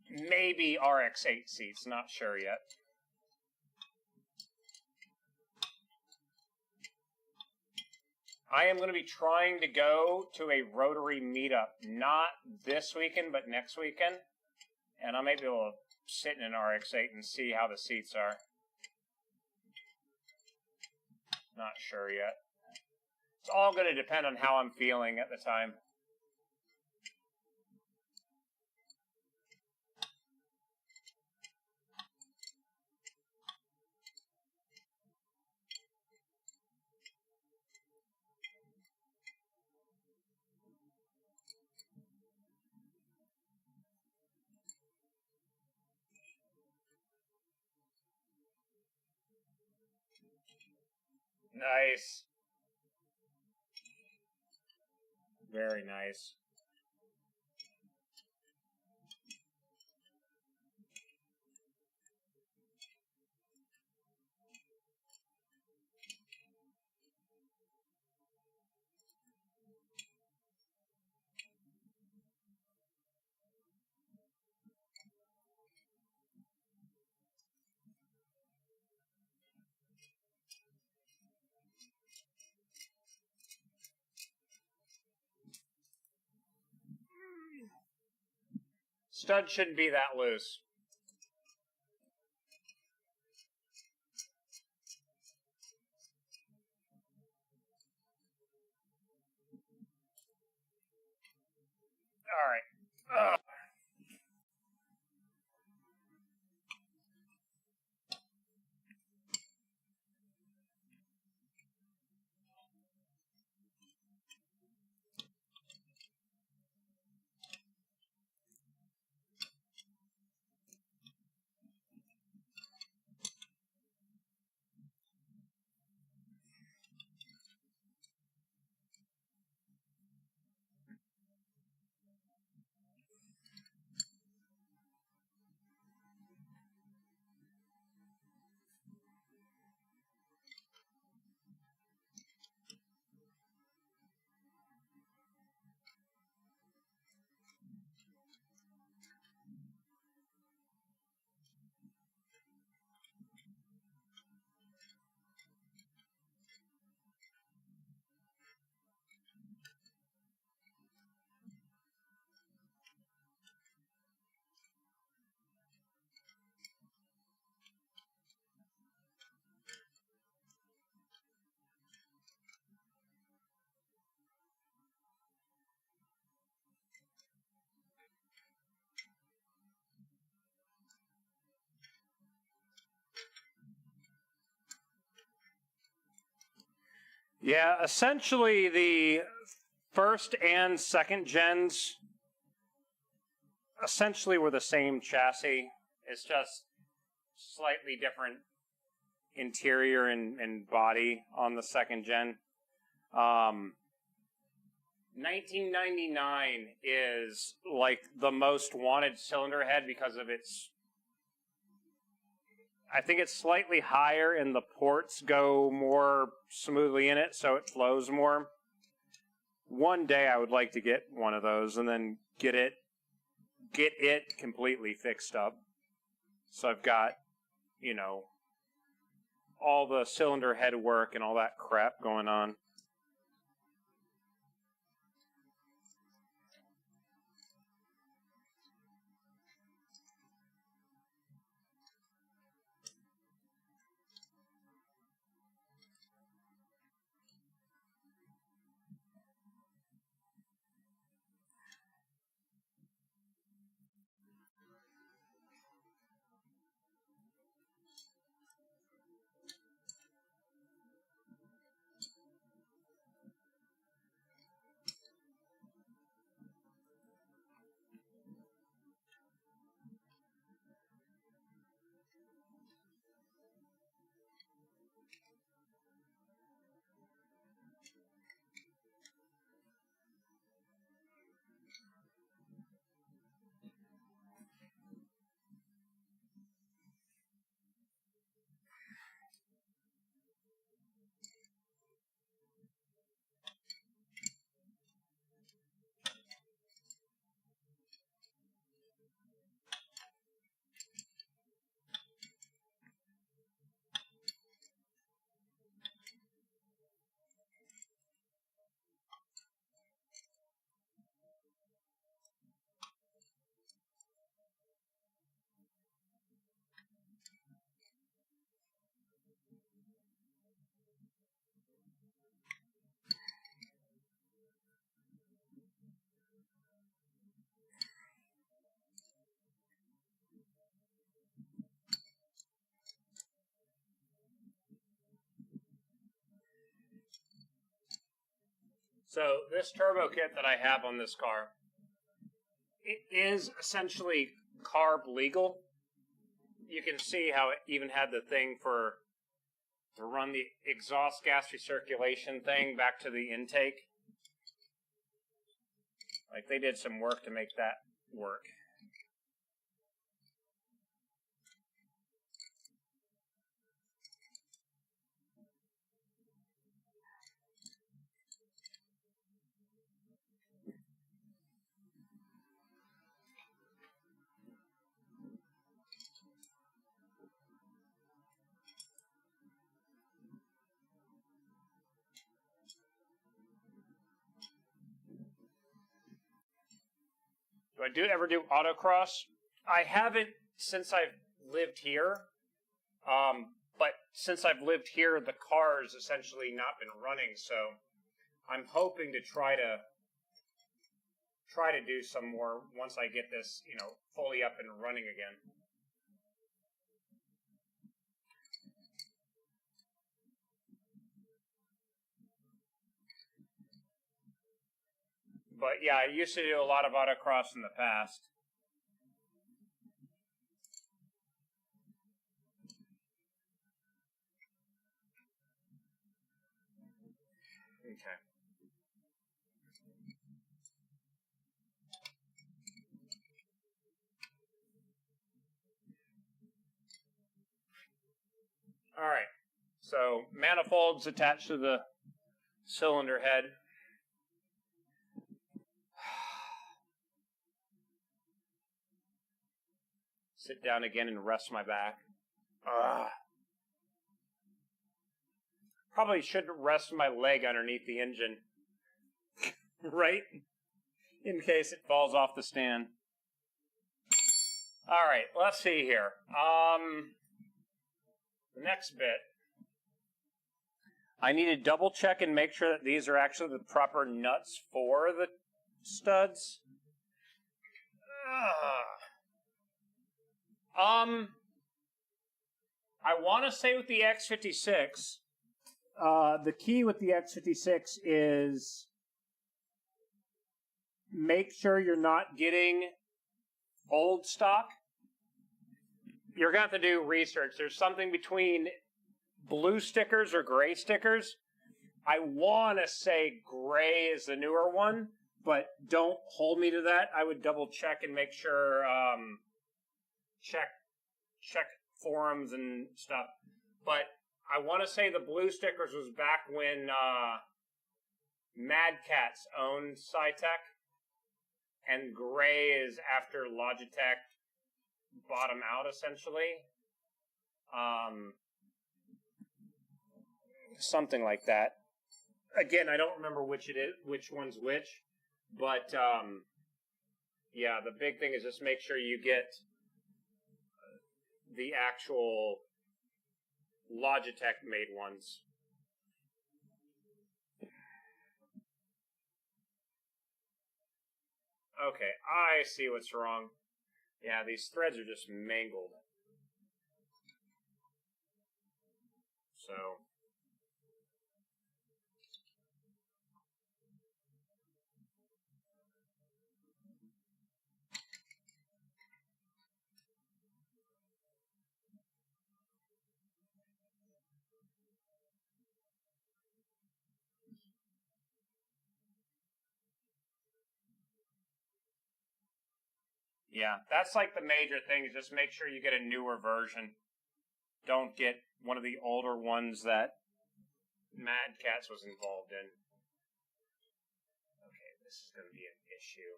maybe RX-8 seats, not sure yet. I am going to be trying to go to a Rotary meetup, not this weekend, but next weekend. And I may be able to sit in an RX-8 and see how the seats are. Not sure yet. It's all going to depend on how I'm feeling at the time. Nice. Very nice. Stud shouldn't be that loose. All right. Yeah, essentially the first and second gens essentially were the same chassis. It's just slightly different interior and body on the second gen. 1999 is like the most wanted cylinder head because of its... I think it's slightly higher and the ports go more smoothly in it, so it flows more. One day I would like to get one of those and then get it completely fixed up. So I've got, you know, all the cylinder head work and all that crap going on. So this turbo kit that I have on this car, it is essentially carb legal. You can see how it even had the thing to run the exhaust gas recirculation thing back to the intake. Like they did some work to make that work. Do I ever do autocross? I haven't since I've lived here. But since I've lived here, the car's essentially not been running, so I'm hoping to try to do some more once I get this, you know, fully up and running again. But yeah, I used to do a lot of autocross in the past. Okay. All right. So manifolds attached to the cylinder head. Sit down again and rest my back. Probably should rest my leg underneath the engine. Right? In case it falls off the stand. Alright, let's see here. The next bit. I need to double check and make sure that these are actually the proper nuts for the studs. I want to say with the X56, the key with the X56 is make sure you're not getting old stock. You're going to have to do research. There's something between blue stickers or gray stickers. I want to say gray is the newer one, but don't hold me to that. I would double check and make sure, check forums and stuff. But I want to say the blue stickers was back when Mad Catz owned Scitech, and gray is after Logitech bought them out, essentially. Something like that. Again, I don't remember which one's which, but yeah, the big thing is just make sure you get the actual Logitech made ones. Okay, I see what's wrong. Yeah, these threads are just mangled. So yeah, that's like the major thing, is just make sure you get a newer version. Don't get one of the older ones that Mad Catz was involved in. Okay, this is going to be an issue.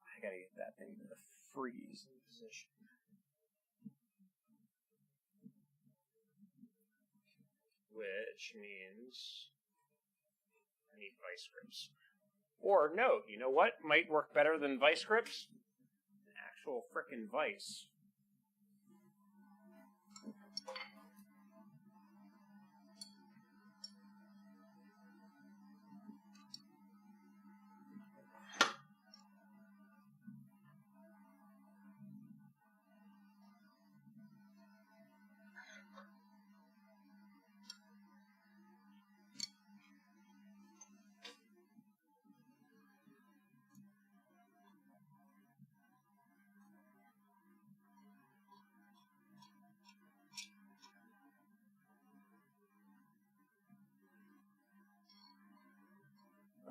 I gotta get that thing to freeze in position. Which means I need vice grips. Or no, you know what might work better than vice grips? An actual frickin' vice.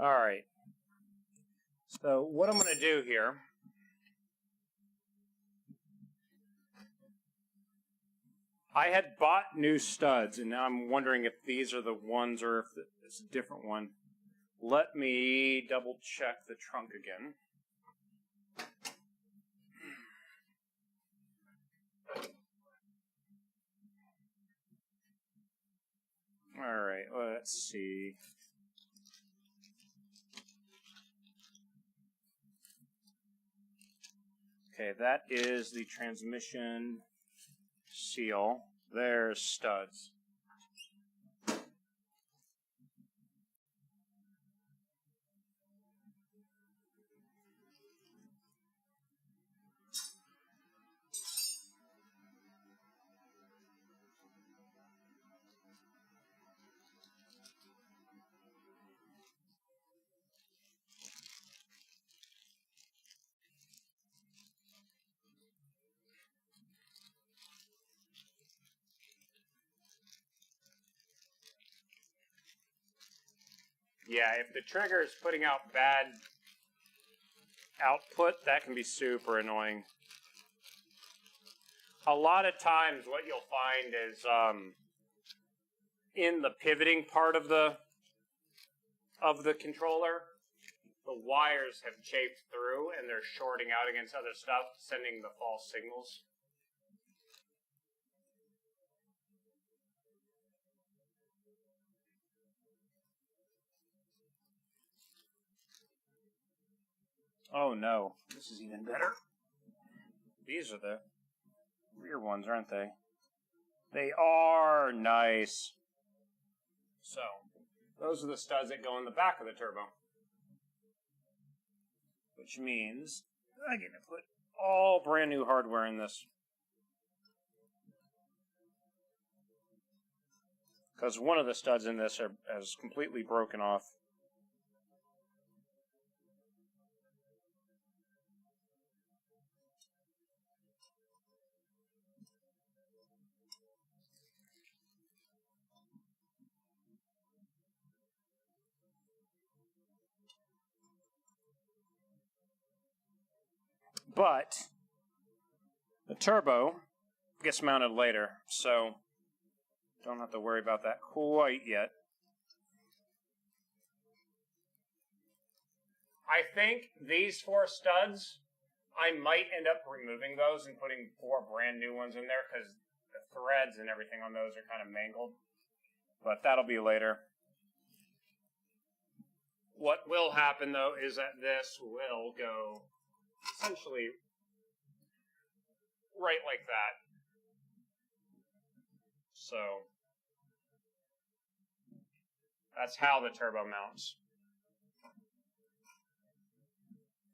Alright. So what I'm going to do here, I had bought new studs, and now I'm wondering if these are the ones or if it's a different one. Let me double check the trunk again. Alright, let's see. Okay, that is the transmission seal. There's studs. Yeah, if the trigger is putting out bad output, that can be super annoying. A lot of times what you'll find is in the pivoting part of the controller, the wires have chafed through and they're shorting out against other stuff, sending the false signals. Oh no, this is even better. These are the rear ones, aren't they? They are nice. So, those are the studs that go in the back of the turbo. Which means I get to put all brand new hardware in this. because one of the studs in this has completely broken off. But the turbo gets mounted later, so don't have to worry about that quite yet. I think these 4 studs, I might end up removing those and putting 4 brand new ones in there because the threads and everything on those are kind of mangled. But that'll be later. What will happen, though, is that this will go essentially right like that. So that's how the turbo mounts.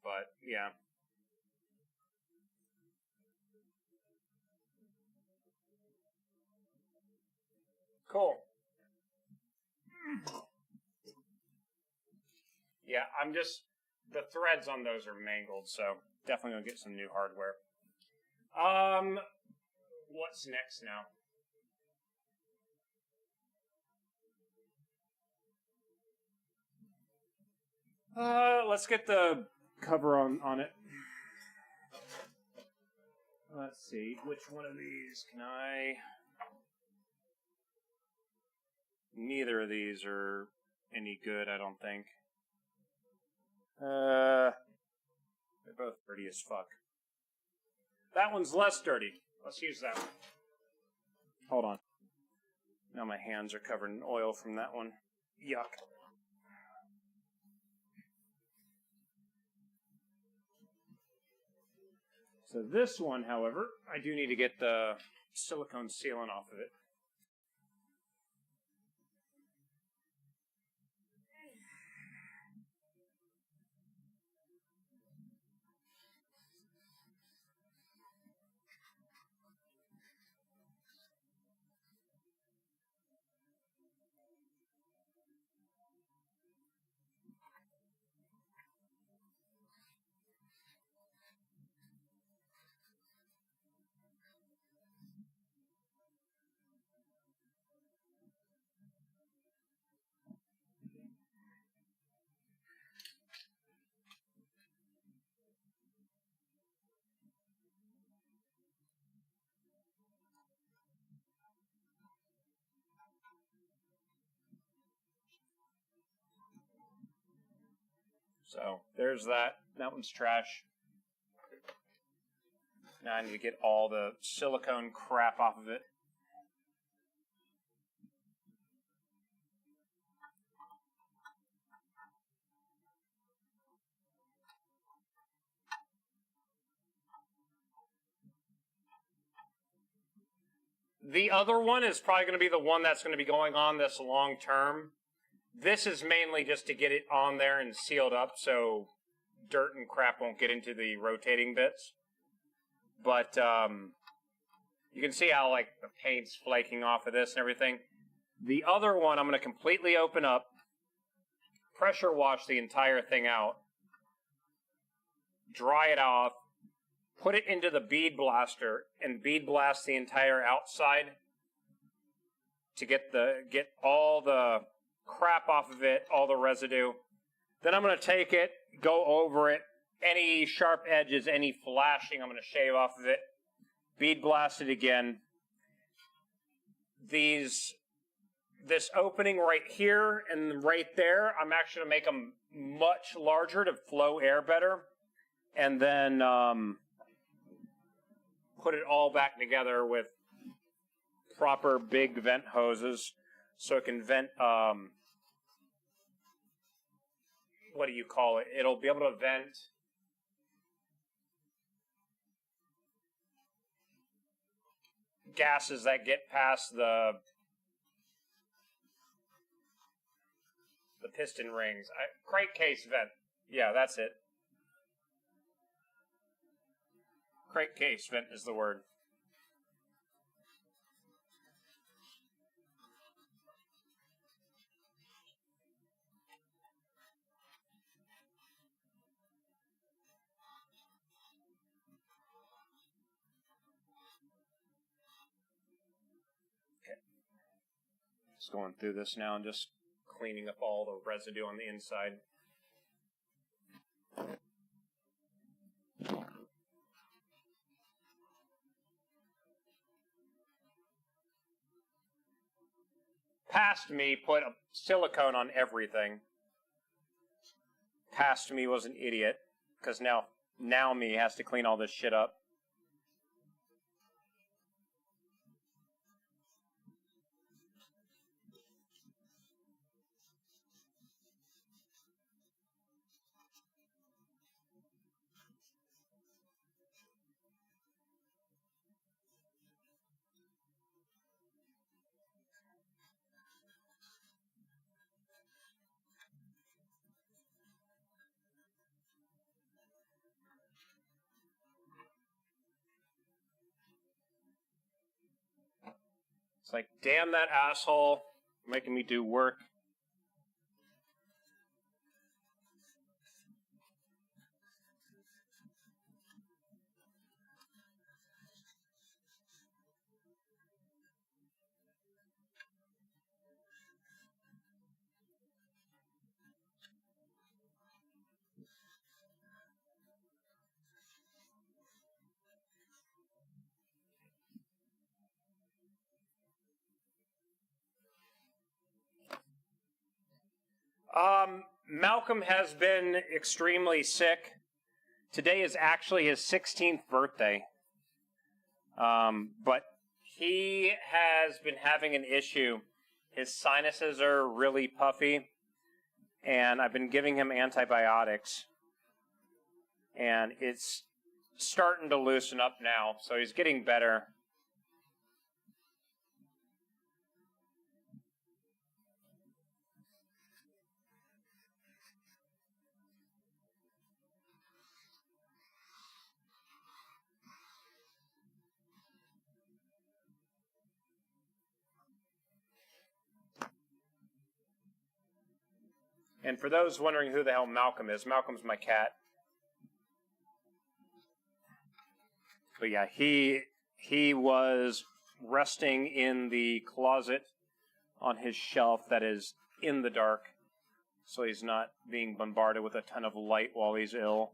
But, yeah. Cool. Yeah, the threads on those are mangled, so definitely gonna get some new hardware. What's next now? Let's get the cover on it. Let's see, which one of these can I... Neither of these are any good, I don't think. They're both dirty as fuck. That one's less dirty. Let's use that one. Hold on. Now my hands are covered in oil from that one. Yuck. So this one, however, I do need to get the silicone sealant off of it. So, there's that. That one's trash. Now I need to get all the silicone crap off of it. The other one is probably going to be the one that's going to be going on this long term. This is mainly just to get it on there and sealed up so dirt and crap won't get into the rotating bits. But you can see how like the paint's flaking off of this and everything. The other one I'm going to completely open up, pressure wash the entire thing out, dry it off, put it into the bead blaster, and bead blast the entire outside to get all the crap off of it, all the residue. Then I'm going to take it, go over it, any sharp edges, any flashing, I'm going to shave off of it, bead blast it again. This opening right here and right there, I'm actually going to make them much larger to flow air better. And then put it all back together with proper big vent hoses so it can vent, what do you call it? It'll be able to vent gases that get past the piston rings. Crankcase vent. Yeah, that's it. Crankcase vent is the word. Just going through this now and just cleaning up all the residue on the inside. Past me put a silicone on everything. Past me was an idiot, because now me has to clean all this shit up. It's like, damn that asshole, making me do work. Malcolm has been extremely sick. Today is actually his 16th birthday. But he has been having an issue. His sinuses are really puffy, and I've been giving him antibiotics. And it's starting to loosen up now, so he's getting better. And for those wondering who the hell Malcolm is, Malcolm's my cat. But yeah, he was resting in the closet on his shelf that is in the dark, so he's not being bombarded with a ton of light while he's ill.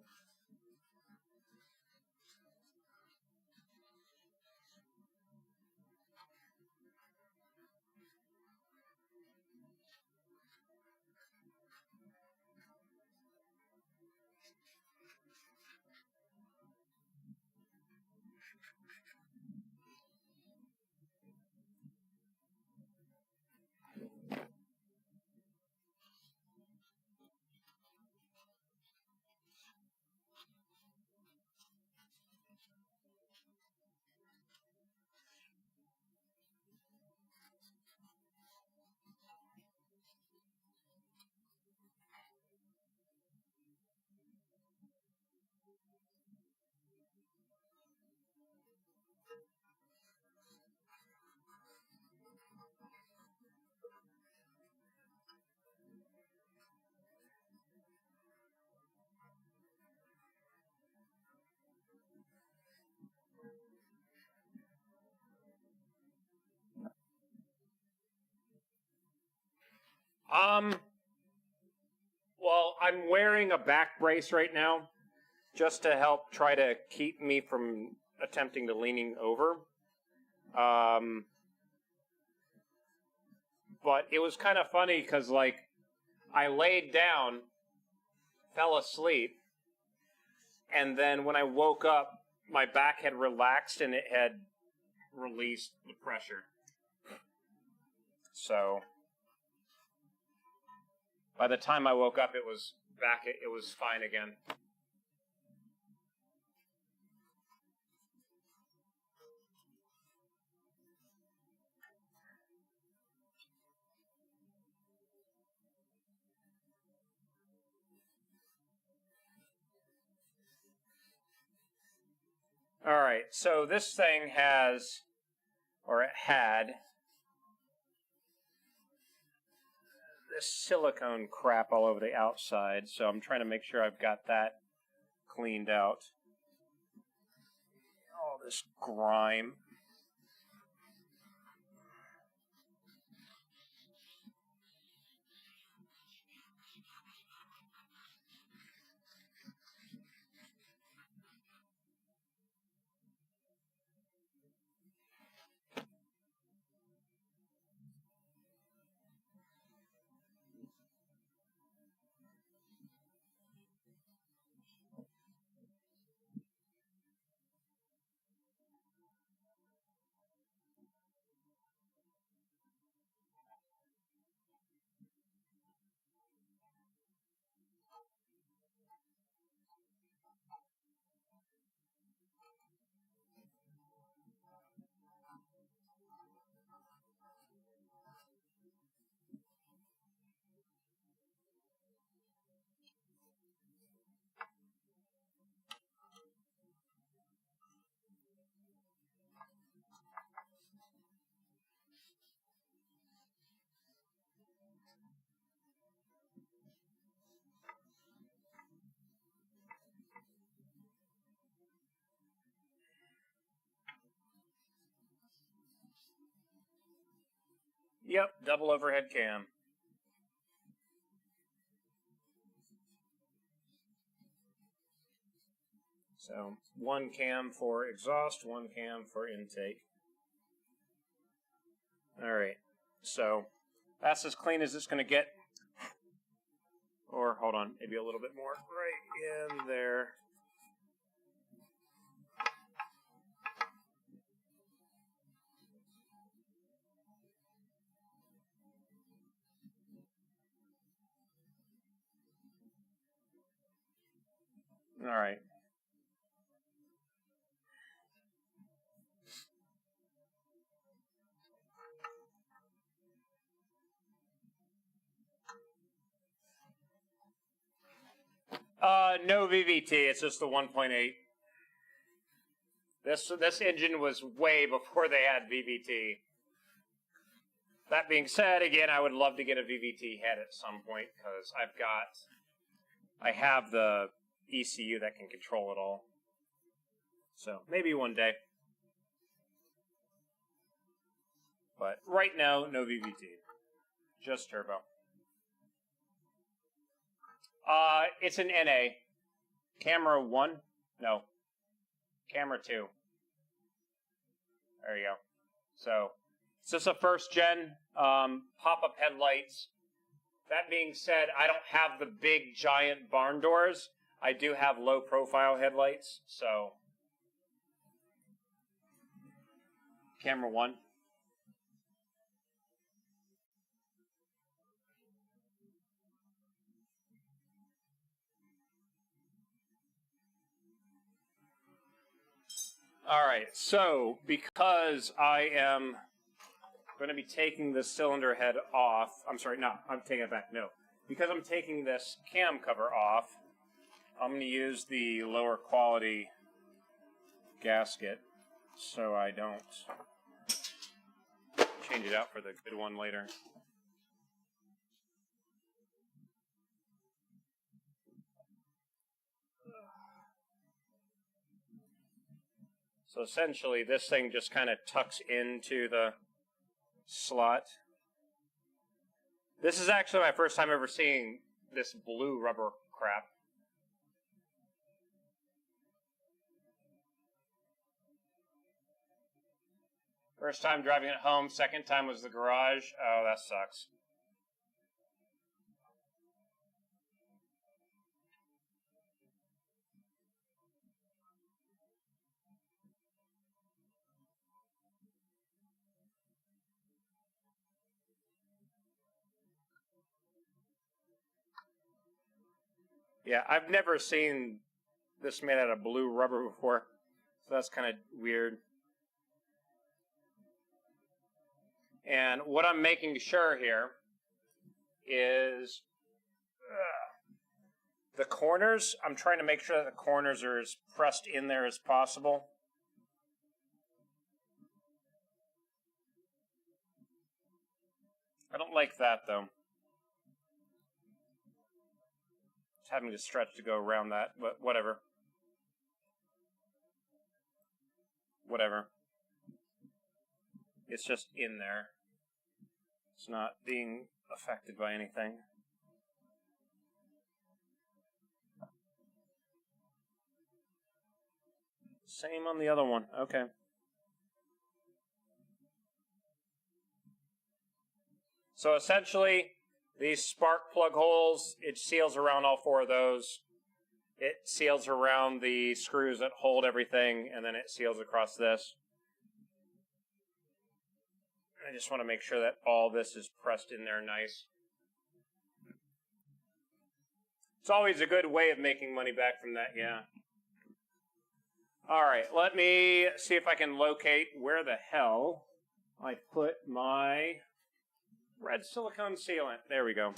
Well, I'm wearing a back brace right now, just to help try to keep me from attempting to leaning over. But it was kind of funny, because, like, I laid down, fell asleep, and then when I woke up, my back had relaxed and it had released the pressure. So by the time I woke up, it was back. It was fine again. All right, so this thing has, or it had, this silicone crap all over the outside, so I'm trying to make sure I've got that cleaned out. All this grime. Yep, double overhead cam. So, one cam for exhaust, one cam for intake. Alright, so that's as clean as it's going to get. Or, hold on, maybe a little bit more right in there. Alright. No VVT, it's just the 1.8. This engine was way before they had VVT. That being said, again, I would love to get a VVT head at some point because I have the ECU that can control it all. So maybe one day. But right now, no VVT. Just turbo. It's an NA. Camera 1? No. Camera 2. There you go. So, it's just a first gen pop-up headlights. That being said, I don't have the big giant barn doors. I do have low profile headlights, so. Camera 1. Alright, so because I am going to be taking the cylinder head off, I'm sorry, no, I'm taking it back, no. Because I'm taking this cam cover off, I'm going to use the lower quality gasket so I don't change it out for the good one later. So essentially, this thing just kind of tucks into the slot. This is actually my first time ever seeing this blue rubber crap. First time driving it home, second time was the garage. Oh, that sucks. Yeah, I've never seen this made out of blue rubber before, so that's kind of weird. And what I'm making sure here is the corners. I'm trying to make sure that the corners are as pressed in there as possible. I don't like that, though. Just having to stretch to go around that, but whatever. Whatever. It's just in there. It's not being affected by anything. Same on the other one. Okay. So essentially, these spark plug holes, it seals around all four of those. It seals around the screws that hold everything, and then it seals across this. I just want to make sure that all this is pressed in there nice. It's always a good way of making money back from that, yeah. Alright, let me see if I can locate where the hell I put my red silicone sealant. There we go.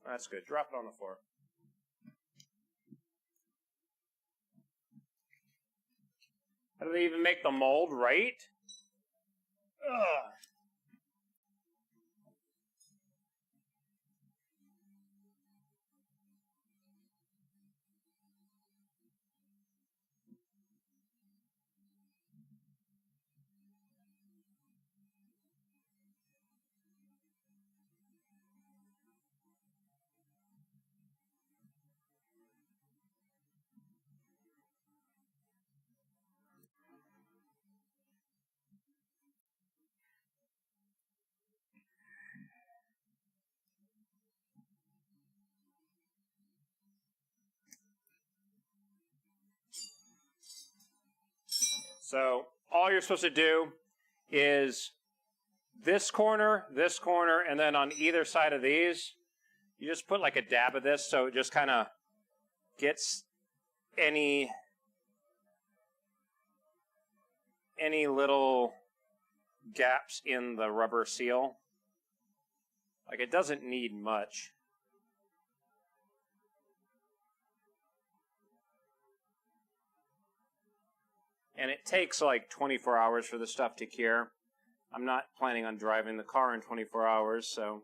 That's good. Drop it on the floor. How do they even make the mold, right? Ugh. So all you're supposed to do is this corner, and then on either side of these, you just put like a dab of this so it just kind of gets any little gaps in the rubber seal. Like, it doesn't need much. And it takes like 24 hours for the stuff to cure. I'm not planning on driving the car in 24 hours, so...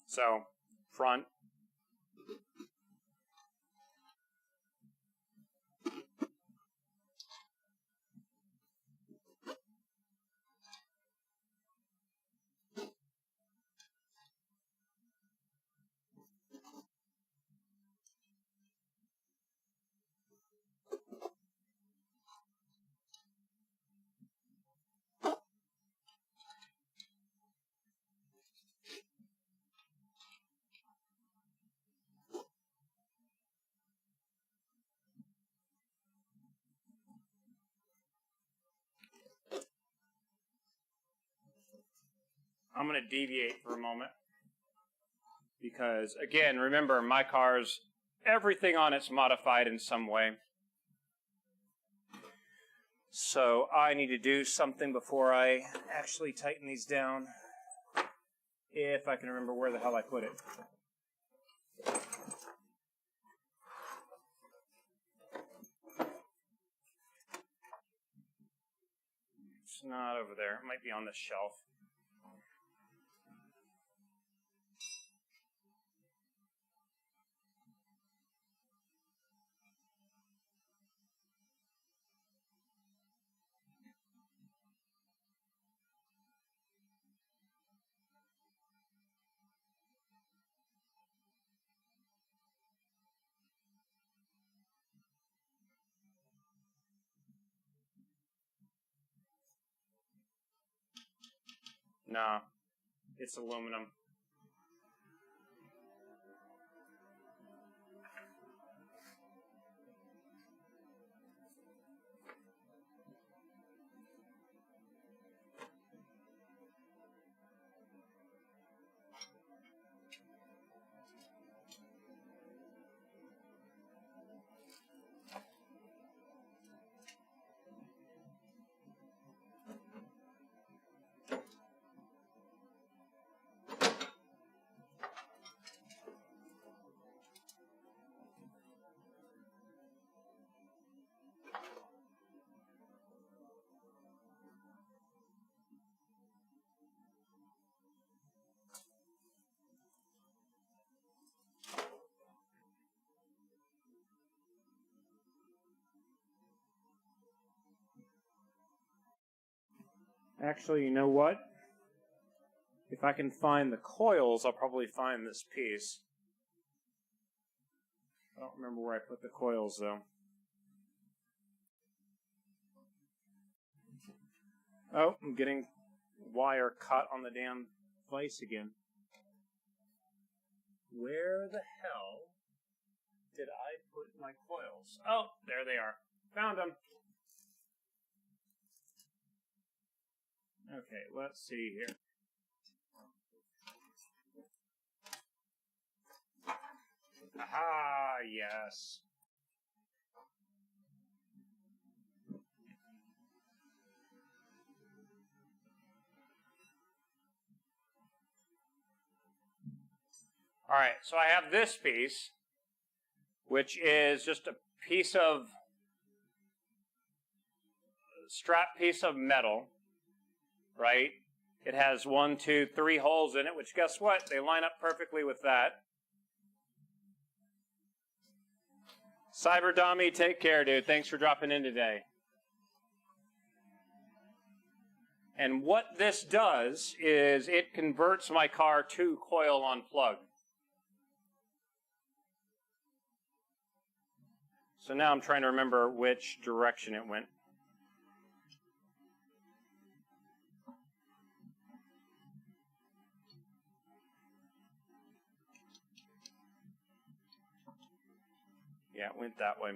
So, front. I'm going to deviate for a moment. Because, again, remember, my car's, everything on it's modified in some way. So I need to do something before I actually tighten these down. If I can remember where the hell I put it. It's not over there. It might be on the shelf. Nah, it's aluminum. Actually, you know what? If I can find the coils, I'll probably find this piece. I don't remember where I put the coils, though. Oh, I'm getting wire caught on the damn vise again. Where the hell did I put my coils? Oh, there they are. Found them. Okay, let's see here. Aha, yes. All right, so I have this piece, which is just a piece of strap piece of metal, right? It has 1, 2, 3 holes in it, which guess what? They line up perfectly with that. Cyber Dommy, take care, dude. Thanks for dropping in today. And what this does is it converts my car to coil on plug. So now I'm trying to remember which direction it went. Yeah, it went that way.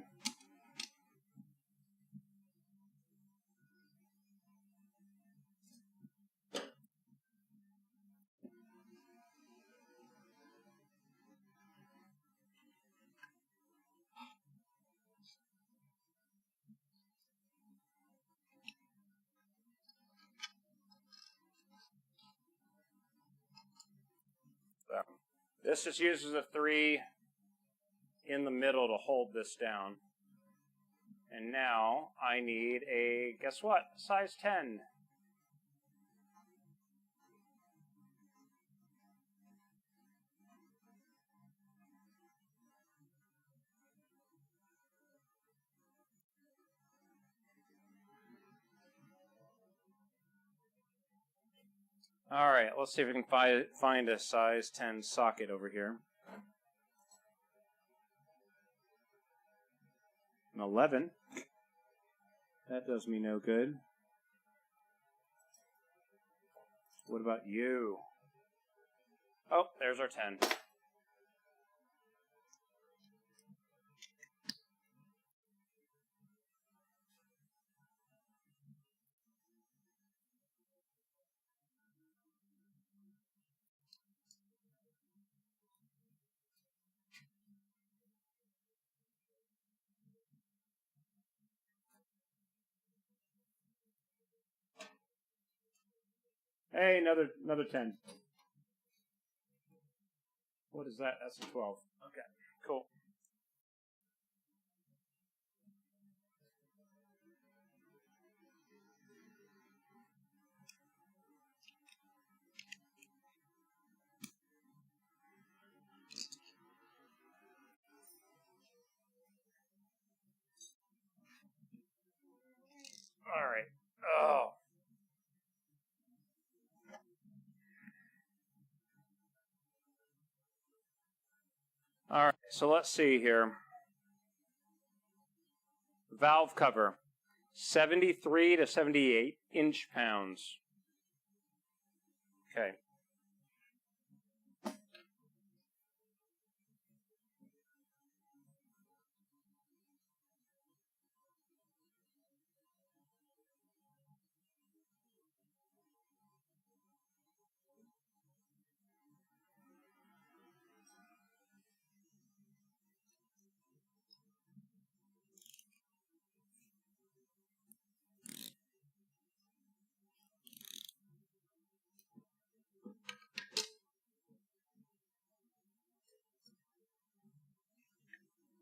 So this just uses a 3 in the middle to hold this down. And now I need a, guess what, size 10. All right, let's see if we can find a size 10 socket over here. An 11. That does me no good. What about you? Oh, there's our 10. Hey, another 10. What is that? That's a 12. Okay, cool. All right. Oh. All right, so let's see here. Valve cover, 73 to 78 inch-pounds. Okay.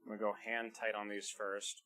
I'm going to go hand tight on these first.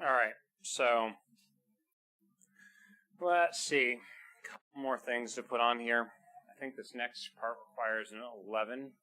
All right, so let's see. A couple more things to put on here. I think this next part requires an 11.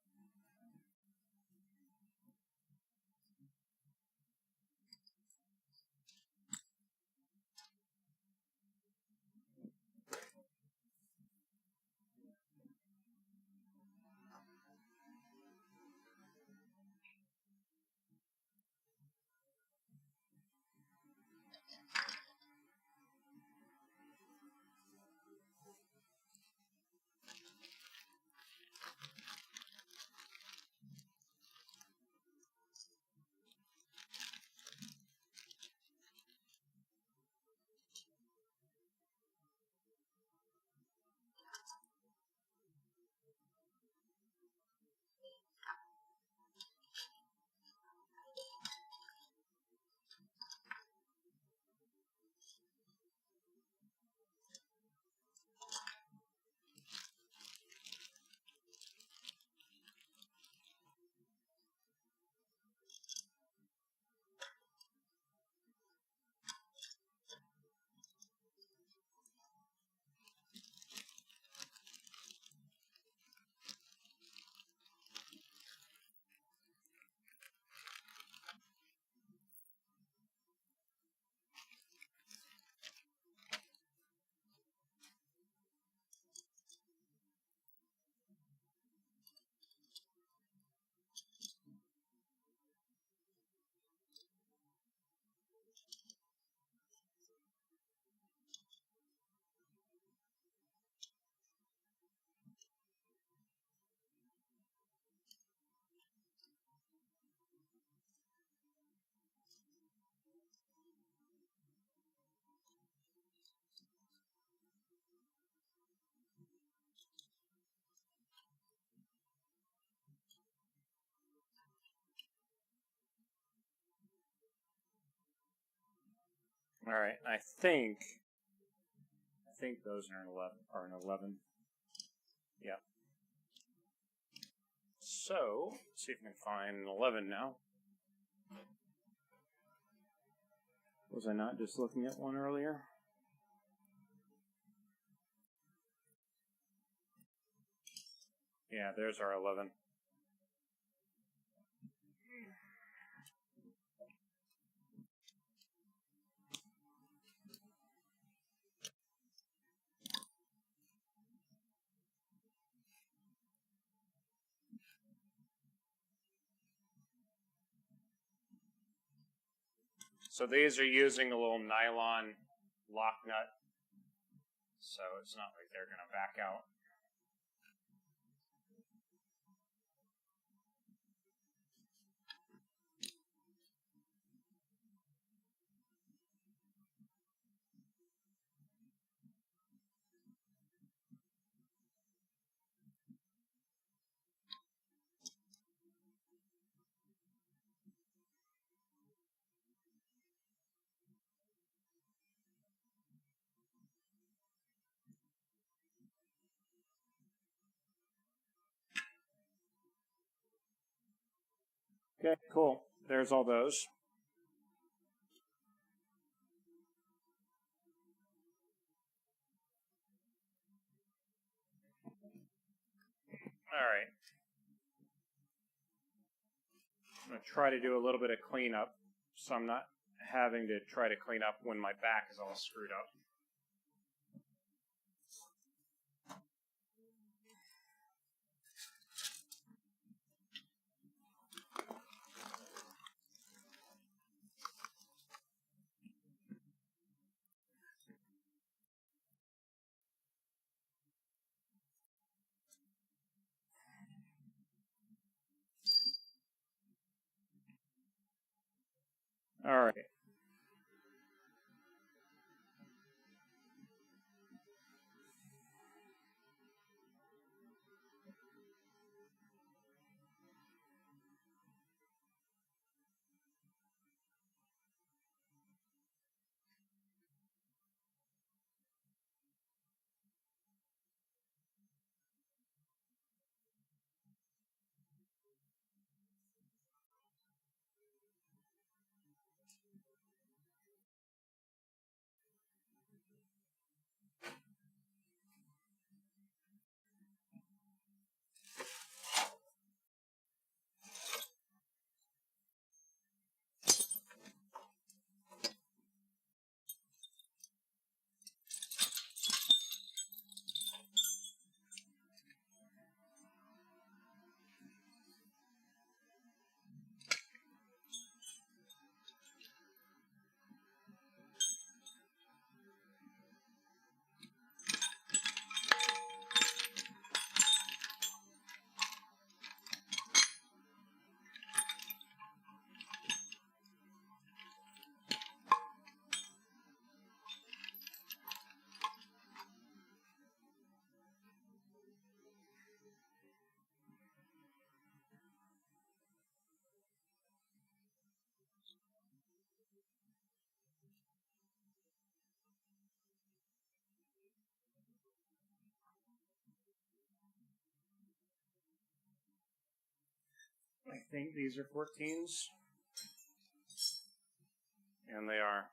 All right, I think those are an 11. Yeah. So, let's see if I can find an 11 now. Was I not just looking at one earlier? Yeah, there's our 11. So these are using a little nylon lock nut, so it's not like they're going to back out. Okay, cool. There's all those. All right. I'm going to try to do a little bit of cleanup, so I'm not having to try to clean up when my back is all screwed up. All right. think these are 14s. And they are.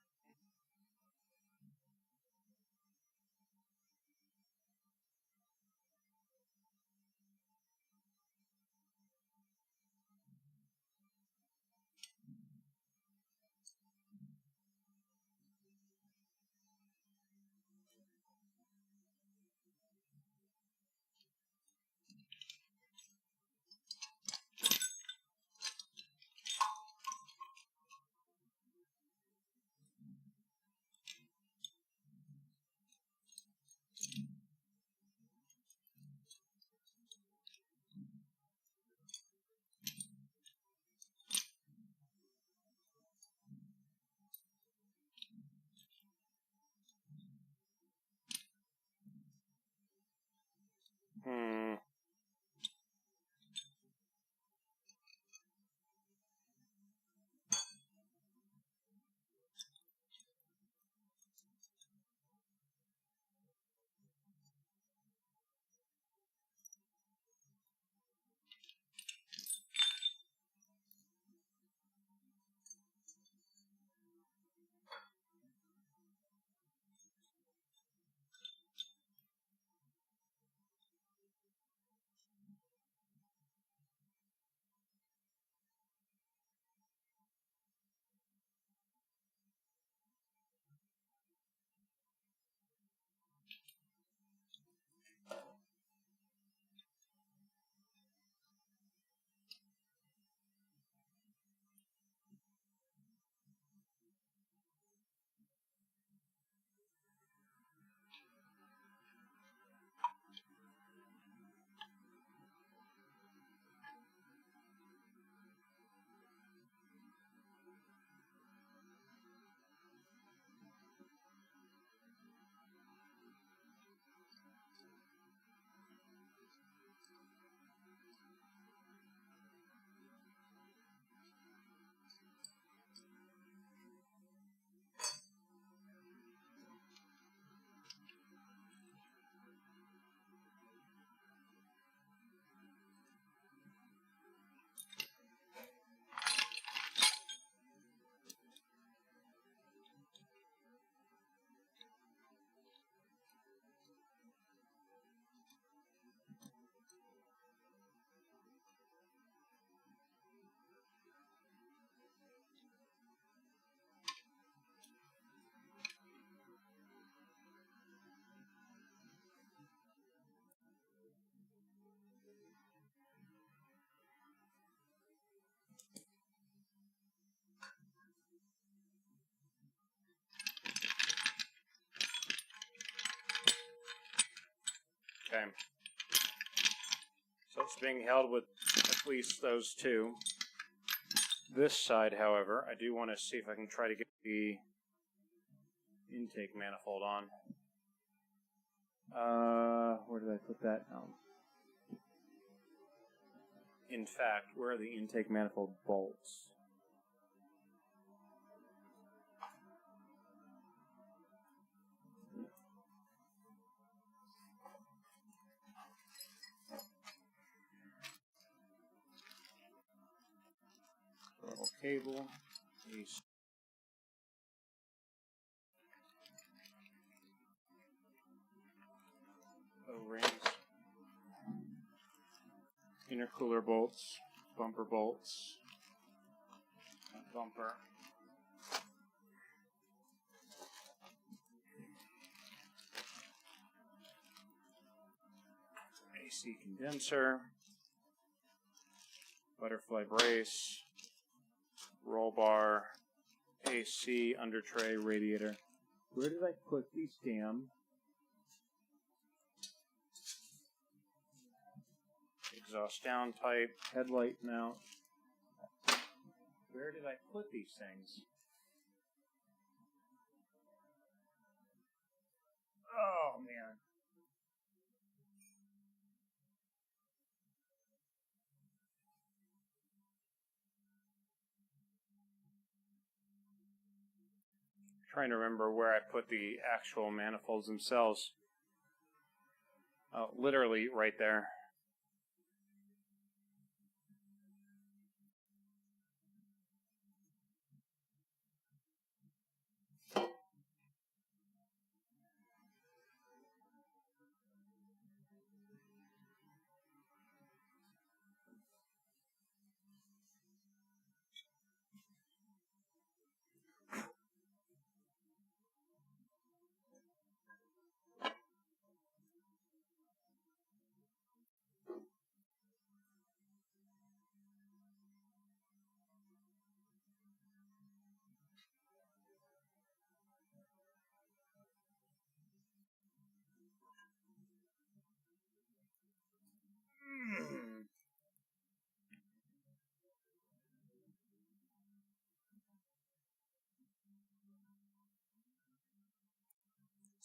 Okay. So it's being held with at least those two. This side, however, I do want to see if I can try to get the intake manifold on. Where did I put that? In fact, where are the intake manifold bolts? Little cable, these O-rings, intercooler bolts, bumper bolts, bumper, AC condenser, butterfly brace, roll bar, AC, under tray, radiator. Where did I put these damn exhaust down pipe, headlight mount? Where did I put these things? Oh, man. Trying to remember where I put the actual manifolds themselves. Oh, literally right there.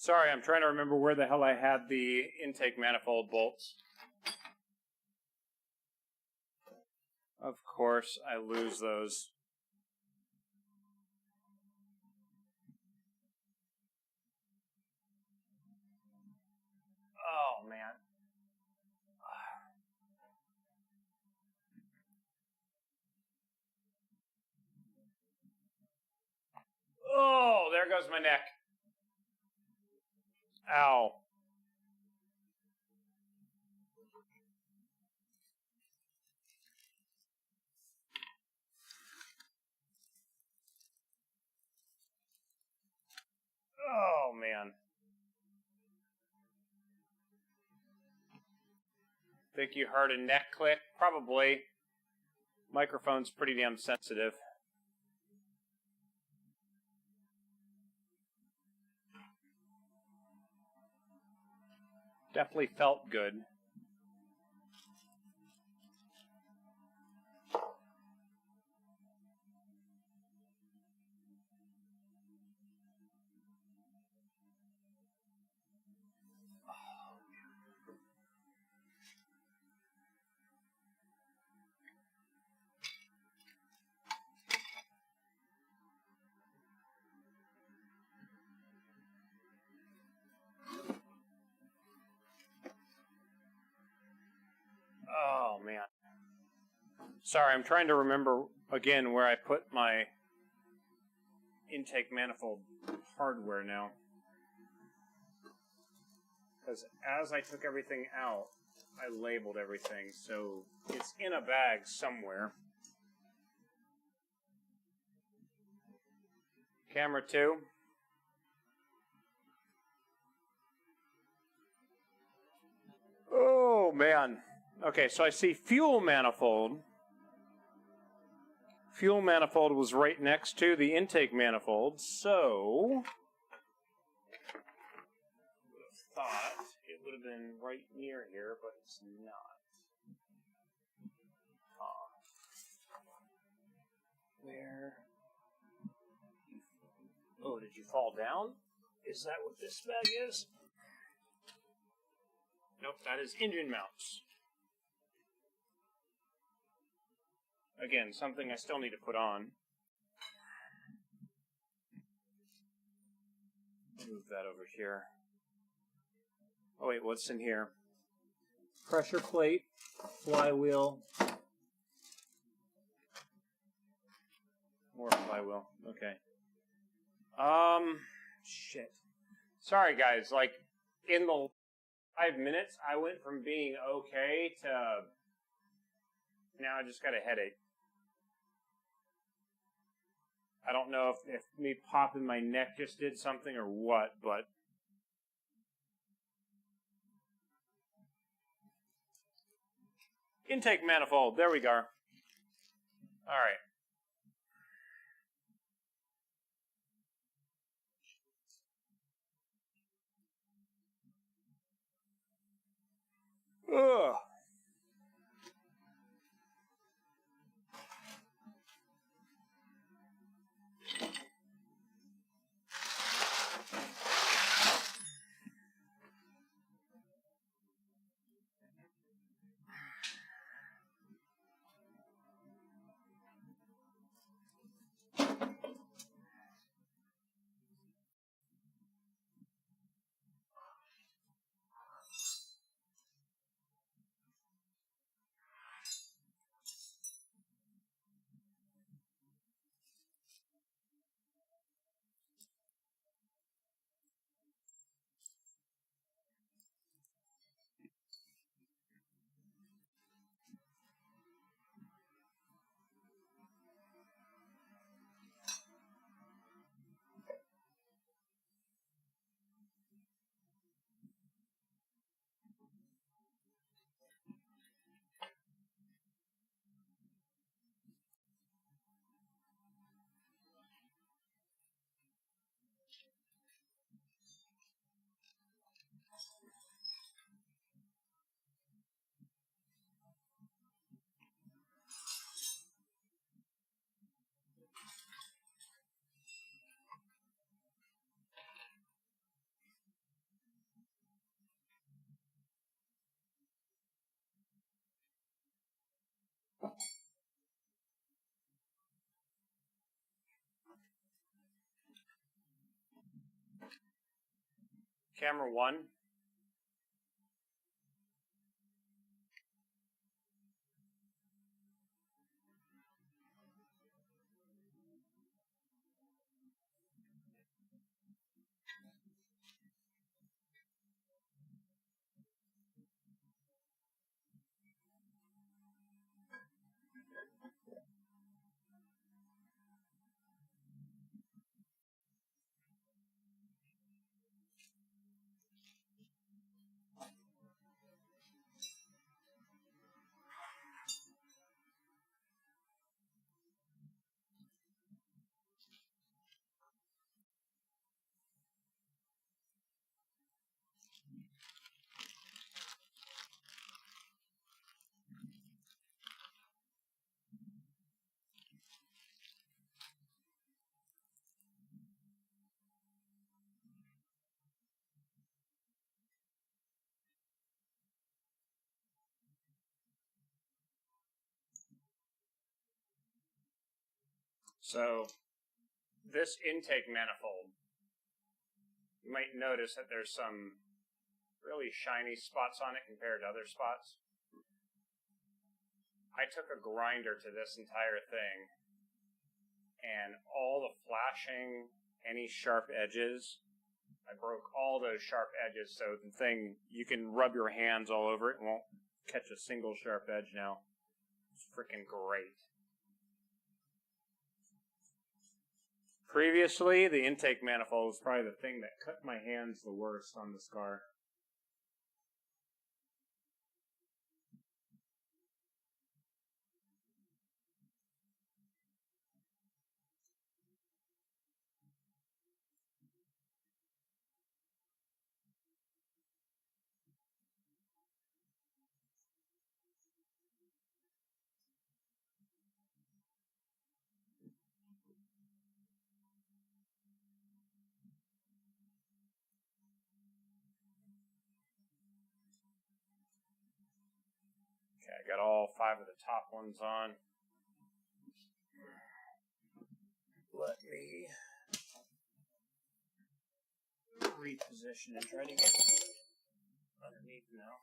Sorry, I'm trying to remember where the hell I had the intake manifold bolts. Of course, I lose those. Oh, man. Oh, there goes my neck. Ow. Oh, man. Think you heard a neck click? Probably. Microphone's pretty damn sensitive. Definitely felt good. Oh, man. Sorry, I'm trying to remember again where I put my intake manifold hardware now. Because as I took everything out, I labeled everything, so it's in a bag somewhere. Camera 2. Oh, man. Okay, so I see fuel manifold. Fuel manifold was right next to the intake manifold, so I would have thought it would have been right near here, but it's not. Where? Oh, did you fall down? Is that what this bag is? Nope, that is engine mounts. Again, something I still need to put on. Move that over here. Oh wait, what's in here? Pressure plate, flywheel. More flywheel, okay. Shit. Sorry guys, like, in the 5 minutes, I went from being okay to now I just got a headache. I don't know if me popping my neck just did something or what, but intake manifold, there we go. Alright. Ugh. Camera 1. So, this intake manifold, you might notice that there's some really shiny spots on it compared to other spots. I took a grinder to this entire thing, and all the flashing, any sharp edges, I broke all those sharp edges, so the thing, you can rub your hands all over it and won't catch a single sharp edge now. It's freaking great. Previously, the intake manifold was probably the thing that cut my hands the worst on this car. Okay, I got all 5 of the top ones on. Let me reposition and try to get underneath now.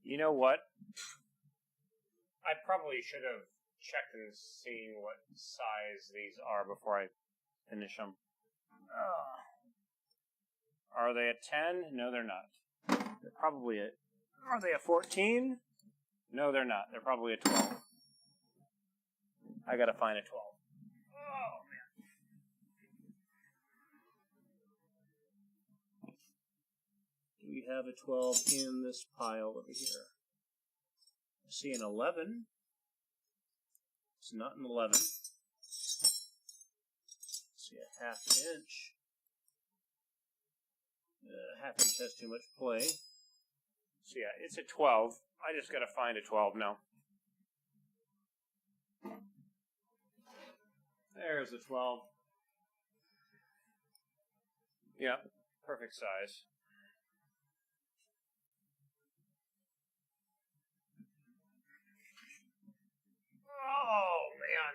You know what? I probably should have checked and seen what size these are before I finish them. Are they a 10? No, they're not. They're probably a... Are they a 14? No, they're not. They're probably a 12. I gotta find a 12. Oh, man. Do we have a 12 in this pile over here? I see an 11. It's not an 11. See a half inch. Half inch has too much play. So yeah, it's a 12. I just gotta find a 12 now. There's a 12. Yeah, perfect size. Oh, man.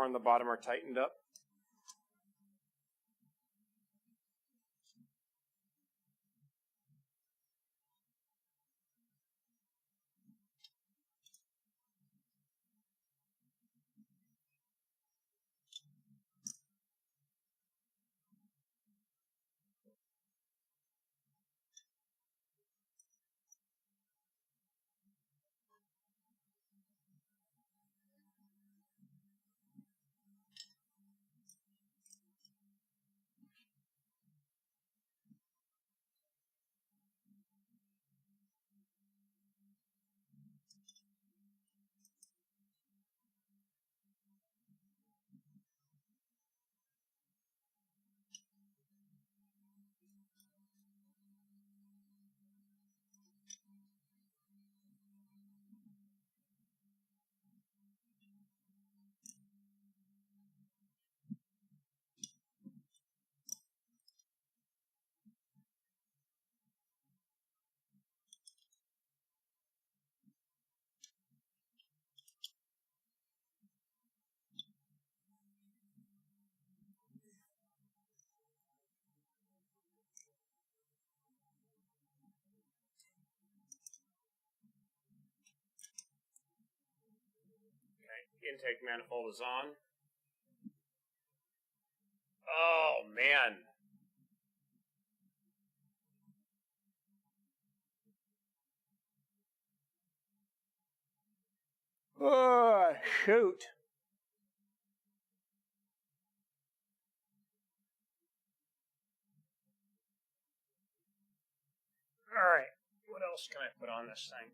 on the bottom are tightened up. Intake manifold is on. Oh, man. Oh, shoot. All right. What else can I put on this thing?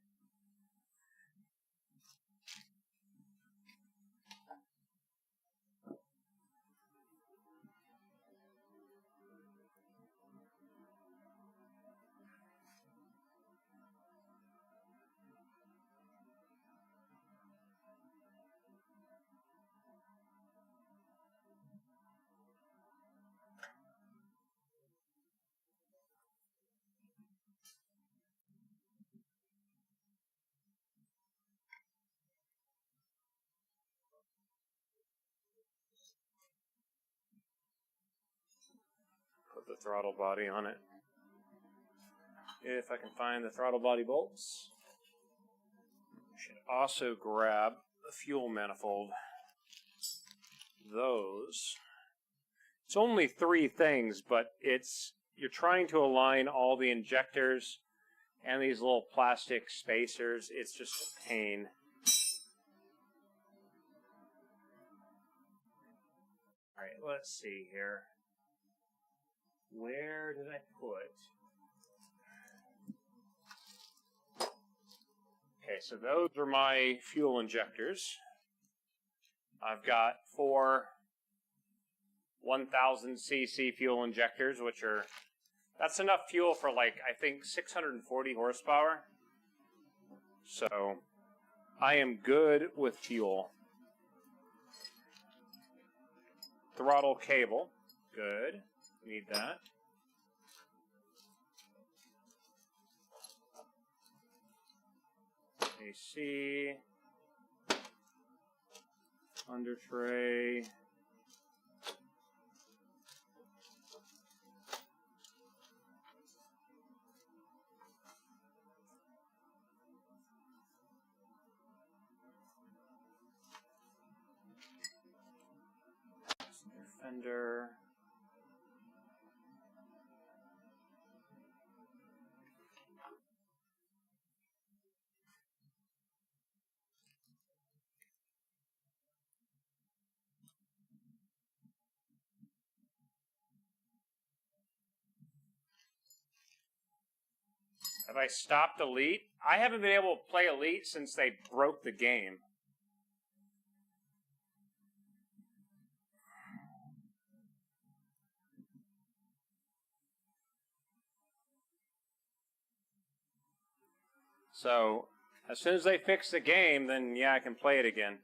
Put the throttle body on it. If I can find the throttle body bolts. Should also grab the fuel manifold. Those. It's only 3 things, but you're trying to align all the injectors and these little plastic spacers. It's just a pain. All right, let's see here. Where did I put? Okay, so those are my fuel injectors. I've got 4 1,000 cc fuel injectors, that's enough fuel for like, I think 640 horsepower. So I am good with fuel. Throttle cable, good, need that. AC, under tray. Fender. Have I stopped Elite? I haven't been able to play Elite since they broke the game. So, as soon as they fix the game, then yeah, I can play it again.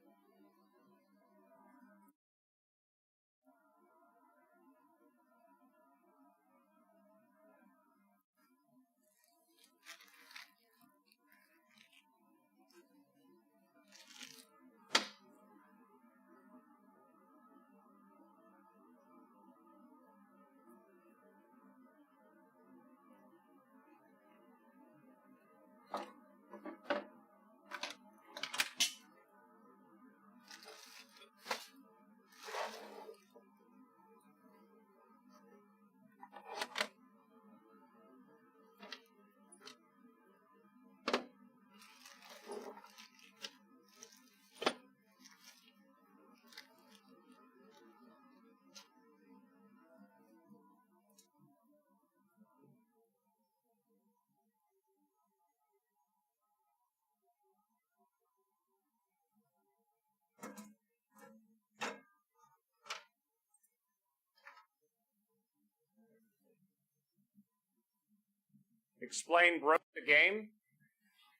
explain broke the game.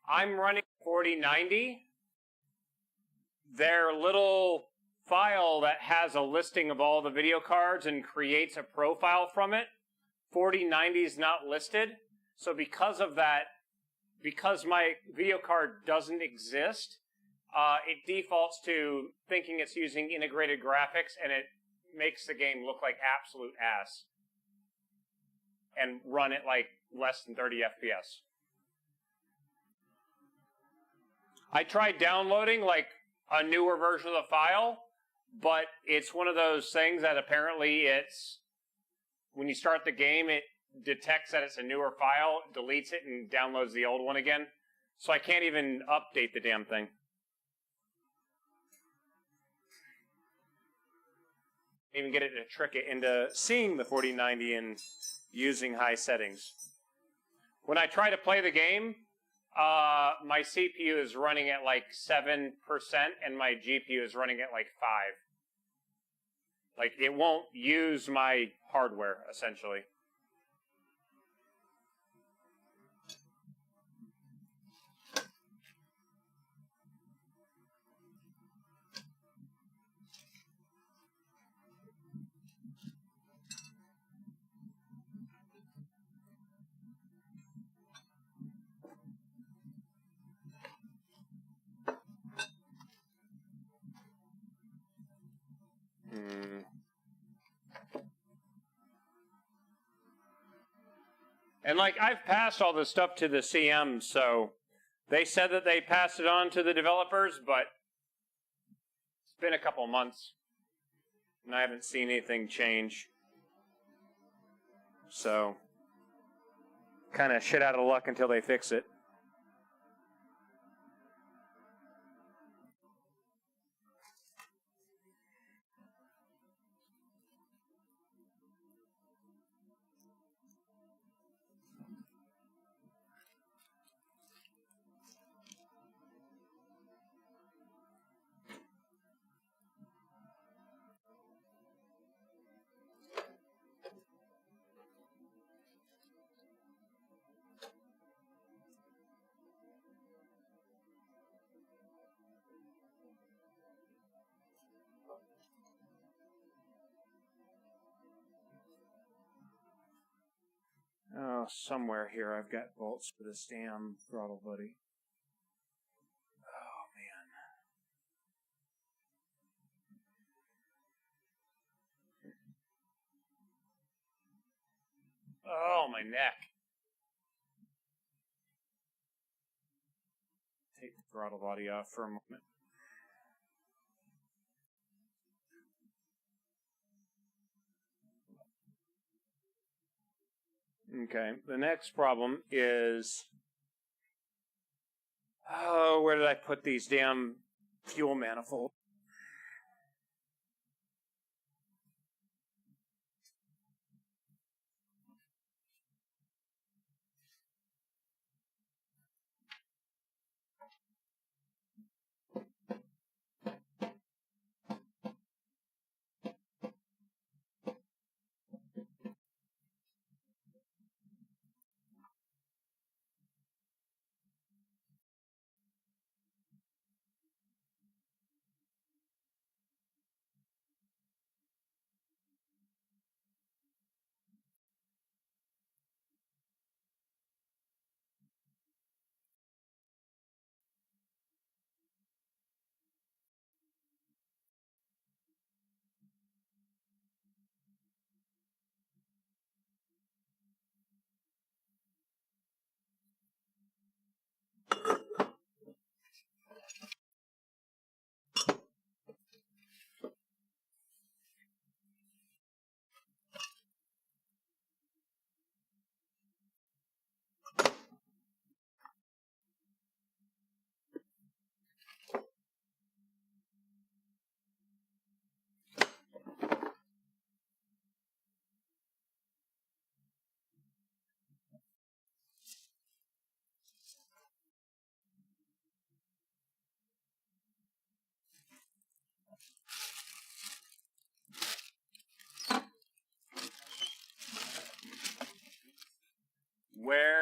I'm running 4090. Their little file that has a listing of all the video cards and creates a profile from it, 4090 is not listed. So because of that, because my video card doesn't exist, it defaults to thinking it's using integrated graphics, and it makes the game look like absolute ass and run at like less than 30 FPS. I tried downloading like a newer version of the file, but it's one of those things that apparently it's, when you start the game, it detects that it's a newer file, deletes it, and downloads the old one again. So I can't even update the damn thing. Even get it to trick it into seeing the 4090 and using high settings. When I try to play the game, my CPU is running at like 7% and my GPU is running at like 5. Like, it won't use my hardware, essentially. And like, I've passed all this stuff to the CM, so they said that they passed it on to the developers, but it's been a couple months and I haven't seen anything change. So, kind of shit out of luck until they fix it. Oh, somewhere here I've got bolts for this damn throttle buddy. Oh, man. Oh, my neck. Take the throttle body off for a moment. Okay, the next problem is, oh, where did I put these damn fuel manifolds?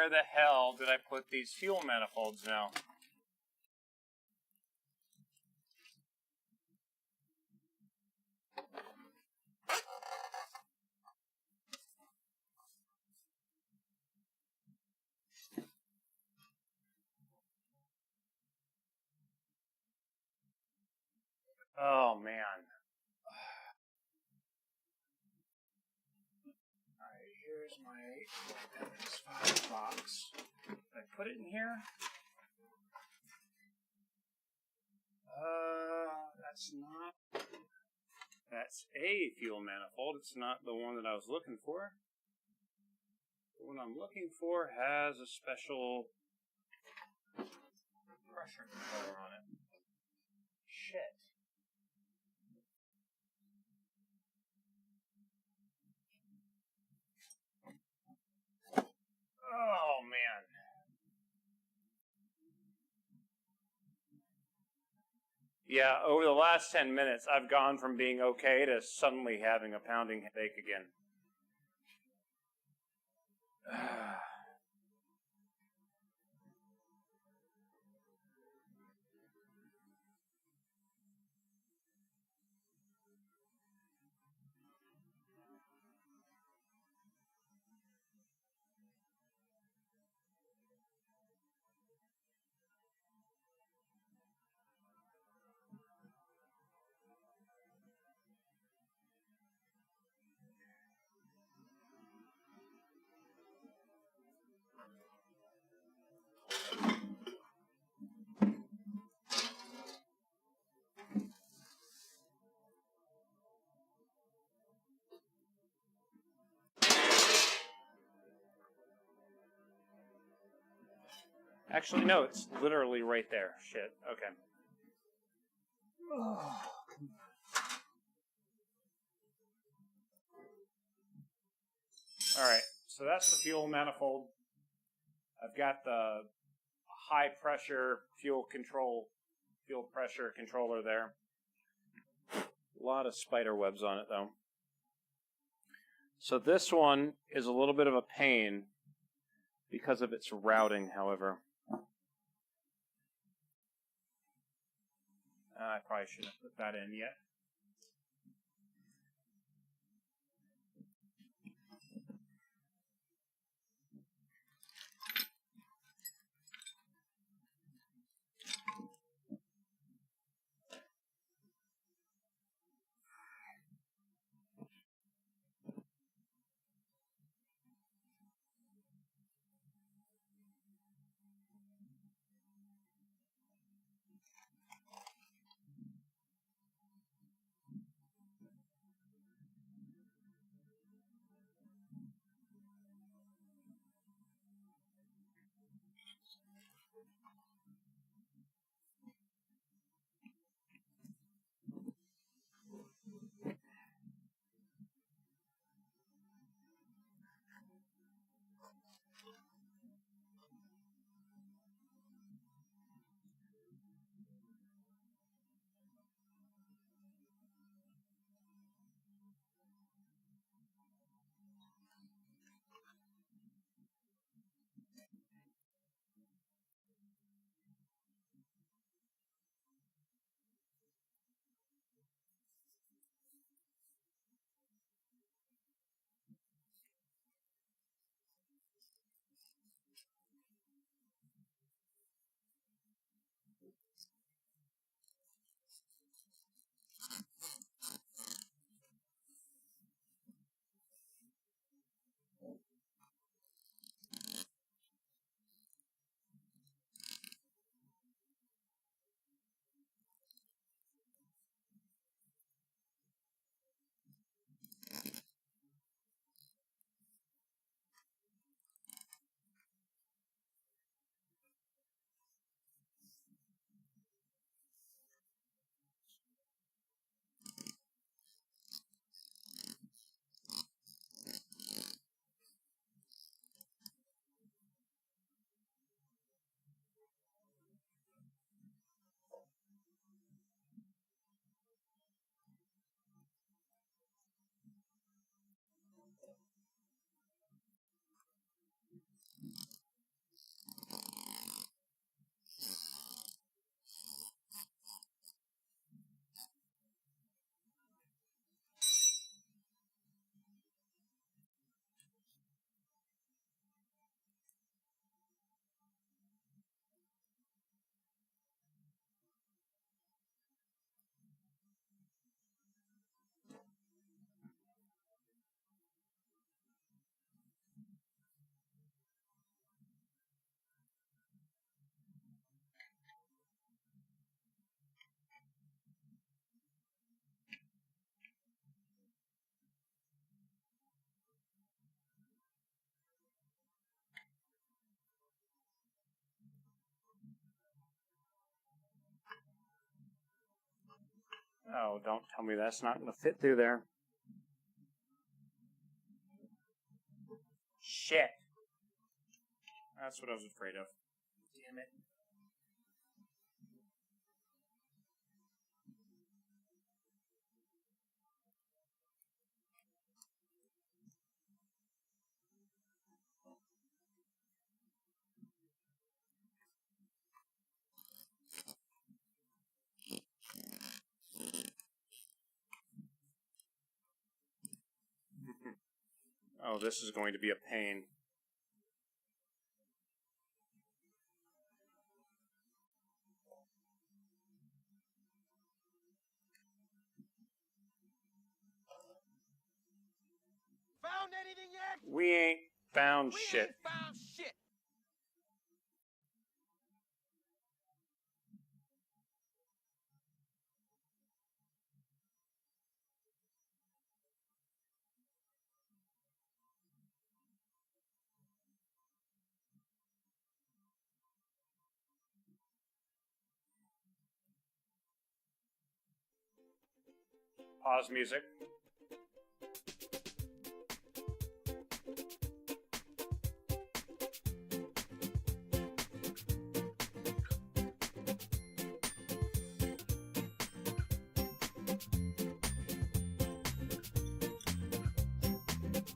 where the hell did I put these fuel manifolds now? Oh, man. Alright, here's my MS5 box. Did I put it in here? That's not... That's a fuel manifold. It's not the one that I was looking for. The one I'm looking for has a special pressure controller on it. Shit. Oh, man. Yeah, over the last 10 minutes, I've gone from being okay to suddenly having a pounding headache again. Actually, no, it's literally right there. Shit, okay. Alright, so that's the fuel manifold. I've got the high pressure fuel pressure controller there. A lot of spider webs on it though. So this one is a little bit of a pain because of its routing, however. I probably shouldn't have put that in yet. Oh, don't tell me that's not going to fit through there. Shit. That's what I was afraid of. Damn it. Oh, this is going to be a pain. Found anything yet? We ain't found shit. Ain't found shit. Pause music.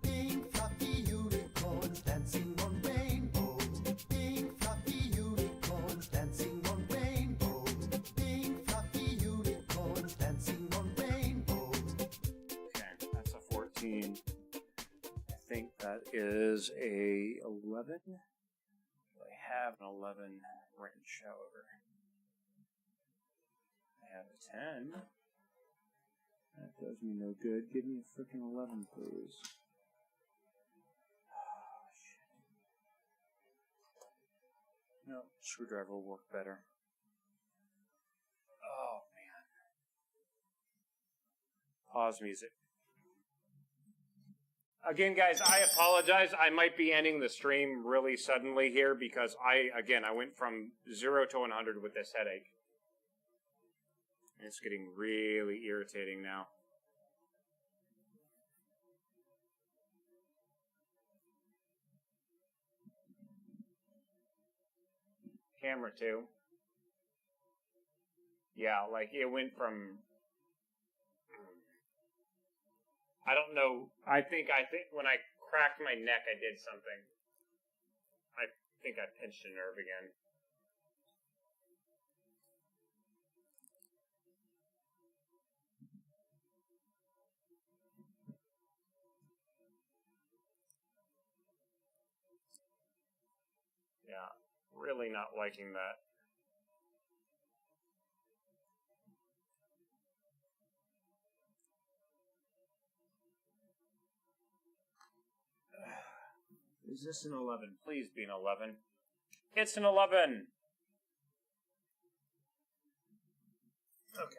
Pink fluffy unicorns dancing on rainbows. Pink fluffy unicorns dancing on rainbows. Pink fluffy unicorns dancing on rainbows. Okay, that's a 14. I think that is a 11. I have an 11 wrench, however. I have a 10. That does me no good. Give me a freaking 11, please. Oh, shit. No, screwdriver will work better. Oh, man. Pause music. Again, guys, I apologize. I might be ending the stream really suddenly here because I went from 0 to 100 with this headache. And it's getting really irritating now. Camera 2. Yeah, like it went from... I don't know. I think when I cracked my neck, I did something. I think I pinched a nerve again. Yeah, really not liking that. Is this an 11? Please be an 11. It's an 11! Okay.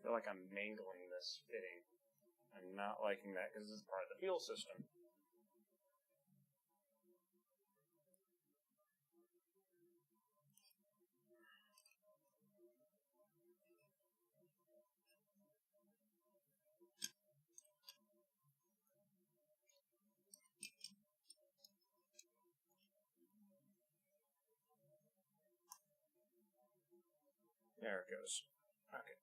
I feel like I'm mangling this fitting. I'm not liking that because this is part of the fuel system. There it goes. Okay.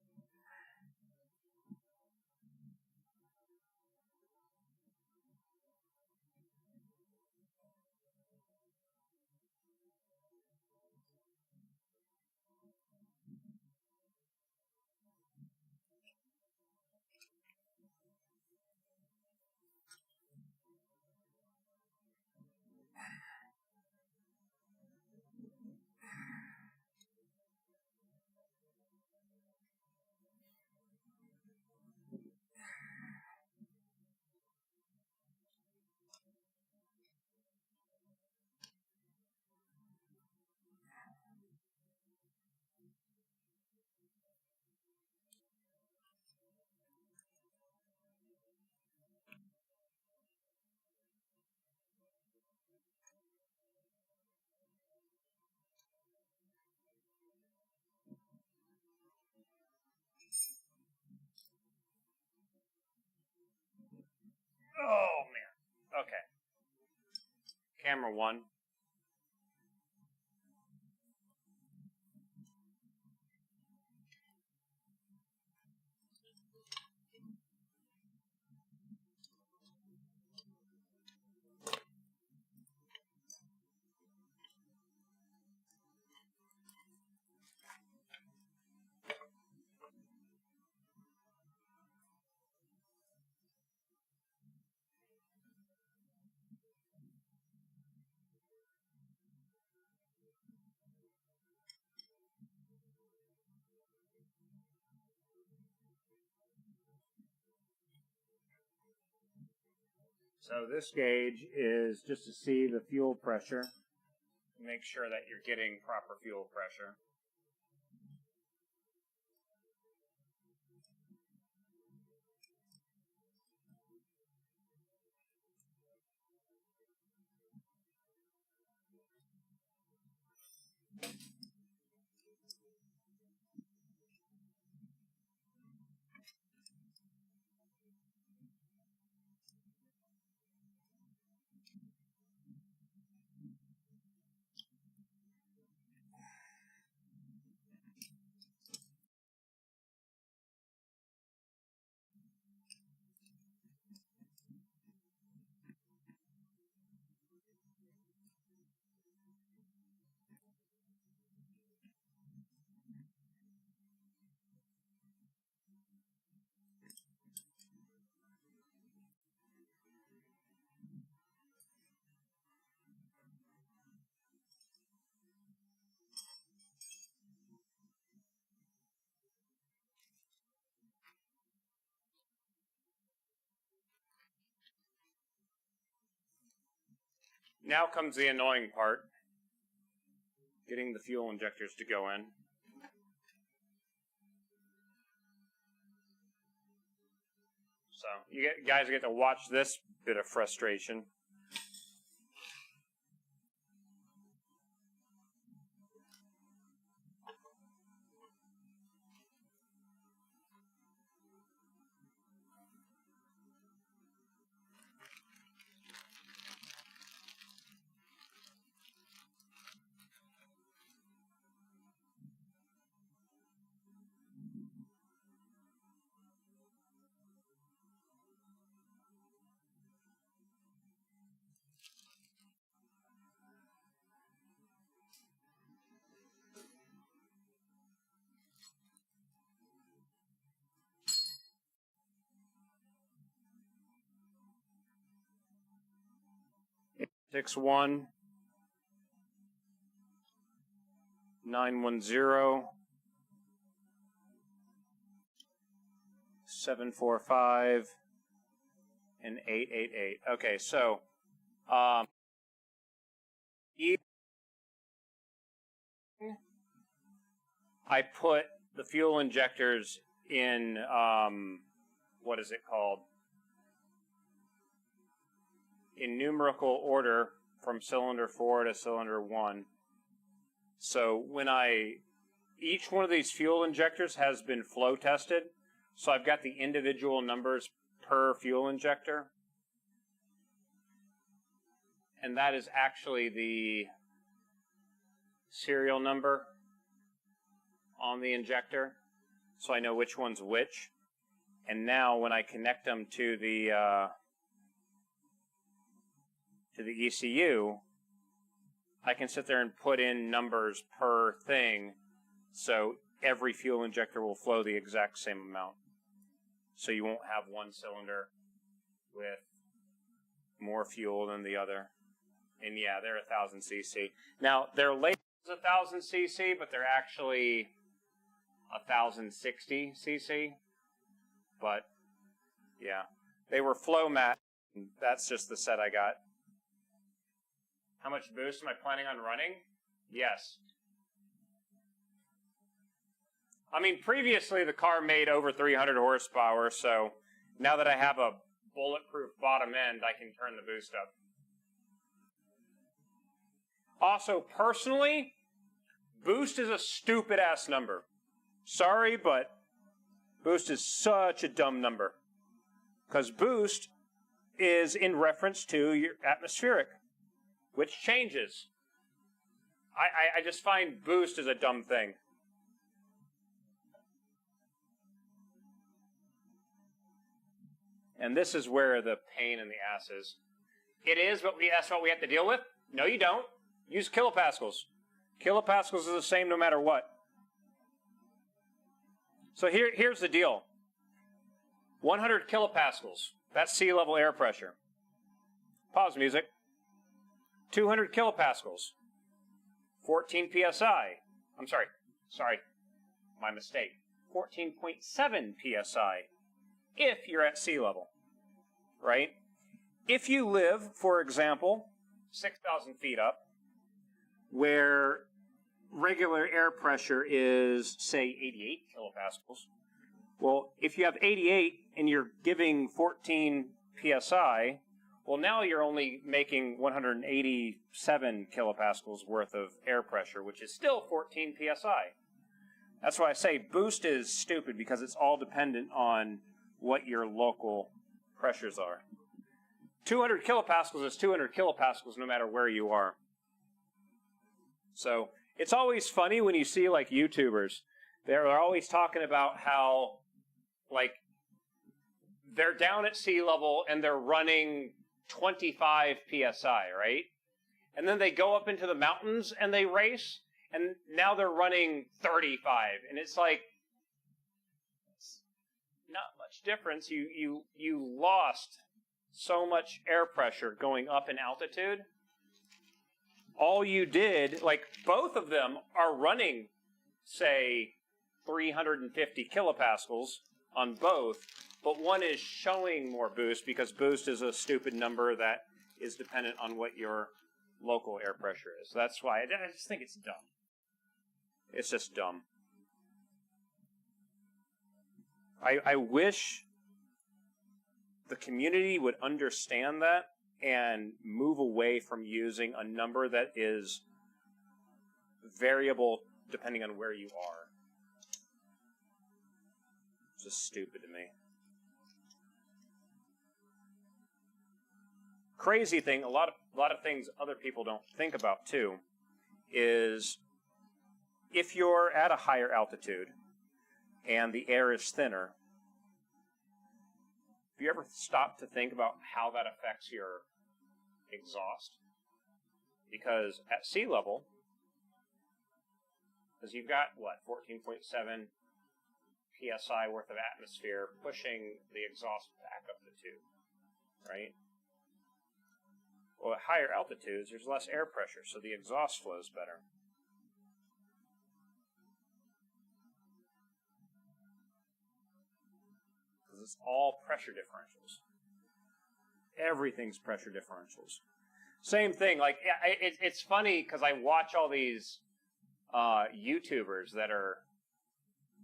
camera 1. So this gauge is just to see the fuel pressure. Make sure that you're getting proper fuel pressure. Now comes the annoying part. Getting the fuel injectors to go in. So, guys get to watch this bit of frustration. Six 1 910 745 and 888. Okay, so I put the fuel injectors in what is it called? In numerical order from cylinder 4 to cylinder 1. So when each one of these fuel injectors has been flow tested, so I've got the individual numbers per fuel injector. And that is actually the serial number on the injector, so I know which one's which. And now when I connect them to the ECU, I can sit there and put in numbers per thing, so every fuel injector will flow the exact same amount. So you won't have one cylinder with more fuel than the other. And yeah, they're 1,000 cc. Now, they're labeled as 1,000 cc, but they're actually 1,060 cc. But yeah, they were flow mat. That's just the set I got. How much boost am I planning on running? Yes. I mean, previously the car made over 300 horsepower, so now that I have a bulletproof bottom end, I can turn the boost up. Also, personally, boost is a stupid-ass number. Sorry, but boost is such a dumb number. Because boost is in reference to your atmospheric. which changes. I just find boost is a dumb thing. And this is where the pain in the ass is. It is, but that's what we have to deal with? No, you don't. Use kilopascals. Kilopascals is the same no matter what. So here's the deal. 100 kilopascals. That's sea level air pressure. Pause music. 200 kilopascals. 14 psi. I'm sorry. My mistake. 14.7 psi. If you're at sea level. Right? If you live, for example, 6,000 feet up, where regular air pressure is, say, 88 kilopascals, well, if you have 88 and you're giving 14 psi, well, now you're only making 187 kilopascals worth of air pressure, which is still 14 psi. That's why I say boost is stupid, because it's all dependent on what your local pressures are. 200 kilopascals is 200 kilopascals no matter where you are. So it's always funny when you see like YouTubers. They're always talking about how like they're down at sea level and they're running 25 psi, right? And then they go up into the mountains and they race, and now they're running 35. And it's like, it's not much difference. You lost so much air pressure going up in altitude. All you did, like both of them are running, say, 350 kilopascals on both, but one is showing more boost because boost is a stupid number that is dependent on what your local air pressure is. That's why I just think it's dumb. It's just dumb. I wish the community would understand that and move away from using a number that is variable depending on where you are. It's just stupid to me. Crazy thing, a lot of things other people don't think about too, is if you're at a higher altitude and the air is thinner, have you ever stopped to think about how that affects your exhaust? Because at sea level, because you've got, 14.7 psi worth of atmosphere pushing the exhaust back up the tube, right? Well, at higher altitudes, there's less air pressure, so the exhaust flows better. Because it's all pressure differentials. Everything's pressure differentials. Same thing, like, it's funny because I watch all these YouTubers that are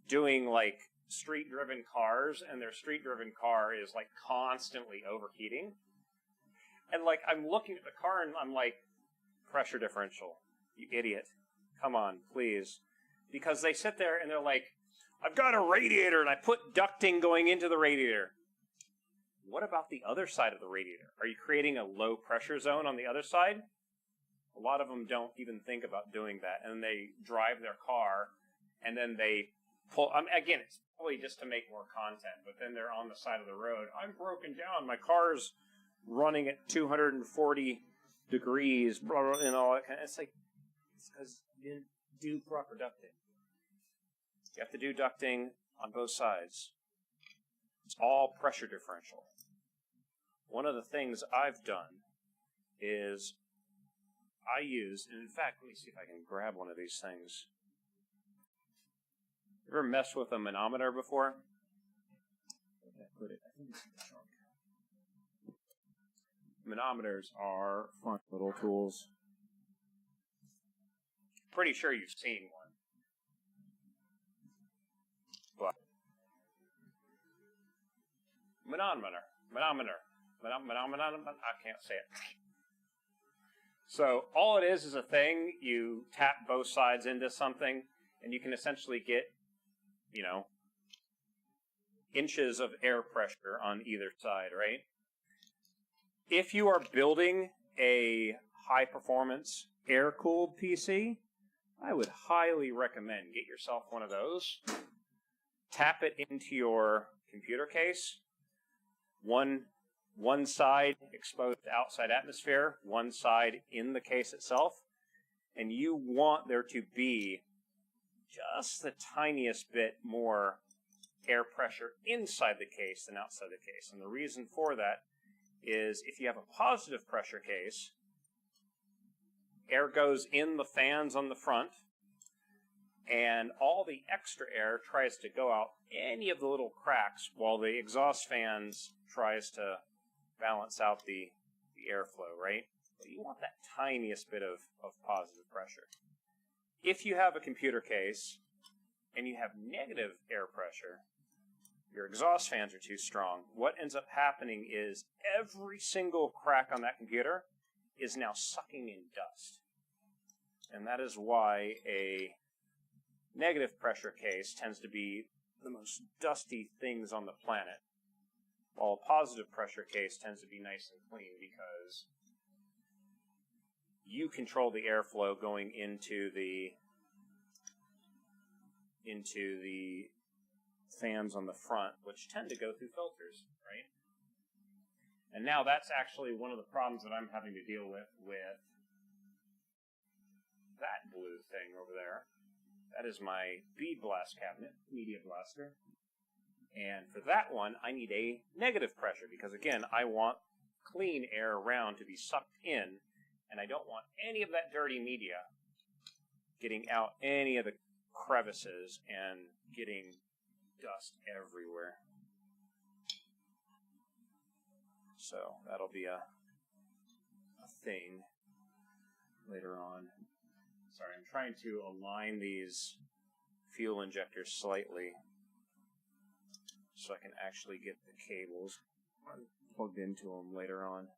doing, like, street-driven cars, and their street-driven car is, like, constantly overheating. And, like, I'm looking at the car, and I'm like, pressure differential, you idiot. Come on, please. Because they sit there, and they're like, I've got a radiator, and I put ducting going into the radiator. What about the other side of the radiator? Are you creating a low pressure zone on the other side? A lot of them don't even think about doing that, and they drive their car, and then they pull. Again, it's probably just to make more content, but then they're on the side of the road. I'm broken down. My car's running at 240 degrees, blah, blah, and all that kind of. It's like, it's because you didn't do proper ducting. You have to do ducting on both sides. It's all pressure differential. One of the things I've done is I use, and in fact, let me see if I can grab one of these things. Ever messed with a manometer before? Where did I put it? I think it's in the trunk. Manometers are fun little tools. Pretty sure you've seen one. But manometer. I can't say it. So all it is a thing. You tap both sides into something, and you can essentially get, inches of air pressure on either side, right? If you are building a high-performance, air-cooled PC, I would highly recommend get yourself one of those. Tap it into your computer case. One side exposed to outside atmosphere, one side in the case itself. And you want there to be just the tiniest bit more air pressure inside the case than outside the case. And the reason for that is if you have a positive pressure case, air goes in the fans on the front, and all the extra air tries to go out any of the little cracks while the exhaust fans tries to balance out the airflow, right? But you want that tiniest bit of positive pressure. If you have a computer case and you have negative air pressure, your exhaust fans are too strong. What ends up happening is every single crack on that computer is now sucking in dust. And that is why a negative pressure case tends to be the most dusty things on the planet, while a positive pressure case tends to be nice and clean because you control the airflow going into the fans on the front, which tend to go through filters, right? And now that's actually one of the problems that I'm having to deal with that blue thing over there. That is my bead blast cabinet, media blaster. And for that one, I need a negative pressure because, again, I want clean air around to be sucked in, and I don't want any of that dirty media getting out any of the crevices and getting dust everywhere. So that'll be a thing later on. Sorry, I'm trying to align these fuel injectors slightly so I can actually get the cables plugged into them later on.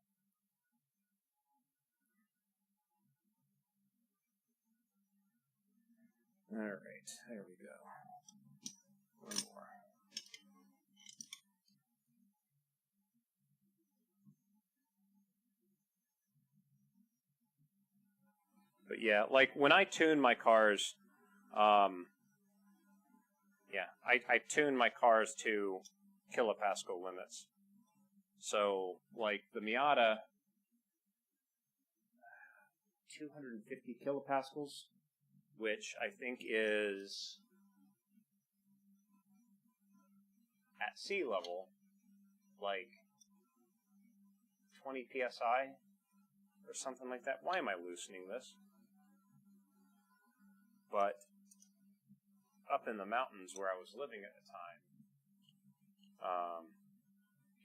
Alright, there we go. One more. But yeah, like when I tune my cars, I tune my cars to kilopascal limits. So, like the Miata, 250 kilopascals, which I think is at sea level, like 20 psi or something like that. Why am I loosening this? But up in the mountains where I was living at the time,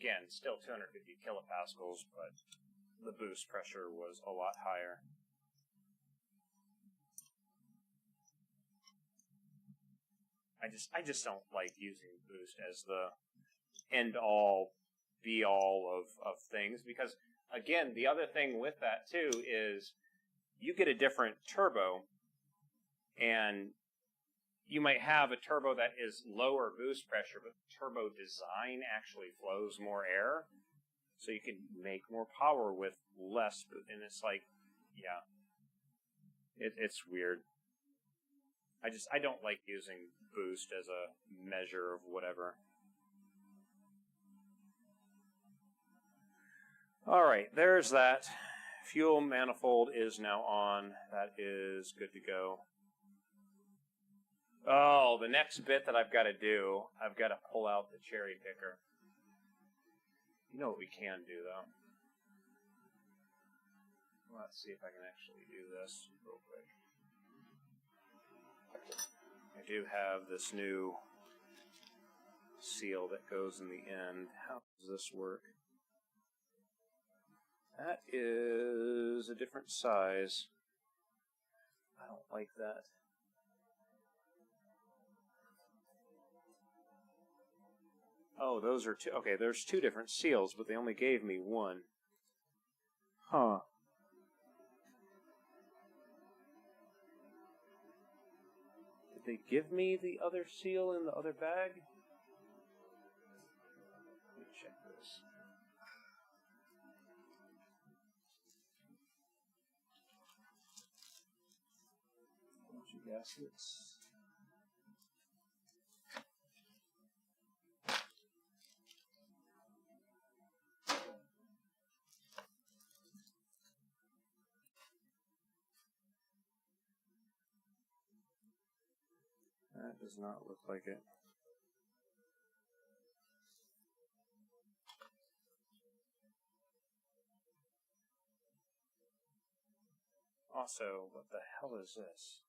again, still 250 kilopascals, but the boost pressure was a lot higher. I just don't like using boost as the end-all, be-all of things, because, again, the other thing with that, too, is you get a different turbo, and you might have a turbo that is lower boost pressure, but the turbo design actually flows more air, so you can make more power with less, and it's like, yeah, it's weird. I don't like using boost as a measure of whatever. Alright, there's that. Fuel manifold is now on. That is good to go. Oh, the next bit that I've got to do, I've got to pull out the cherry picker. You know what we can do, though? Let's see if I can actually do this real quick. I do have this new seal that goes in the end. How does this work? That is a different size. I don't like that. Oh, those are two. Okay, there's two different seals, but they only gave me one. Huh. Did they give me the other seal in the other bag? Let me check this. gaskets. That does not look like it. Also, what the hell is this?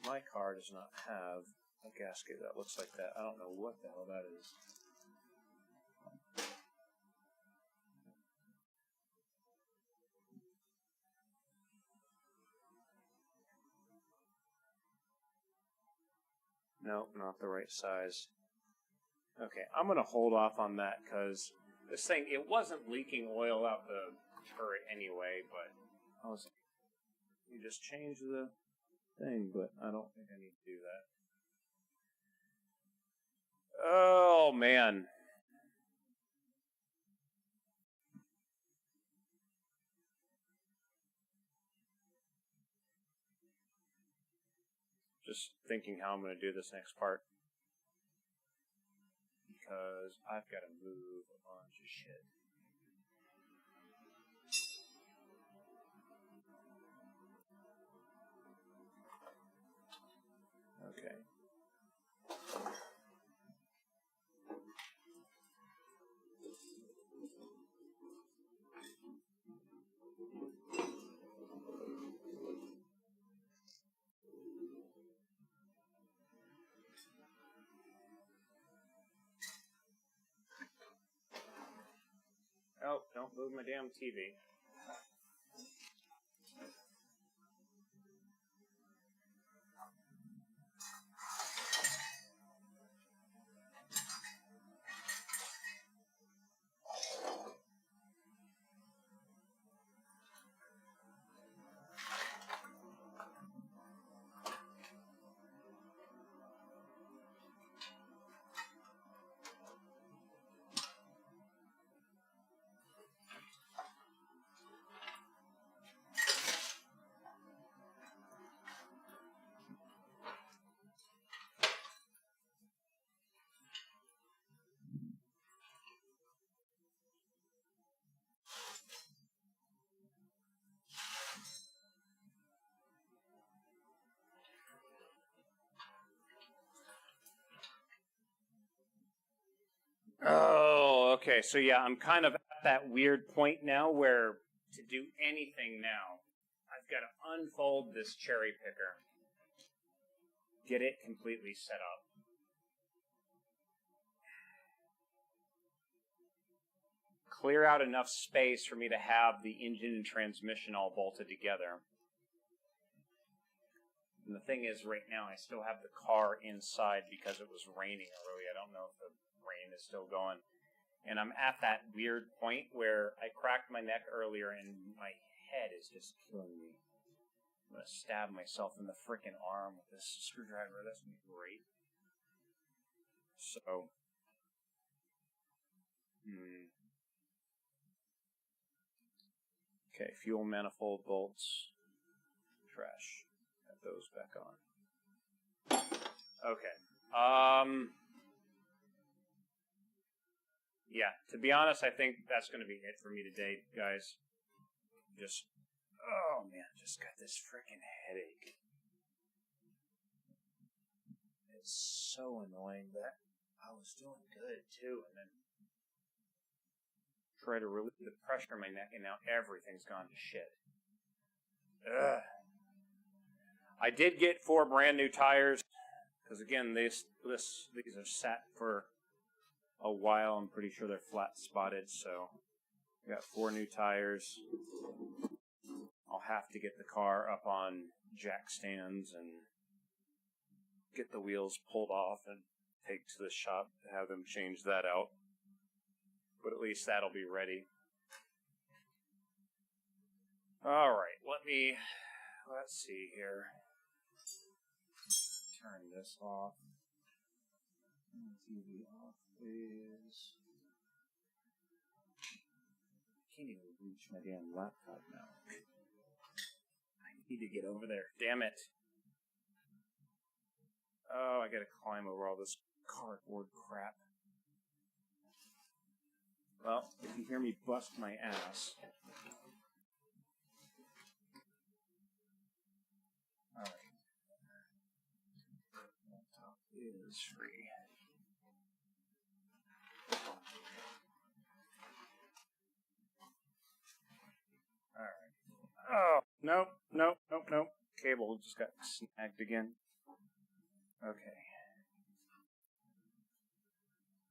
My car does not have a gasket that looks like that. I don't know what the hell that is. Nope, not the right size. Okay, I'm going to hold off on that because this thing, it wasn't leaking oil out the turret anyway, but I was like, you just change the thing, but I don't think I need to do that. Oh, man. Just thinking how I'm going to do this next part. Because I've got to move a bunch of shit. Okay. Oh, don't move my damn TV. Oh, okay. So yeah, I'm kind of at that weird point now where to do anything now, I've got to unfold this cherry picker, get it completely set up. Clear out enough space for me to have the engine and transmission all bolted together. And the thing is, right now, I still have the car inside because it was raining early. I don't know if the rain is still going. And I'm at that weird point where I cracked my neck earlier and my head is just killing me. I'm going to stab myself in the frickin' arm with this screwdriver. That's going to be great. So, Okay, fuel manifold bolts. Trash. Got those back on. Okay. Yeah, to be honest, I think that's going to be it for me today, guys. Just, oh man, just got this freaking headache. It's so annoying that I was doing good too, and then try to relieve the pressure in my neck, and now everything's gone to shit. Ugh. I did get 4 brand new tires, because again, these have sat for a while. I'm pretty sure they're flat spotted, so I got 4 new tires. I'll have to get the car up on jack stands and get the wheels pulled off and take to the shop to have them change that out. But at least that'll be ready. Alright, let's see here. Turn this off. TV off, please. can't even reach my damn laptop now. I need to get over there. Damn it. Oh, I gotta climb over all this cardboard crap. Well, if you hear me bust my ass. Alright. Laptop is free. Alright. Oh, nope. Cable just got snagged again. Okay.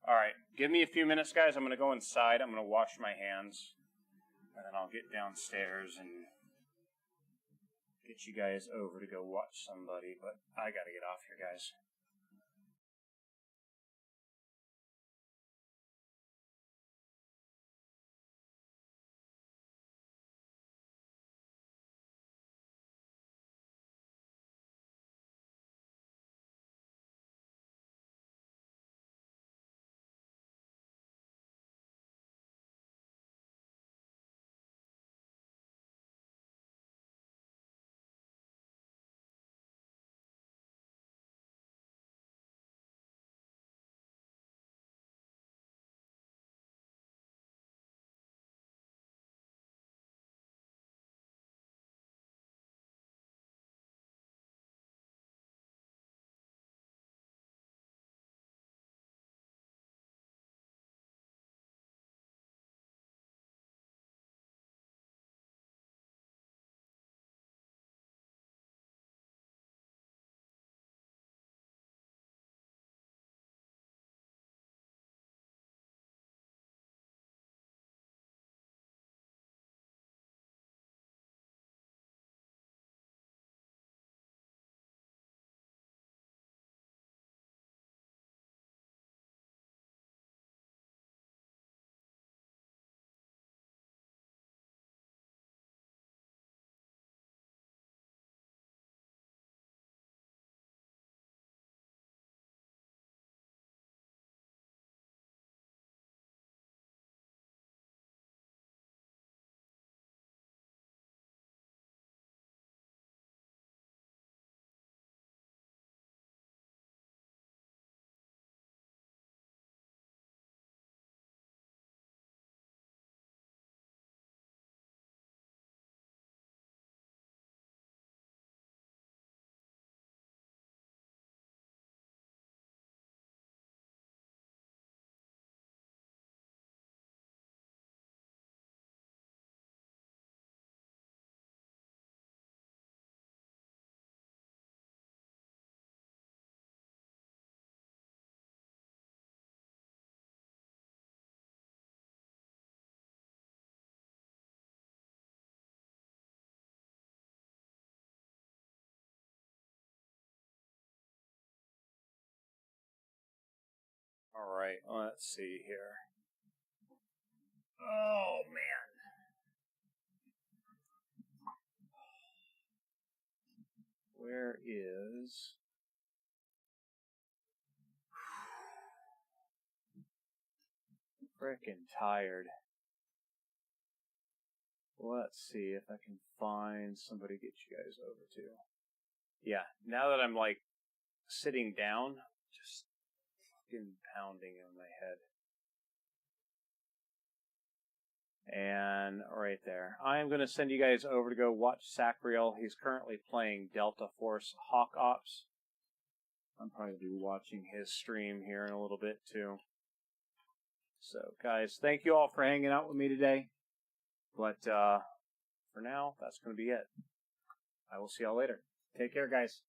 Alright, give me a few minutes, guys. I'm going to go inside. I'm going to wash my hands. And then I'll get downstairs and get you guys over to go watch somebody. But I got to get off here, guys. Alright, let's see here. Oh, man. Where is... Frickin' tired. Let's see if I can find somebody to get you guys over to. Yeah, now that I'm like sitting down, just fucking pounding in my head. And right there. I'm going to send you guys over to go watch Sacriel. He's currently playing Delta Force Hawk Ops. I'm probably going to be watching his stream here in a little bit too. So guys, thank you all for hanging out with me today. But for now, that's going to be it. I will see y'all later. Take care, guys.